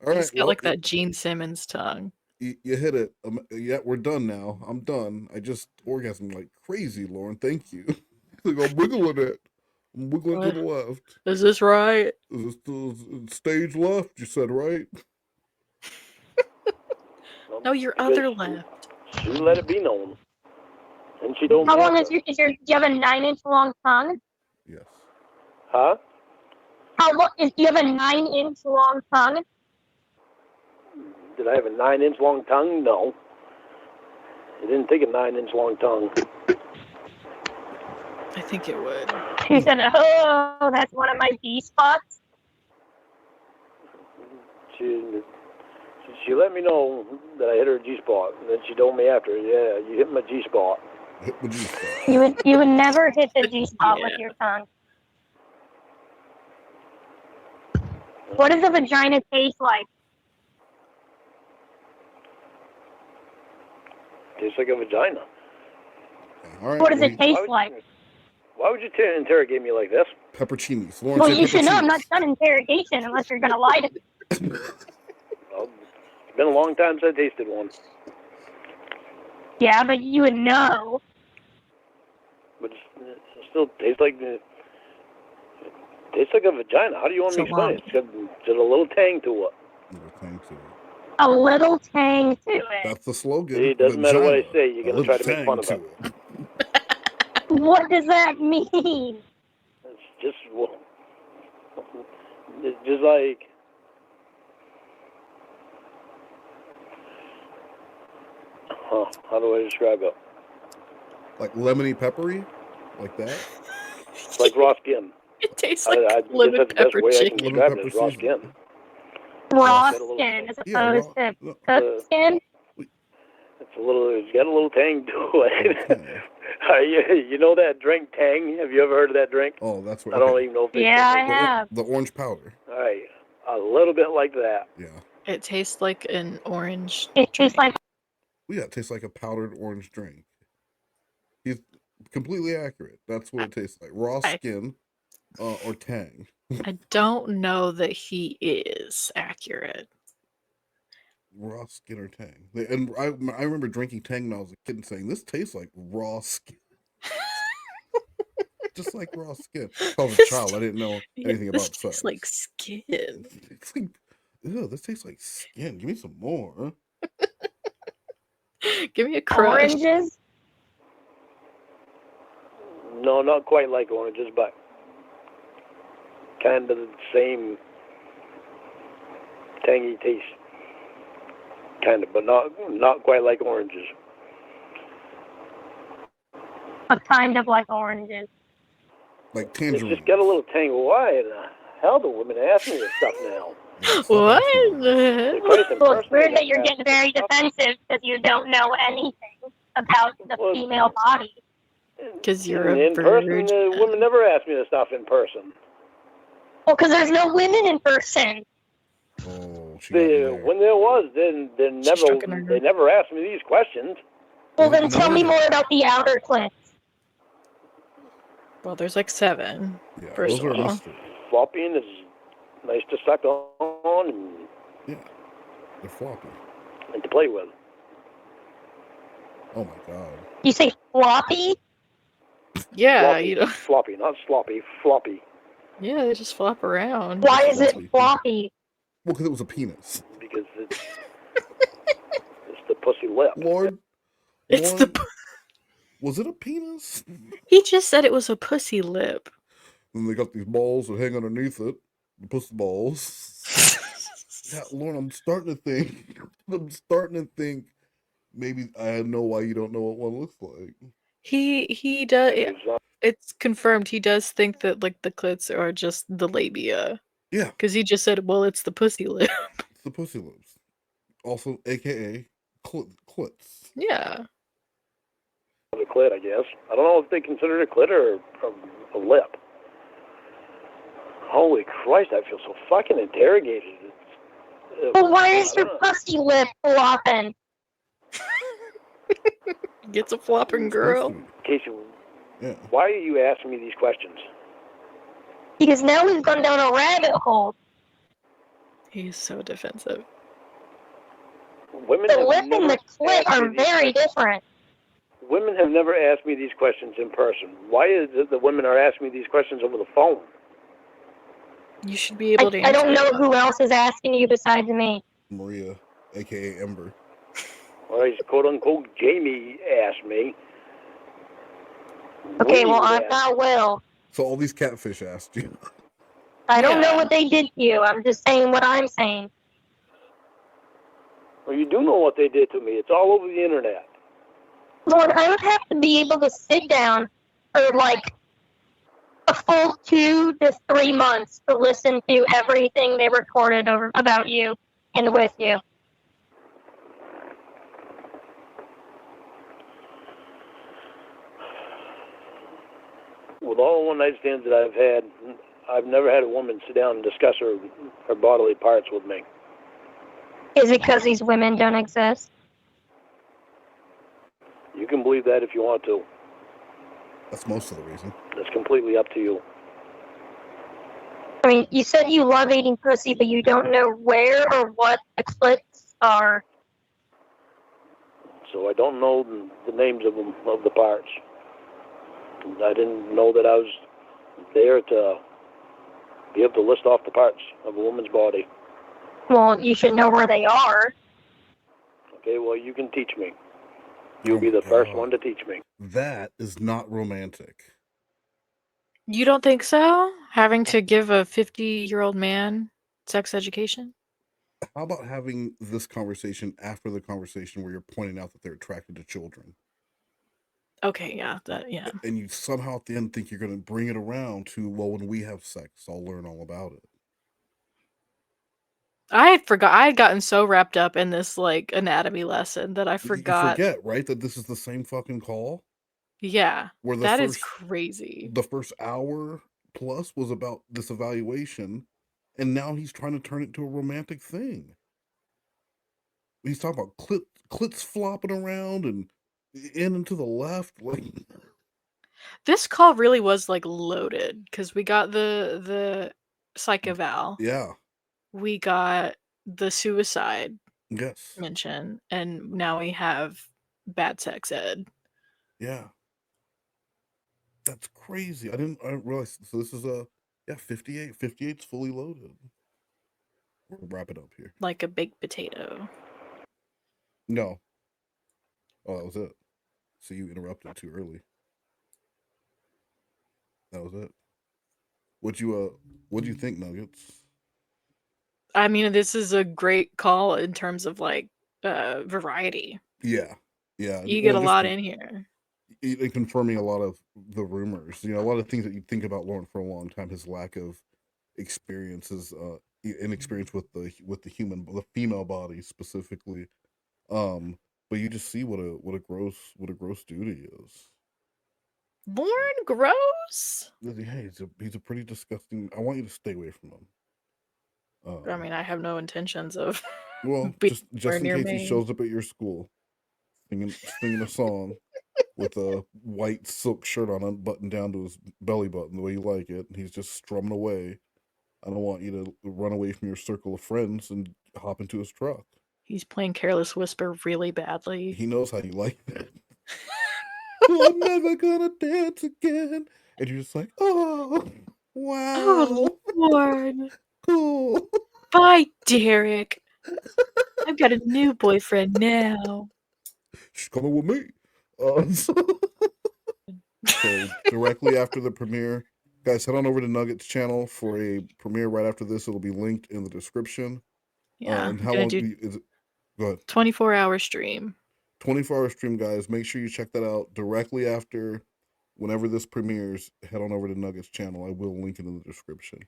All right, He's got like that Gene Simmons tongue. You hit it. Yeah, we're done now. I'm done. I just orgasmed like crazy, Lauren. Thank you. Like, I'm wiggling it. I'm wiggling to the left. Is this right? Is this the stage left? You said right? No, your Because other left. She let it be known. And she told me. How long after. do you have a 9-inch long tongue? Yes. Huh? Do you have a 9-inch long tongue? Did I have a 9-inch long tongue? No. It didn't take a 9-inch long tongue. I think it would. She said, oh, that's one of my G spots. She let me know that I hit her G-spot, and then she told me after, yeah, you hit my G-spot. Hit the G spot. You would never hit the G spot with Yeah. your tongue. What does a vagina taste like? Tastes like a vagina. All right. What does well, it taste would like? Why would you interrogate me like this? Pepperoncinis. Lorne Well, said you should know I'm not pepperoncinis. done interrogation unless you're gonna lie to me. Well, it's been a long time since I tasted one. Yeah, but you would know. But it still tastes like a vagina. How do you want me to explain it? It's got a little tang to it. Little tang to it. A little tang to it. That's the slogan. See, it doesn't matter what I Vagina, say. You're a going to try to little make fun of tang it. to it. What does that mean? It's just, well, it's just like, how do I describe it? Like lemony peppery? Like that? It's like raw skin. It tastes I like guess lemon that's the best pepper way I can chicken. describe it Lemon is raw pepper skin. Raw It's got a little skin as Yeah, opposed raw. to cooked skin? It's got a little tang to it. Tang. You know that drink Tang? Have you ever heard of that drink? Oh, that's what. I don't even know if they Yeah, still I make it. have. The orange powder. All right, a little bit like that. Yeah. It tastes like an orange. It tastes like Yeah, it tastes like a powdered orange drink. He's completely accurate. That's what it tastes like. Raw skin or tang. I don't know that he is accurate. Raw skin or tang. And I remember drinking tang when I was a kid and saying, this tastes like raw skin. Just like raw skin. I was a child. I didn't know anything this about tastes sex. like skin. It's like, ew, this tastes like skin. Give me some more. Give me a crush. oranges. No, not quite like oranges, but kind of the same tangy taste. Kind of, but not quite like oranges. But kind of like oranges. Like It's tangerine. just got a little tang. Why in the hell do women ask me this stuff now? What? The Christ in Well, person, it's weird they that you're ask getting me very this stuff. defensive because you don't know anything about the Well, female body. 'Cause you're a in person, virgin. women never ask me this stuff in person. Well, because there's no women in person. Oh, she got me there. When there was, then stroking her. they never asked me these questions. Well, Well, then tell me no. more about the outer clips. Well, there's like 7. Yeah, First those are of all. mystery. Floppy and is nice to suck on Yeah, they're floppy. and to play with. Oh my god. You say floppy? Yeah, Floppy, you know. floppy, not sloppy, floppy. Yeah, they just flop around. Why is it Floppy. floppy? Well, because it was a penis. Because it's the pussy lip. Lord, It's Lord, the. was it a penis? He just said it was a pussy lip. And they got these balls that hang underneath it. The pussy balls. Yeah, Lord, I'm starting to think. Maybe I know why you don't know what one looks like. He does. It's confirmed. He does think that like the clits are just the labia. Yeah, Because he just said, "Well, it's the pussy lip." it's the pussy lips. Also, AKA clits. Yeah. The clit, I guess. I don't know if they consider it a clit or a lip. Holy Christ, I feel so fucking interrogated. Well, why is I your don't know. pussy lip flopping? Gets a flopping It's supposed girl. to be. Casey, Yeah. why are you asking me these questions? Because now we've gone down a rabbit hole. He's so defensive. Women The have lip and never the clit asked me are these very questions. different. Women have never asked me these questions in person. Why is it that women are asking me these questions over the phone? You should be able to I answer. don't know who else is asking you besides me. Maria, AKA Ember. Or he's quote-unquote Jamie asked me. Okay, Winnie well, would I'm ask not Will. So all these catfish asked you. I don't know Yeah. what they did to you. I'm just saying what I'm saying. Well, you do know what they did to me. It's all over the internet. Lord, I would have to be able to sit down for like a full 2 to 3 months to listen to everything they recorded over about you and with you. With all the one-night stands that I've had, I've never had a woman sit down and discuss her bodily parts with me. Is it because these women don't exist? You can believe that if you want to. That's most of the reason. It's completely up to you. I mean, you said you love eating pussy, but you don't know where or what the clits are. So I don't know the names of them, of the parts. I didn't know that I was there to be able to list off the parts of a woman's body. Well, you should know where they are. Okay, well, you can teach me. You'll Oh be my the first God. one to teach me. That is not romantic. You don't think so? Having to give a 50-year-old man sex education? How about having this conversation after the conversation where you're pointing out that they're attracted to children? Okay, yeah, yeah. And you somehow at the end think you're going to bring it around to, well, when we have sex, I'll learn all about it. I had gotten so wrapped up in this like anatomy lesson that I forgot. You forget, right, that this is the same fucking call? Yeah, Where that is crazy. The first hour plus was about this evaluation, and now he's trying to turn it into a romantic thing. He's talking about clits flopping around and in and to the left. Like, This call really was like loaded because we got the psych eval, yeah, we got the suicide yes, mention, and now we have bad sex ed. yeah. That's crazy. I didn't realize. So this is 58. 58's fully loaded. We'll wrap it up here. Like a baked potato. No. Oh, that was it. So you interrupted too early. That was it. What'd you think, Nuggets? I mean, this is a great call in terms of like variety. Yeah. You get a lot in here. And confirming a lot of the rumors. You know, a lot of things that you think about Lorne for a long time. His lack of experiences, inexperience with the female body specifically. But you just see what a gross dude he is. Lorne gross? Hey, he's a pretty disgusting. I want you to stay away from him. I mean, I have no intentions of. Well, just in case he shows up at your school, singing a song with a white silk shirt on, unbuttoned down to his belly button the way you like it, and he's just strumming away. I don't want you to run away from your circle of friends and hop into his truck. He's playing Careless Whisper really badly. He knows how you like that. I'm never gonna dance again. And you're just like, oh, wow. Oh, Lord. Cool. Bye, Derek. I've got a new boyfriend now. She's coming with me. So directly after the premiere, guys, head on over to Nuggets channel for a premiere right after this. It'll be linked in the description. Yeah. And how long is it? Go ahead. 24-hour stream. 24-hour stream, guys. Make sure you check that out directly after. Whenever this premieres, head on over to Nuggets channel. I will link it in the description.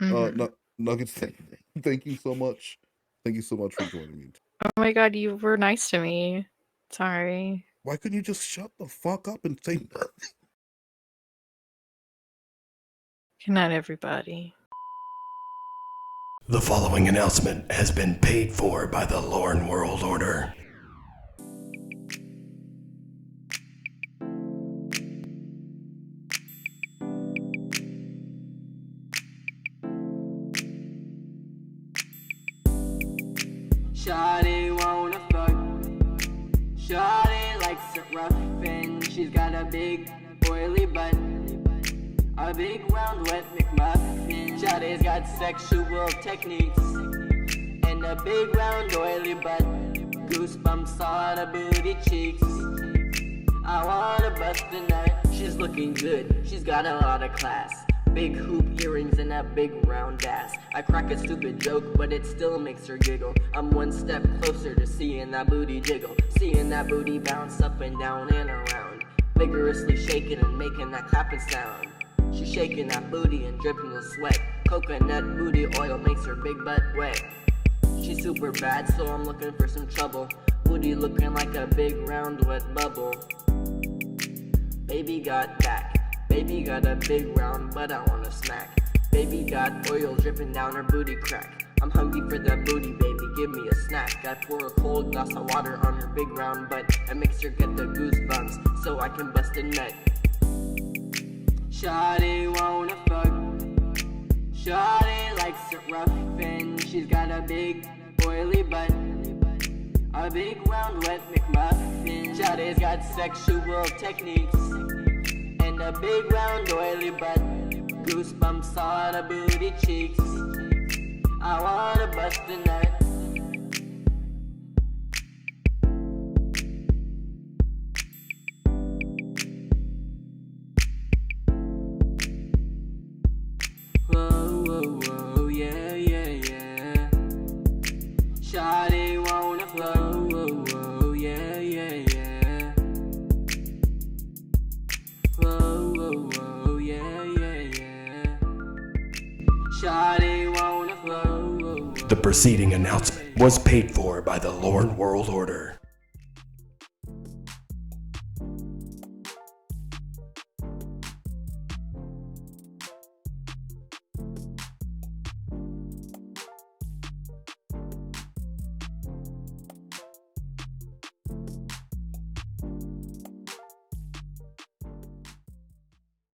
Mm-hmm. Nuggets, thank you so much. Thank you so much for joining me. Oh my God, you were nice to me. Sorry. Why couldn't you just shut the fuck up and say nothing? Good night, everybody. The following announcement has been paid for by the Lorne World Order. Shawty wanna fuck. Shawty likes it rough and she's got a big oily butt. A big round wet McMuffin. Shawty's got sexual techniques and a big round oily butt. Goosebumps on her booty cheeks. I wanna bust a nut. She's looking good. She's got a lot of class. Big hoop earrings and a big round ass. I crack a stupid joke, but it still makes her giggle. I'm one step closer to seeing that booty jiggle. Seeing that booty bounce up and down and around. Vigorously shaking and making that clapping sound. She's shaking that booty and dripping with sweat. Coconut booty oil makes her big butt wet. She's super bad, so I'm looking for some trouble. Booty looking like a big round wet bubble. Baby got back. Baby got a big round, but I wanna smack. Baby got oil dripping down her booty crack. I'm hungry for that booty, baby, give me a snack. I pour a cold glass of water on her big round butt. It makes her get the goosebumps, so I can bust a nut. Shawty wanna fuck. Shawty likes it rough and she's got a big oily butt, a big round wet McMuffin. Shawty's got sexual techniques and a big round oily butt, goosebumps on her booty cheeks. I wanna bust a nut. Whoa, whoa, whoa, yeah, yeah, yeah. Shawty wanna flow, whoa, whoa, yeah, yeah, yeah. Whoa, whoa, whoa, yeah, yeah, yeah. Shawty wanna flow, whoa, whoa. The preceding announcement was paid for by the Lorne World Order.